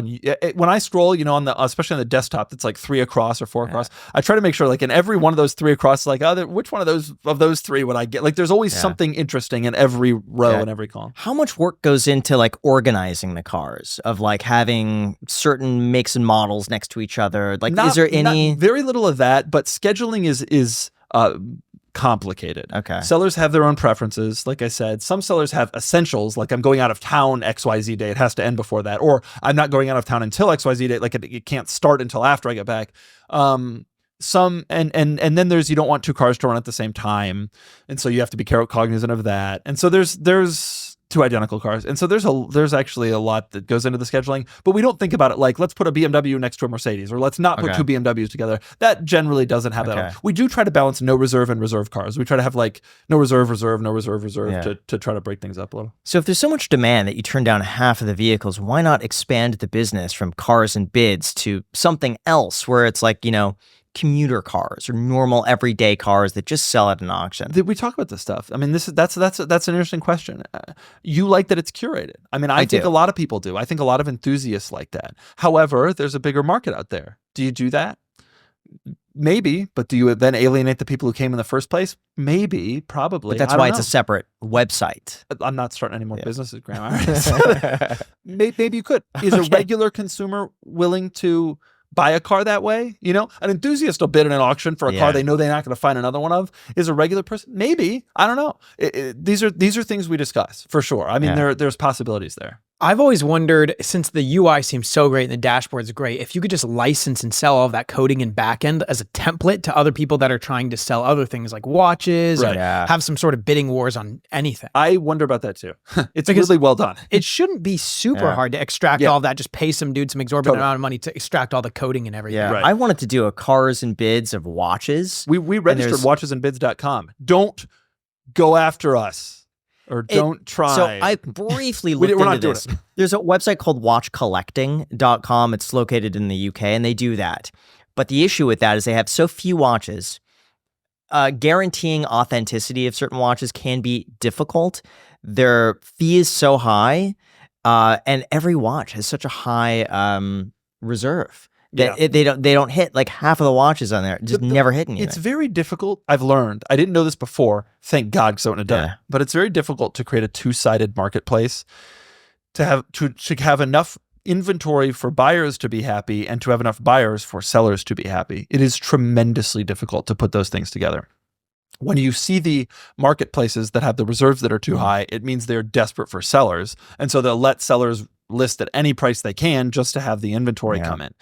when I scroll, especially on the desktop, that's like 3 across or 4 across. I try to make sure, like in every one of those 3 across, like which one of those 3 would I get? Like, there's always something interesting in every row and every column. How much work goes into like organizing the cars, of like having certain makes and models next to each other? Like, is there any? Very little of that, but scheduling is complicated. Okay. Sellers have their own preferences. Like I said, some sellers have essentials, like I'm going out of town XYZ day. It has to end before that. Or I'm not going out of town until XYZ day. Like it can't start until after I get back. Some and then there's, you don't want two cars to run at the same time. And so you have to be cognizant of that. And so there's two identical cars. And so there's actually a lot that goes into the scheduling, but we don't think about it like, let's put a BMW next to a Mercedes, or let's not put two BMWs together. That generally doesn't have that. We do try to balance no reserve and reserve cars. We try to have like no reserve, no reserve to try to break things up a little. So if there's so much demand that you turn down half of the vehicles, why not expand the business from cars and bids to something else where it's like, commuter cars or normal everyday cars that just sell at an auction? We talk about this stuff. I mean, that's an interesting question. You like that it's curated. I mean, I think a lot of people do. I think a lot of enthusiasts like that. However, there's a bigger market out there. Do you do that? Maybe, but do you then alienate the people who came in the first place? Maybe, probably. But that's why it's a separate website. I'm not starting any more businesses, Graham. Maybe you could. Is a regular consumer willing to buy a car that way? An enthusiast will bid in an auction for a car they know they're not going to find another one of. Is a regular person? Maybe. I don't know. These are things we discuss for sure. I mean, there's possibilities there. I've always wondered, since the UI seems so great and the dashboard's great, if you could just license and sell all of that coding and backend as a template to other people that are trying to sell other things like watches, or have some sort of bidding wars on anything. I wonder about that too. It's really well done. It shouldn't be super hard to extract all of that. Just pay some dude some exorbitant amount of money to extract all the coding and everything. Yeah, I wanted to do a cars and bids of watches. We registered watchesandbids.com. Don't go after us. Or don't try. So I briefly looked into this. There's a website called watchcollecting.com. It's located in the UK, and they do that. But the issue with that is they have so few watches. Guaranteeing authenticity of certain watches can be difficult. Their fee is so high, and every watch has such a high reserve that they don't hit like half of the watches on there. Just never hit anything. It's very difficult. I've learned. I didn't know this before. Thank God, because I wouldn't have done it. But it's very difficult to create a two-sided marketplace, to have enough inventory for buyers to be happy and to have enough buyers for sellers to be happy. It is tremendously difficult to put those things together. When you see the marketplaces that have the reserves that are too high, it means they're desperate for sellers. And so they'll let sellers list at any price they can just to have the inventory come in.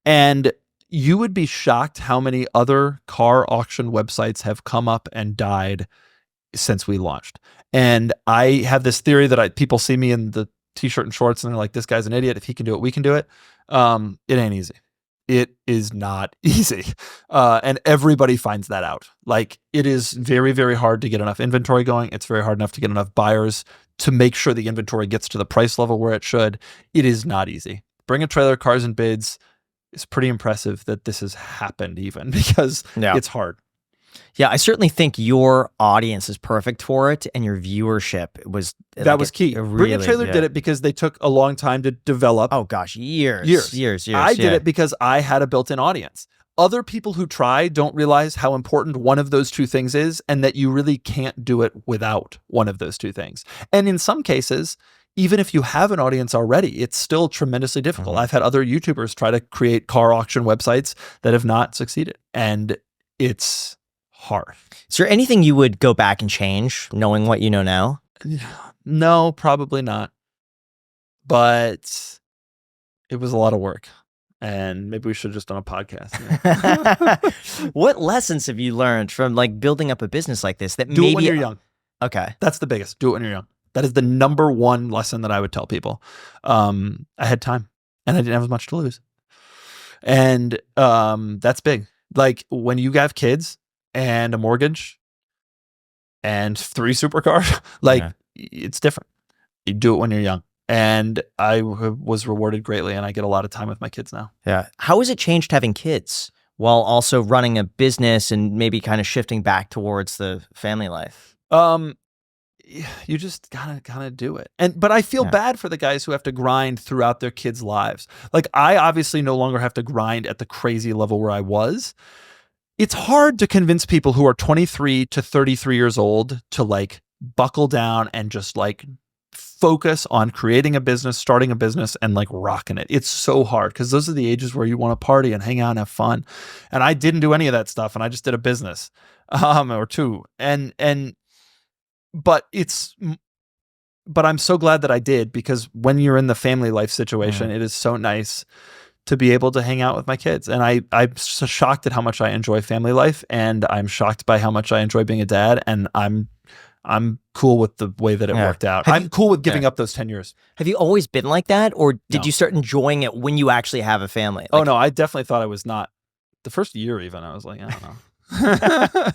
And you would be shocked how many other car auction websites have come up and died since we launched. And I have this theory that people see me in the t-shirt and shorts and they're like, this guy's an idiot. If he can do it, we can do it. It ain't easy. It is not easy. And everybody finds that out. Like, it is very, very hard to get enough inventory going. It's very hard enough to get enough buyers to make sure the inventory gets to the price level where it should. It is not easy. Bring a Trailer, Cars and Bids. It's pretty impressive that this has happened even, because it's hard. Yeah, I certainly think your audience is perfect for it, and your viewership was was key. Bring a Trailer did it because they took a long time to develop. Oh gosh, years. I did it because I had a built-in audience. Other people who try don't realize how important one of those two things is, and that you really can't do it without one of those two things. And in some cases, even if you have an audience already, it's still tremendously difficult. I've had other YouTubers try to create car auction websites that have not succeeded, and it's hard. Is there anything you would go back and change, knowing what you know now? No, probably not. But it was a lot of work, and maybe we should have just done a podcast. What lessons have you learned from like building up a business like this? That do it when you're young. Okay, that's the biggest. Do it when you're young. That is the number one lesson that I would tell people. I had time and I didn't have as much to lose. And that's big. Like, when you have kids and a mortgage and 3 supercars, it's different. You do it when you're young. And I was rewarded greatly, and I get a lot of time with my kids now. Yeah. How has it changed having kids while also running a business and maybe kind of shifting back towards the family life? You just gotta do it. But I feel bad for the guys who have to grind throughout their kids' lives. Like, I obviously no longer have to grind at the crazy level where I was. It's hard to convince people who are 23 to 33 years old to like buckle down and just like focus on creating a business, starting a business, and like rocking it. It's so hard because those are the ages where you want to party and hang out and have fun. And I didn't do any of that stuff, and I just did a business or two. But I'm so glad that I did, because when you're in the family life situation, it is so nice to be able to hang out with my kids. And I'm so shocked at how much I enjoy family life, and I'm shocked by how much I enjoy being a dad. And I'm cool with the way that it worked out. I'm cool with giving up those 10 years. Have you always been like that, or did you start enjoying it when you actually have a family? Oh no, I definitely thought I was not. The first year even, I was like, I don't know.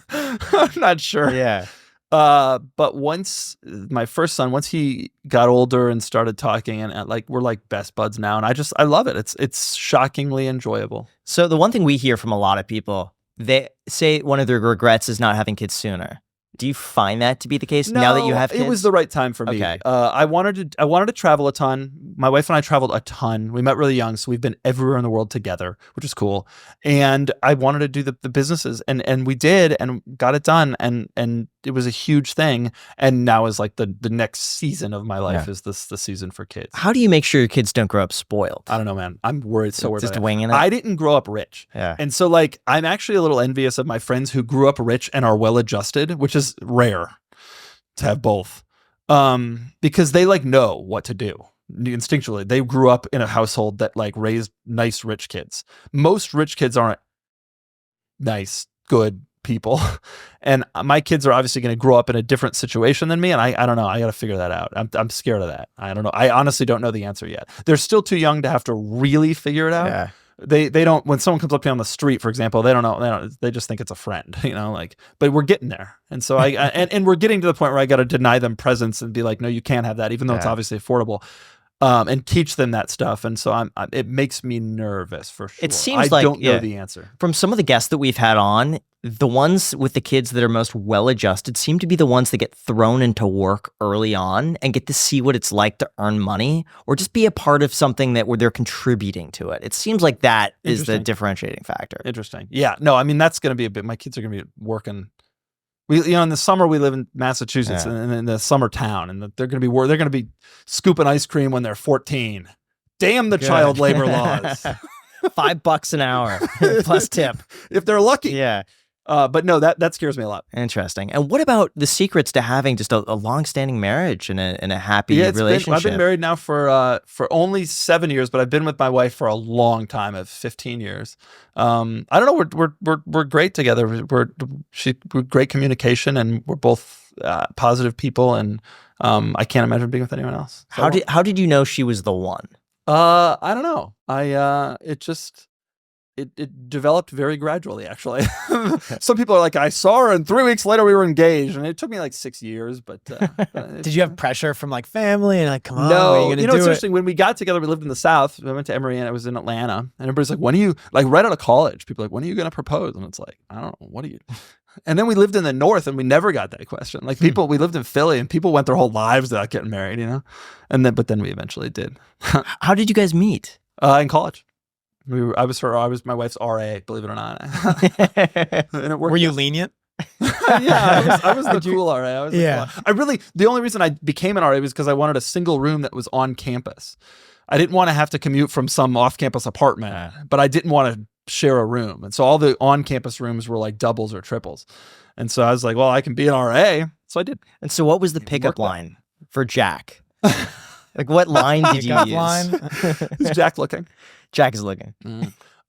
I'm not sure. Yeah. But once my first son, once he got older and started talking, and like we're like best buds now, and I love it. It's shockingly enjoyable. So the one thing we hear from a lot of people, they say one of their regrets is not having kids sooner. Do you find that to be the case now that you have kids? It was the right time for me. Okay. I wanted to travel a ton. My wife and I traveled a ton. We met really young, so we've been everywhere in the world together, which is cool. And I wanted to do the businesses, and we did, and got it done, and it was a huge thing. And now is like the next season of my life is the season for kids. How do you make sure your kids don't grow up spoiled? I don't know, man. I'm worried. So worried. Just about winging it. I didn't grow up rich. Yeah. And so like I'm actually a little envious of my friends who grew up rich and are well adjusted, which is rare to have both. Because they like know what to do instinctually. They grew up in a household that like raised nice rich kids. Most rich kids aren't nice, good people. And my kids are obviously going to grow up in a different situation than me. And I don't know. I got to figure that out. I'm scared of that. I don't know. I honestly don't know the answer yet. They're still too young to have to really figure it out. Yeah. They don't, when someone comes up to me on the street, for example, they don't know, they just think it's a friend, like, but we're getting there. And so and we're getting to the point where I got to deny them presents and be like, no, you can't have that, even though it's obviously affordable, and teach them that stuff. And so it makes me nervous for sure. It seems I don't know the answer. From some of the guests that we've had on, the ones with the kids that are most well-adjusted seem to be the ones that get thrown into work early on and get to see what it's like to earn money or just be a part of something where they're contributing to it. It seems like that is the differentiating factor. Interesting. Yeah. No, I mean, that's going to be a bit, my kids are going to be working. In the summer we live in Massachusetts and in the summer town, and they're going to be scooping ice cream when they're 14. Damn the child labor laws. $5 an hour plus tip. If they're lucky. Yeah. But no, that scares me a lot. Interesting. And what about the secrets to having just a long-standing marge and a happy relationship? I've been married now for only 7 years, but I've been with my wife for a long time, of 15 years. I don't know. We're great together. We're great communication, and we're both positive people. And I can't imagine being with anyone else. So, how did you know she was the one? I don't know. It developed very gradually, actually. Some people are like, I saw her and 3 weeks later we were engaged, and it took me like 6 years. But did you have pressure from like family and like, come on, no, what are you gonna do? It's interesting. When we got together, we lived in the South. I went to Emory and I was in Atlanta, and everybody's like, when are you, like right out of college, people are like, when are you going to propose? And it's like, I don't know, what are you? And then we lived in the North and we never got that question. Like we lived in Philly and people went their whole lives without getting married, but then we eventually did. How did you guys meet? In college. I was my wife's RA, believe it or not. And it worked. Were you lenient? Yeah, I was the cool RA. The only reason I became an RA was because I wanted a single room that was on campus. I didn't want to have to commute from some off-campus apartment, but I didn't want to share a room. And so all the on-campus rooms were like doubles or triples. And so I was like, well, I can be an RA. So I did. And so what was the pickup line for Jack? Like what line did you use? Is Jack looking? Jack is looking.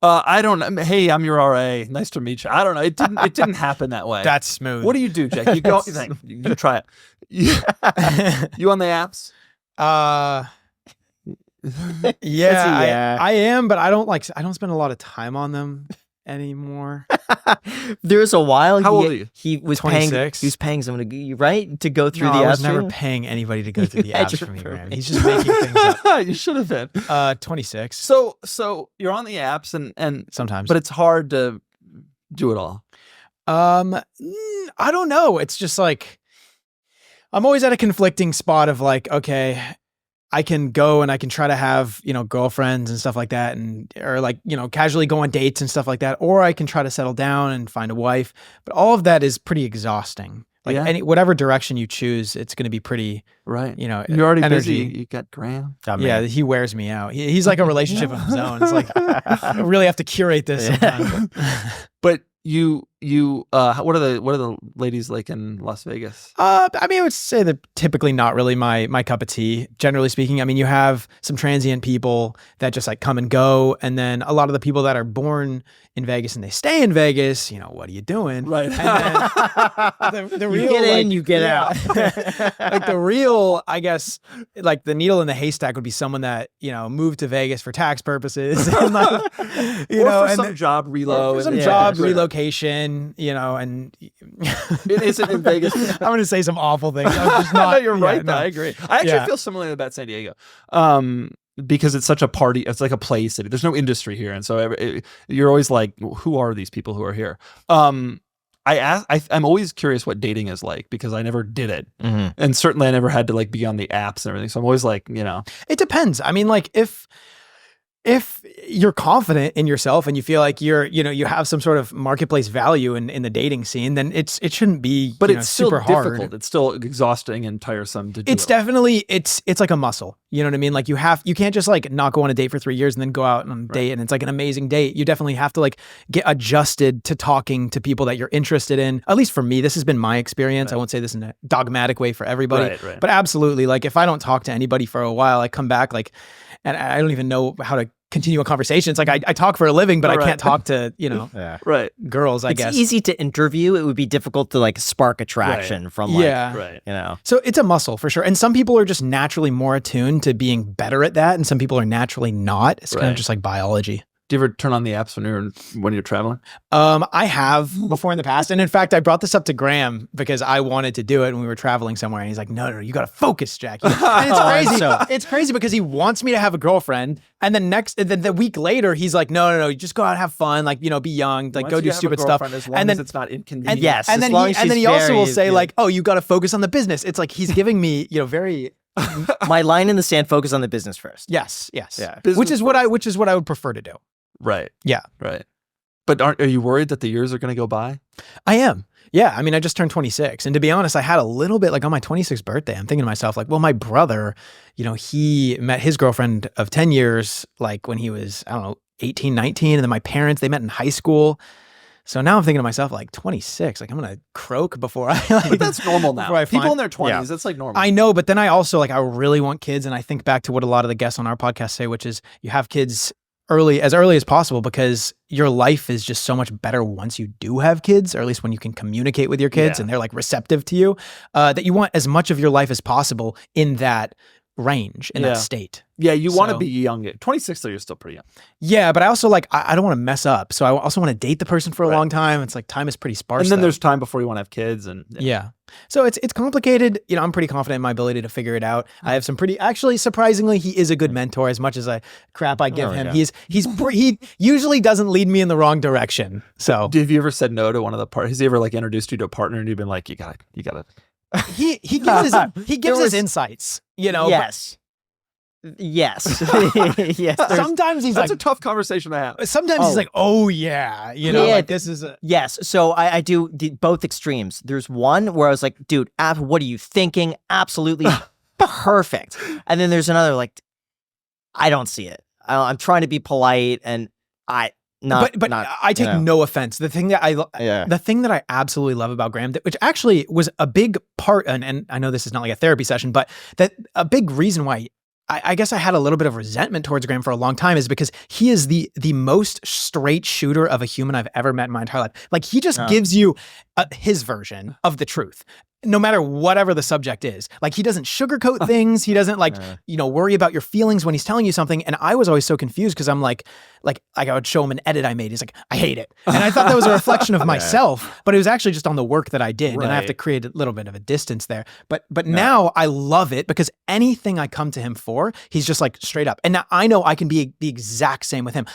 I don't know. Hey, I'm your RA. Nice to meet you. I don't know. It didn't happen that way. That's smooth. What do you do, Jack? You go. You try it. You on the apps? Yeah, I am, but I don't spend a lot of time on them anymore. There was a while. How old are you? He was 26. He was paying someone to go through the apps. I was for never you? paying anybody to go through the apps for me, man. He's just making things up. You should have been. 26. So you're on the apps and sometimes, but it's hard to do it all. I don't know. It's just like I'm always at a conflicting spot of like, okay, I can go and I can try to have, girlfriends and stuff like that, or like, casually go on dates and stuff like that. Or I can try to settle down and find a wife. But all of that is pretty exhausting Like Yeah. whatever direction you choose, it's going to be pretty, Right. you know, You're already energy. busy. You got Graham. Yeah, he wears me out. He's like a relationship of his own. It's like I really have to curate this sometimes. But you what are the ladies like in Las Vegas? I mean, I would say that typically not really my cup of tea, generally speaking. I mean, you have some transient people that just like come and go. And then a lot of the people that are born in Vegas and they stay in Vegas, you know, what are you doing? Right. And then the real, You get in, you get out. Like the real, I guess, like the needle in the haystack would be someone that, you know, moved to Vegas for tax purposes. And like, you or know, for and some job reload. for some job relocation, you know, and It isn't in Vegas. I'm going to say some awful things. I'm just not. No, you're right. no. I agree. I actually feel similarly about San Diego, because it's such a party. It's like a play city. There's no industry here, and so you're always like, who are these people who are here? I'm always curious what dating is like because I never did it, and certainly I never had to like be on the apps and everything. So I'm always like, you know, It depends. I mean, like if you're confident in yourself and you feel like you have some sort of marketplace value in the dating scene, then it shouldn't be, but you know, it's still super difficult. hard. It's still exhausting and tiresome to do. It's definitely it's like a muscle. You know what I mean? Like you can't just like not go on a date for 3 years and then go out on a date and it's like an amazing date. You definitely have to like get adjusted to talking to people that you're interested in. At least for me, this has been my experience. I won't say this in a dogmatic way for everybody, Right. but absolutely. Like if I don't talk to anybody for a while, I come back like, and I don't even know how to continue a conversation. It's like I talk for a living, but I can't talk to, you know, right. girls, I It's guess. easy to interview. It would be difficult to like spark attraction from like, Right. you know. So it's a muscle for sure. And some people are just naturally more attuned to being better at that. And some people are naturally not. It's kind of just like biology. Do you ever turn on the apps when you're traveling? I have before in the past. And in fact, I brought this up to Graham because I wanted to do it when we were traveling somewhere. And he's like, no, you got to focus, Jack. And it's crazy. It's crazy because he wants me to have a girlfriend. And then the week later, he's like, no, you just go out and have fun. Like, you know, be young, like go do stupid stuff. As long and then as it's not inconvenient. Yes, and as then long as she's he also will very- say like, oh, you got to focus on the business. It's like he's giving me, you know, very My line in the sand, focus on the business first. yes. Yeah. Which is what I would prefer to do. Right. Yeah. Right. But are you worried that the years are going to go by? I am. Yeah. I mean, I just turned 26. And to be honest, I had a little bit like on my 26th birthday, I'm thinking to myself, like, well, my brother, you know, he met his girlfriend of 10 years, like when he was, I don't know, 18, 19. And then my parents, they met in high school. So now I'm thinking to myself, like 26, like I'm going to croak before I like. But that's normal now. before I People find- in their 20s, that's like normal. I know, but then I also like, I really want kids. And I think back to what a lot of the guests on our podcast say, which is you have kids early as possible because your life is just so much better once you do have kids, or at least when you can communicate with your kids and they're like receptive to you, that you want as much of your life as possible in that range, in that state. Yeah, you want to So- be young. 26, though, you're still pretty young. Yeah, but I also like, I don't want to mess up. So I also want to date the person for a long time. It's like time is pretty sparse. And then though. there's time before you want to have kids. And Yeah. So it's complicated. You know, I'm pretty confident in my ability to figure it out. I have some actually, surprisingly, he is a good mentor as much as I give him. yeah. He usually doesn't lead me in the wrong direction. So have you ever said no to one of the partners? Has he ever like introduced you to a partner and you've been like, you got it. he gives his insights, you know. Yes. Yes. Yes. But sometimes he's That's like, a tough conversation to have. sometimes he's like, oh yeah, you know, Yeah. like this is a. Yes. So I do both extremes. There's one where I was like, dude, what are you thinking? Absolutely perfect. And then there's another like, I don't see it. I'm trying to be polite and but I take no offense. The thing that I absolutely love about Graham, which actually was a big part, and I know this is not like a therapy session, but that a big reason why I guess I had a little bit of resentment towards Graham for a long time is because he is the most straight shooter of a human I've ever met in my entire life. Like he just gives you his version of the truth, no matter whatever the subject is. Like he doesn't sugarcoat things. He doesn't worry about your feelings when he's telling you something. And I was always so confused because I'm like I would show him an edit I made. He's like, I hate it. And I thought that was a reflection of myself, but it was actually just on the work that I did. And I have to create a little bit of a distance there. But now I love it because anything I come to him for, he's just like straight up. And now I know I can be the exact same with him.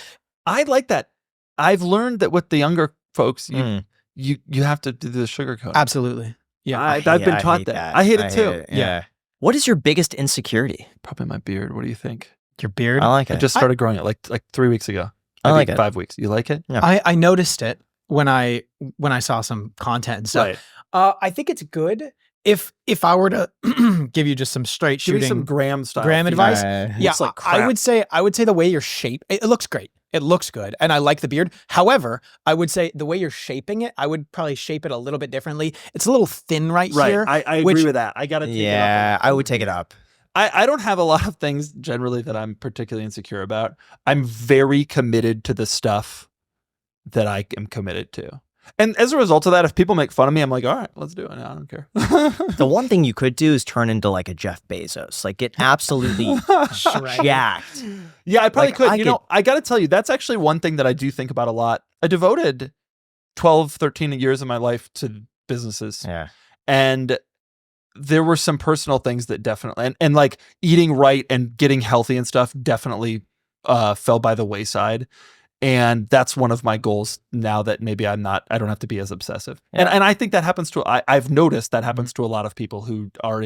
I like that. I've learned that with the younger folks, you have to do the sugarcoat. Absolutely. Yeah. I've been taught that. I hate it too. Yeah. What is your biggest insecurity? Probably my beard. What do you think? Your beard? I like I it. just started growing it like 3 weeks ago. I like Maybe it. 5 weeks. You like it? Yeah. I noticed it when I saw some content and stuff. Right. I think it's good. If I were to give you just some straight Give me shooting some Graham style. Graham advice, yeah, It's like I would say the way you're shaped, it looks great. It looks good, and I like the beard. However, I would say the way you're shaping it, I would probably shape it a little bit differently. It's a little thin right here. I agree with that. I got to take it up. Yeah, I would take it up. I don't have a lot of things generally that I'm particularly insecure about. I'm very committed to the stuff that I am committed to. And as a result of that, if people make fun of me, I'm like, all right, let's do it. I don't care. The one thing you could do is turn into like a Jeff Bezos, like get absolutely jacked. Yeah, I probably Like, could. I You know, I got to tell you, that's actually one thing that I do think about a lot. I devoted 12, 13 years of my life to businesses. Yeah. And there were some personal things that definitely, and like eating right and getting healthy and stuff definitely fell by the wayside. And that's one of my goals now that maybe I don't have to be as obsessive. Yeah. And I think that happens I've noticed that happens to a lot of people who are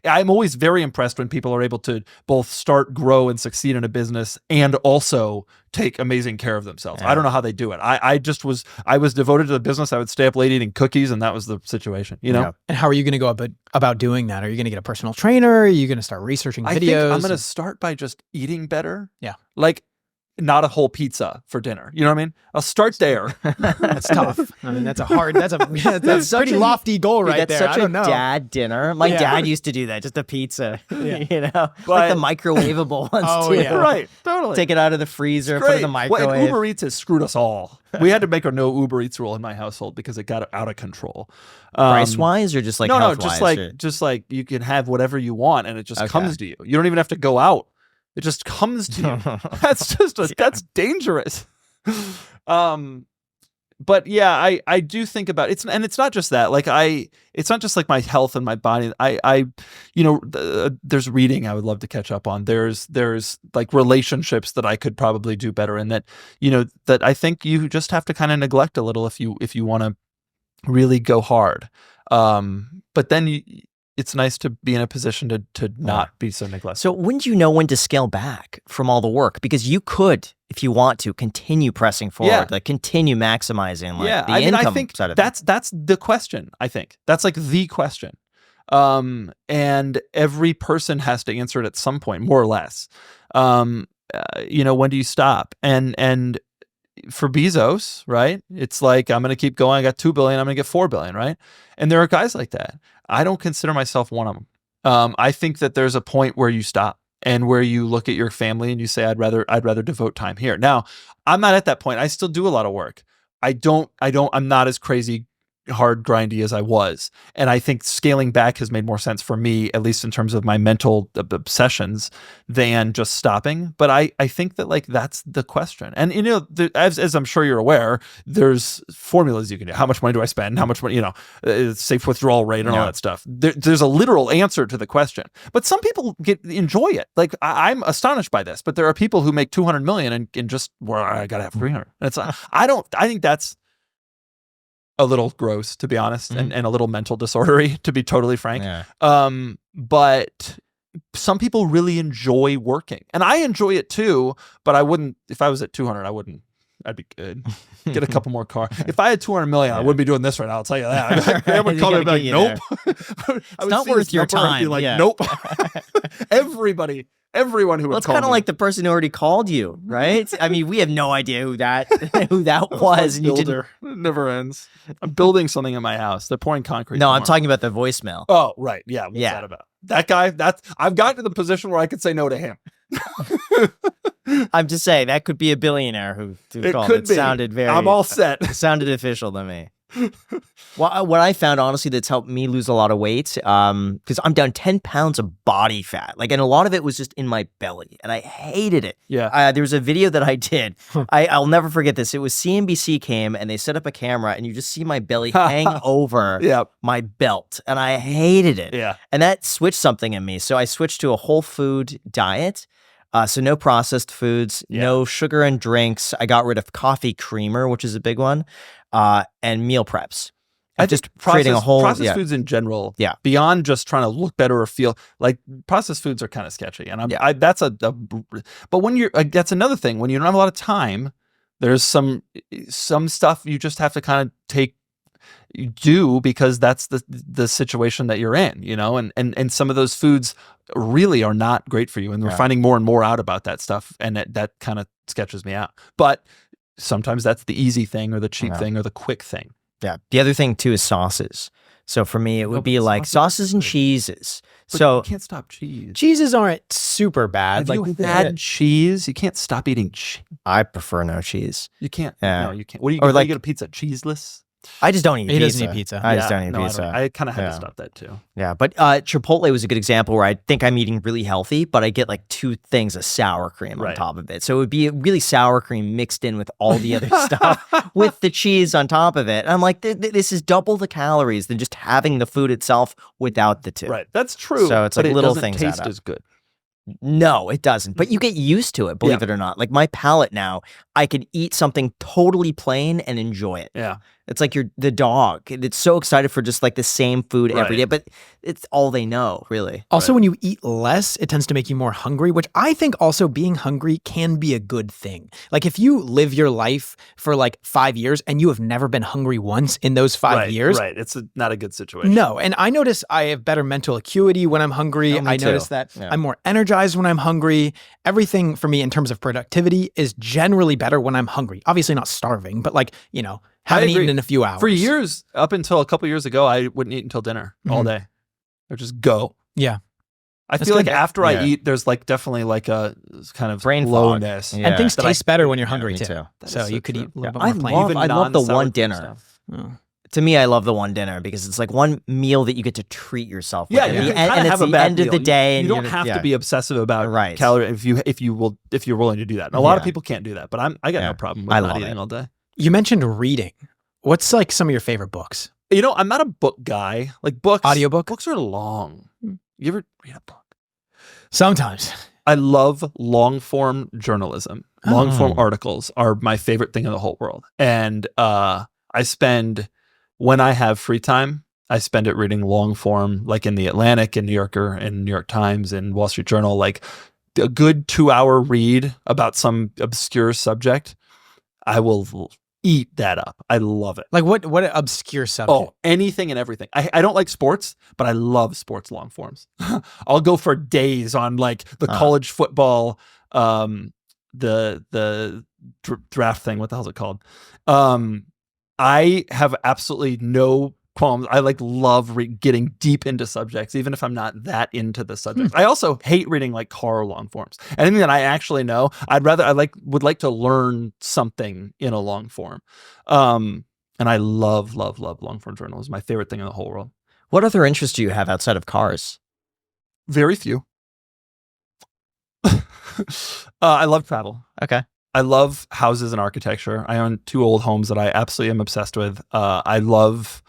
I'm always very impressed when people are able to both start, grow, and succeed in a business and also take amazing care of themselves. Yeah. I don't know how they do it. I was devoted to the business. I would stay up late eating cookies, and that was the situation, you know? Yeah. And how are you going to go about doing that? Are you going to get a personal trainer? Are you going to start researching videos? I think I'm going to start by just eating better. Yeah. Like, not a whole pizza for dinner. You know what I mean? I'll start there. That's tough. I mean, that's a pretty lofty goal right That's there. such I don't a know. dad dinner. My Yeah. dad used to do that, just a pizza. Yeah. You know, But- like the microwavable ones Oh, too. yeah. Right. Totally. Take it out of the freezer, put it in the Well, microwave. and Uber Eats has screwed us all. We had to make a no Uber Eats rule in my household because it got out of control. Price wise, or just like no, health-wise, just like you can have whatever you want, and it just Okay. comes to you. You don't even have to go out. It just comes to you. That's dangerous. But yeah, I do think about it. And it's not just that. Like it's not just like my health and my body. There's reading I would love to catch up on. There's like relationships that I could probably do better in, that, that I think you just have to kind of neglect a little if you want to really go hard. But then it's nice to be in a position to not be so neglectful. So when do you know when to scale back from all the work? Because you could, if you want to, continue pressing forward, Yeah. like continue maximizing the I income think side of that's the question. I think that's like the question. And every person has to answer it at some point, more or less. When do you stop? And for Bezos, right? It's like, I'm going to keep going. I got 2 billion. I'm going to get 4 billion, right? And there are guys like that. I don't consider myself one of them. I think that there's a point where you stop and where you look at your family and you say, I'd rather devote time here. Now, I'm not at that point. I still do a lot of work. I'm not as crazy hard grindy as I was. And I think scaling back has made more sense for me, at least in terms of my mental obsessions, than just stopping. But I think that like that's the question. And as I'm sure you're aware, there's formulas you can do. How much money do I spend? How much money, safe withdrawal rate and all that stuff. There's a literal answer to the question. But some people enjoy it. Like I'm astonished by this, but there are people who make 200 million and just, well, I gotta have 300. And it's I think that's a little gross, to be honest, and a little mental disordery, to be totally frank. Yeah. But some people really enjoy working, and I enjoy it too. But I wouldn't, if I was at 200, I wouldn't. I'd be good. Get a couple more cars. If I had 200 million, I wouldn't be doing this right now. I'll tell you that. I would call me and be like, nope. It's not worth your time. Like, yeah. nope. Everyone who would It's call kind of me. like the person who already called you, right? I mean, we have no idea who that was. And you didn't. Builder. It never ends. I'm building something in my house. They're pouring concrete. No, I'm tomorrow. talking about the voicemail. Oh, right. Yeah. What's that about? That guy, I've gotten to the position where I could say no to him. I'm just saying that could be a billionaire who It called. could It be. sounded very. I'm all set. It sounded official to me. What I found, honestly, that's helped me lose a lot of weight, because I'm down 10 pounds of body fat, and a lot of it was just in my belly, and I hated it. Yeah. There was a video that I did. I'll never forget this. It was CNBC came, and they set up a camera, and you just see my belly hang over my belt, and I hated it. Yeah. And that switched something in me. So I switched to a whole food diet. So no processed foods, no sugar and drinks. I got rid of coffee creamer, which is a big one, and meal preps. I just think creating a whole processed foods in general. Yeah. Beyond just trying to look better or feel like, processed foods are kind of sketchy, and but when you're that's another thing. When you don't have a lot of time, there's some stuff you just have to kind of take. you do because that's the situation that you're in, you know, and some of those foods really are not great for you. And we're finding more and more out about that stuff. And that kind of sketches me out. But sometimes that's the easy thing or the cheap thing or the quick thing. Yeah. The other thing too is sauces. So for me, it would be like sauces and cheeses. But so you can't stop cheese. Cheeses aren't super bad. Have you had cheese? You can't stop eating cheese. I prefer no cheese. You can't. Yeah. No, you can't. What do you Or like? You get a pizza cheeseless? I just don't eat He pizza. doesn't eat pizza. I just don't eat no, pizza. I kind of had to stop that too. Yeah, but Chipotle was a good example where I think I'm eating really healthy, but I get like 2 things of sour cream on top of it. So it would be really sour cream mixed in with all the other stuff with the cheese on top of it. And I'm like, this is double the calories than just having the food itself without the 2. Right, that's true. So it's like but little it things taste add up. as good. No, it doesn't. But you get used to it, believe it or not. Like my palate now, I could eat something totally plain and enjoy it. Yeah. It's like you're the dog. It's so excited for just like the same food every day, but it's all they know, really. Also, when you eat less, it tends to make you more hungry, which I think also being hungry can be a good thing. Like if you live your life for like 5 years and you have never been hungry once in those 5 years. Right, it's not a good situation. No, and I notice I have better mental acuity when I'm hungry. Oh, me I too. notice that I'm more energized when I'm hungry. Everything for me in terms of productivity is generally better when I'm hungry. Obviously not starving, but like, you know, haven't eaten in a few hours. For years, up until a couple years ago, I wouldn't eat until dinner all day. Or just go. Yeah. I feel like after I eat, there's like definitely like a kind of brain lowness. fog. And things that taste better when you're hungry me too. too. So you could true. eat a little bit I more plain. love, I love the non-sour one cream dinner. stuff. To me, I love the one dinner because it's like one meal that you get to treat yourself with. Yeah, And you the can end- kinda and have it's a the bad end of meal. the day. You and don't you're- have to be obsessive about calorie if you're willing to do that. And a lot of people can't do that, but I got no problem with not eating all day. You mentioned reading. What's like some of your favorite books? You know, I'm not a book guy. Like books, Audiobook? books are long. You ever read a book? Sometimes. I love long form journalism. Long form articles are my favorite thing in the whole world. And I spend, when I have free time, I spend it reading long form, like in the Atlantic and New Yorker and New York Times and Wall Street Journal, like a good 2-hour read about some obscure subject. I will eat that up. I love it. Like what obscure subject? Oh, anything and everything. I don't like sports, but I love sports long forms. I'll go for days on like the college football, the draft thing. What the hell is it called? I have absolutely no qualms. I like love getting deep into subjects, even if I'm not that into the subject. I also hate reading like car long forms. Anything that I actually know, would like to learn something in a long form. And I love long form journalism. My favorite thing in the whole world. What other interests do you have outside of cars? Very few. I love travel. Okay. I love houses and architecture. I own 2 old homes that I absolutely am obsessed with. I love.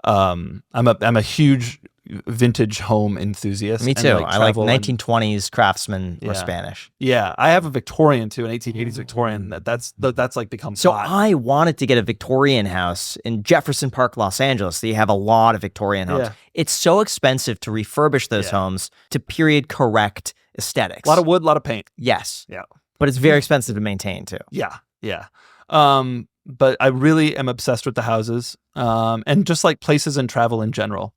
I'm a huge vintage home enthusiast. Me and, too. I like travel and- 1920s craftsmen or Yeah. Spanish. Yeah, I have a Victorian too, an 1880s Victorian. That's like become So hot. I wanted to get a Victorian house in Jefferson Park, Los Angeles. They have a lot of Victorian homes. Yeah. It's so expensive to refurbish those homes to period correct aesthetics. A lot of wood, a lot of paint. Yes. Yeah. But it's very expensive to maintain too. Yeah. But I really am obsessed with the houses, and just like places and travel in general.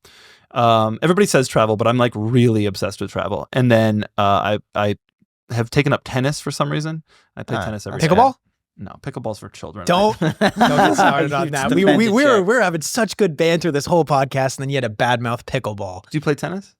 Everybody says travel, but I'm like really obsessed with travel. And then I have taken up tennis for some reason. I play tennis every day. Pickleball? No, pickleball's for children. Don't get started on that. We defended were having such good banter this whole podcast, and then you had a bad mouth pickleball. Do you play tennis?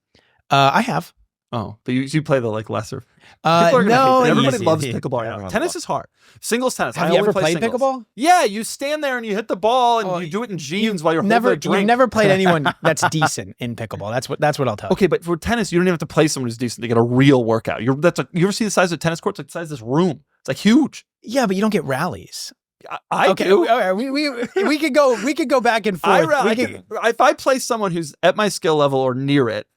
I have. Oh, but you play the like lesser. People are gonna no. hate that. Everybody easy. loves Yeah, pickleball. everyone Tennis loves is hard. Singles tennis. Have I you only ever play played singles. pickleball? Yeah, you stand there and you hit the ball and Oh, you do it in jeans while you're holding a You've drink. never played anyone that's decent in pickleball. That's what I'll tell you. Okay, but for tennis, you don't even have to play someone who's decent to get a real workout. You ever see the size of a tennis court? It's like the size of this room. It's like huge. Yeah, but you don't get rallies. I Okay, do. all right, we could go back and forth. If I play someone who's at my skill level or near it,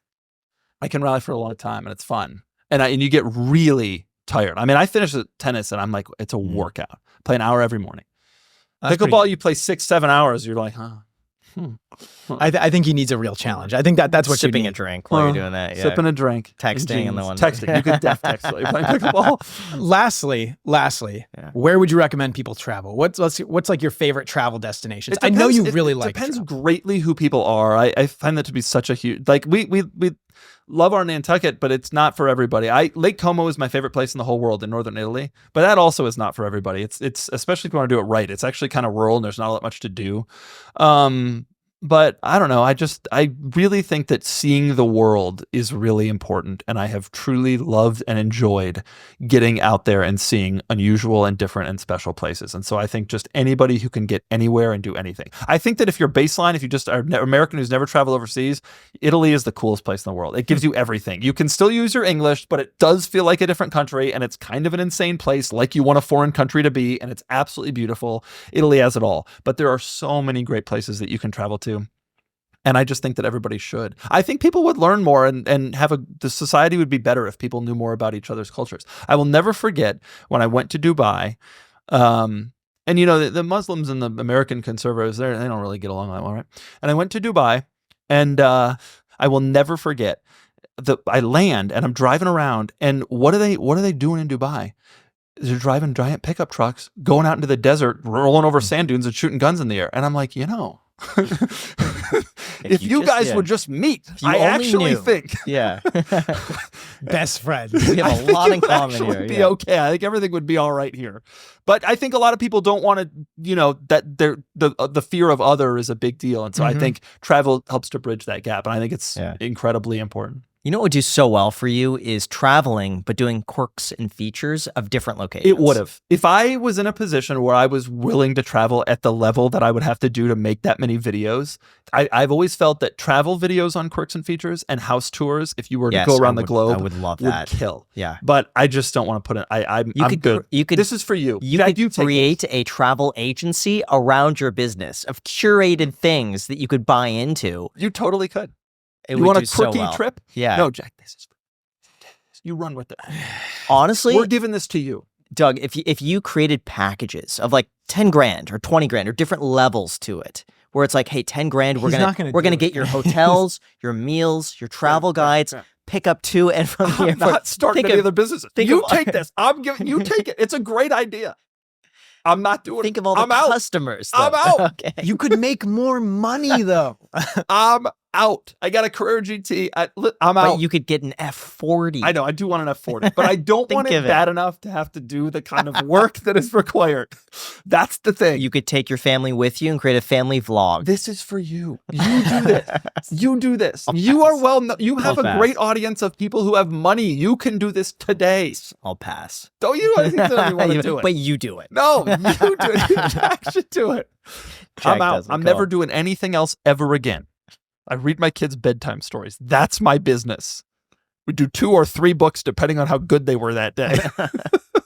I can rally for a long time and it's fun. And you get really tired. I mean, I finish tennis and I'm like, it's a workout. Play an hour every morning. Pickleball, you play 6-7 hours. You're like, huh. I think he needs a real challenge. I think that's what Sipping you a need. drink while you're doing that. Yeah. Sipping a drink. Texting and the one. Texting. You could def text while you're playing pickleball. Lastly, where would you recommend people travel? What's like your favorite travel destinations? I know you really like. It depends travel. greatly who people are. I find that to be such a huge, like we love our Nantucket, but it's not for everybody. Lake Como is my favorite place in the whole world in northern Italy, but that also is not for everybody. It's especially if you want to do it right. It's actually kind of rural and there's not a lot much to do. But I don't know. I really think that seeing the world is really important. And I have truly loved and enjoyed getting out there and seeing unusual and different and special places. And so I think just anybody who can get anywhere and do anything. I think that if you're baseline, if you just are an American who's never traveled overseas, Italy is the coolest place in the world. It gives you everything. You can still use your English, but it does feel like a different country. And it's kind of an insane place, like you want a foreign country to be. And it's absolutely beautiful. Italy has it all. But there are so many great places that you can travel to. And I just think that everybody should. I think people would learn more and the society would be better if people knew more about each other's cultures. I will never forget when I went to Dubai, and the Muslims and the American conservatives, they don't really get along that well, right? And I went to Dubai, and I will never forget I land and I'm driving around, and what are they doing in Dubai? They're driving giant pickup trucks, going out into the desert, rolling over sand dunes and shooting guns in the air. And I'm like, if you guys would just meet, I actually think best friends. We have a lot in common here. Would be okay. I think everything would be all right here. But I think a lot of people don't want to, that the fear of other is a big deal. And so I think travel helps to bridge that gap. And I think it's incredibly important. You know what would do so well for you is traveling, but doing quirks and features of different locations. It would have. If I was in a position where I was willing to travel at the level that I would have to do to make that many videos, I've always felt that travel videos on quirks and features and house tours, if you were to go around the globe, I would love that. Would kill. Yeah. But I just don't want to put it. I'm good. This is for you. You could create a travel agency around your business of curated things that you could buy into. You totally could. You want a quirky trip? Yeah. No, Jack, this is you run with it. Honestly, we're giving this to you. Doug, if you created packages of like 10 grand or 20 grand or different levels to it, where it's like, hey, 10 grand, we're gonna get your hotels, your meals, your travel guides, pick up to and from the airport. I'm not starting any other businesses. You take this. I'm giving you take it. It's a great idea. I'm not doing it. Think of all the customers. I'm out. Okay. You could make more money though. I'm out. I got a career GT. I'm out. But you could get an F40. I know. I do want an F40, but I don't want it bad enough to have to do the kind of work that is required. That's the thing. You could take your family with you and create a family vlog. This is for you. You do this. You do this. You are you have a great audience of people who have money. You can do this today. I'll pass. Don't you? I think that you want to do it. But you do it. No, you do it. Jack should do it. I'm out. I'm never doing anything else ever again. I read my kids' bedtime stories. That's my business. We do 2 or 3 books depending on how good they were that day.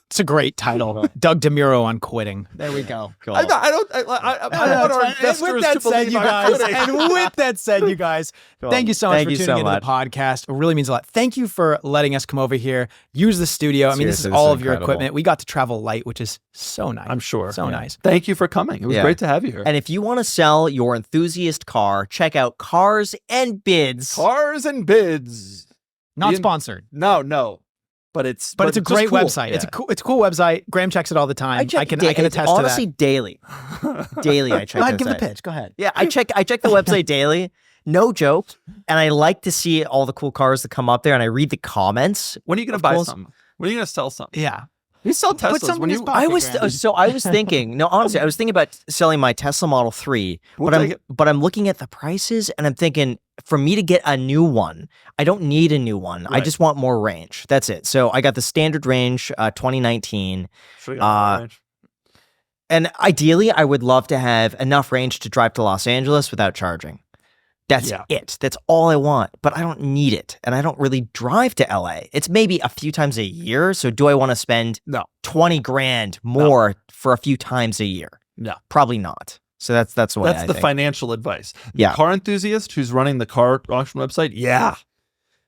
It's a great title. Doug Demuro on quitting. There we go. Cool. I want our investors to believe I'm quitting. And with that said, you guys, thank you so much for tuning into the podcast. It really means a lot. Thank you for letting us come over here, use the studio. I mean, this is all of your equipment. We got to travel light, which is so nice. I'm sure. So nice. Thank you for coming. It was great to have you here. And if you want to sell your enthusiast car, check out Cars and Bids. Cars and Bids. Not sponsored. No. But it's a great cool. website. Yeah. It's a cool website. Graham checks it all the time. I can attest to that. Honestly, daily. Daily, I check. Go ahead, give the pitch. Go ahead. Yeah, I check the website daily. No joke. And I like to see all the cool cars that come up there, and I read the comments. When are you going to buy something? When are you going to sell something? Yeah. You sell Teslas. I was thinking. No, honestly, I was thinking about selling my Tesla Model 3, but I'm looking at the prices and I'm thinking, for me to get a new one, I don't need a new one. Right. I just want more range. That's it. So I got the standard range, 2019. And ideally, I would love to have enough range to drive to Los Angeles without charging. That's it. That's all I want, but I don't need it. And I don't really drive to LA. It's maybe a few times a year. So do I want to spend 20 grand more for a few times a year? No, probably not. So that's the way That's the financial advice. The car enthusiast who's running the car auction website. Yeah.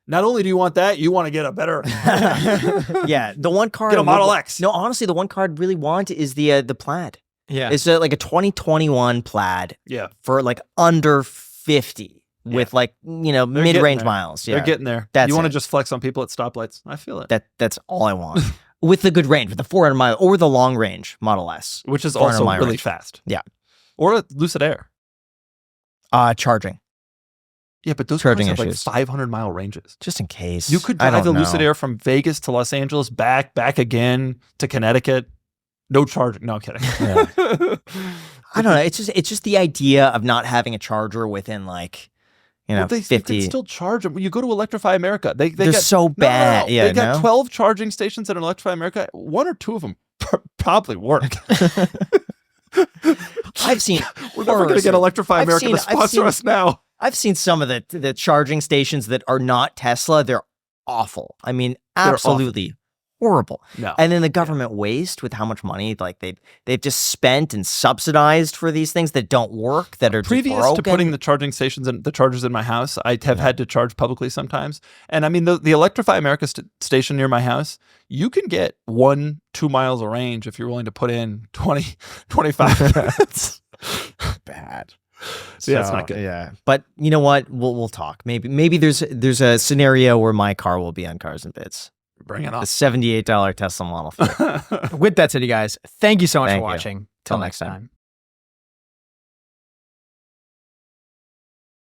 Not only do you want that, you want to get a better. The one car. Get a Model X. No, honestly, the one car I'd really want is the Plaid. Yeah. It's like a 2021 Plaid Yeah. for like under 50 with like, mid-range there. miles. Yeah. They're getting there. That's you want to it. just flex on people at stoplights. I feel it. That's all I want. With the good range, with the 400 mile or the long range Model S. Which is 400 also mile really range. fast. Yeah. Or a Lucid Air. Charging. Yeah, but those Charging cars have like issues. 500-mile ranges. Just in case. You could I drive the don't Lucid know. Air from Vegas to Los Angeles, back again to Connecticut. No charging. No, I'm kidding. Yeah. I don't know. It's just the idea of not having a charger within like, Well, they 50. can still charge them. You go to Electrify America. They're They're so bad. Yeah, they got no? 12 charging stations at Electrify America. 1 or 2 of them probably work. I've seen. We're never going to get Electrify America to sponsor us now. I've seen some of the charging stations that are not Tesla. They're awful. I mean, absolutely horrible. No. And then the government waste with how much money like they've just spent and subsidized for these things that don't work, that are just Previous broken. to putting the charging stations and the chargers in my house, I have had to charge publicly sometimes. And I mean, the Electrify America station near my house, you can get 1-2 miles of range if you're willing to put in 20-25 minutes. Bad. So, yeah, it's not good. Yeah. But you know what? We'll talk. Maybe there's a scenario where my car will be on Cars and Bits. Bring it The on. $78 Tesla Model 3. With that said, you guys, thank you so much Thank for you. watching. Till Till next next time. time.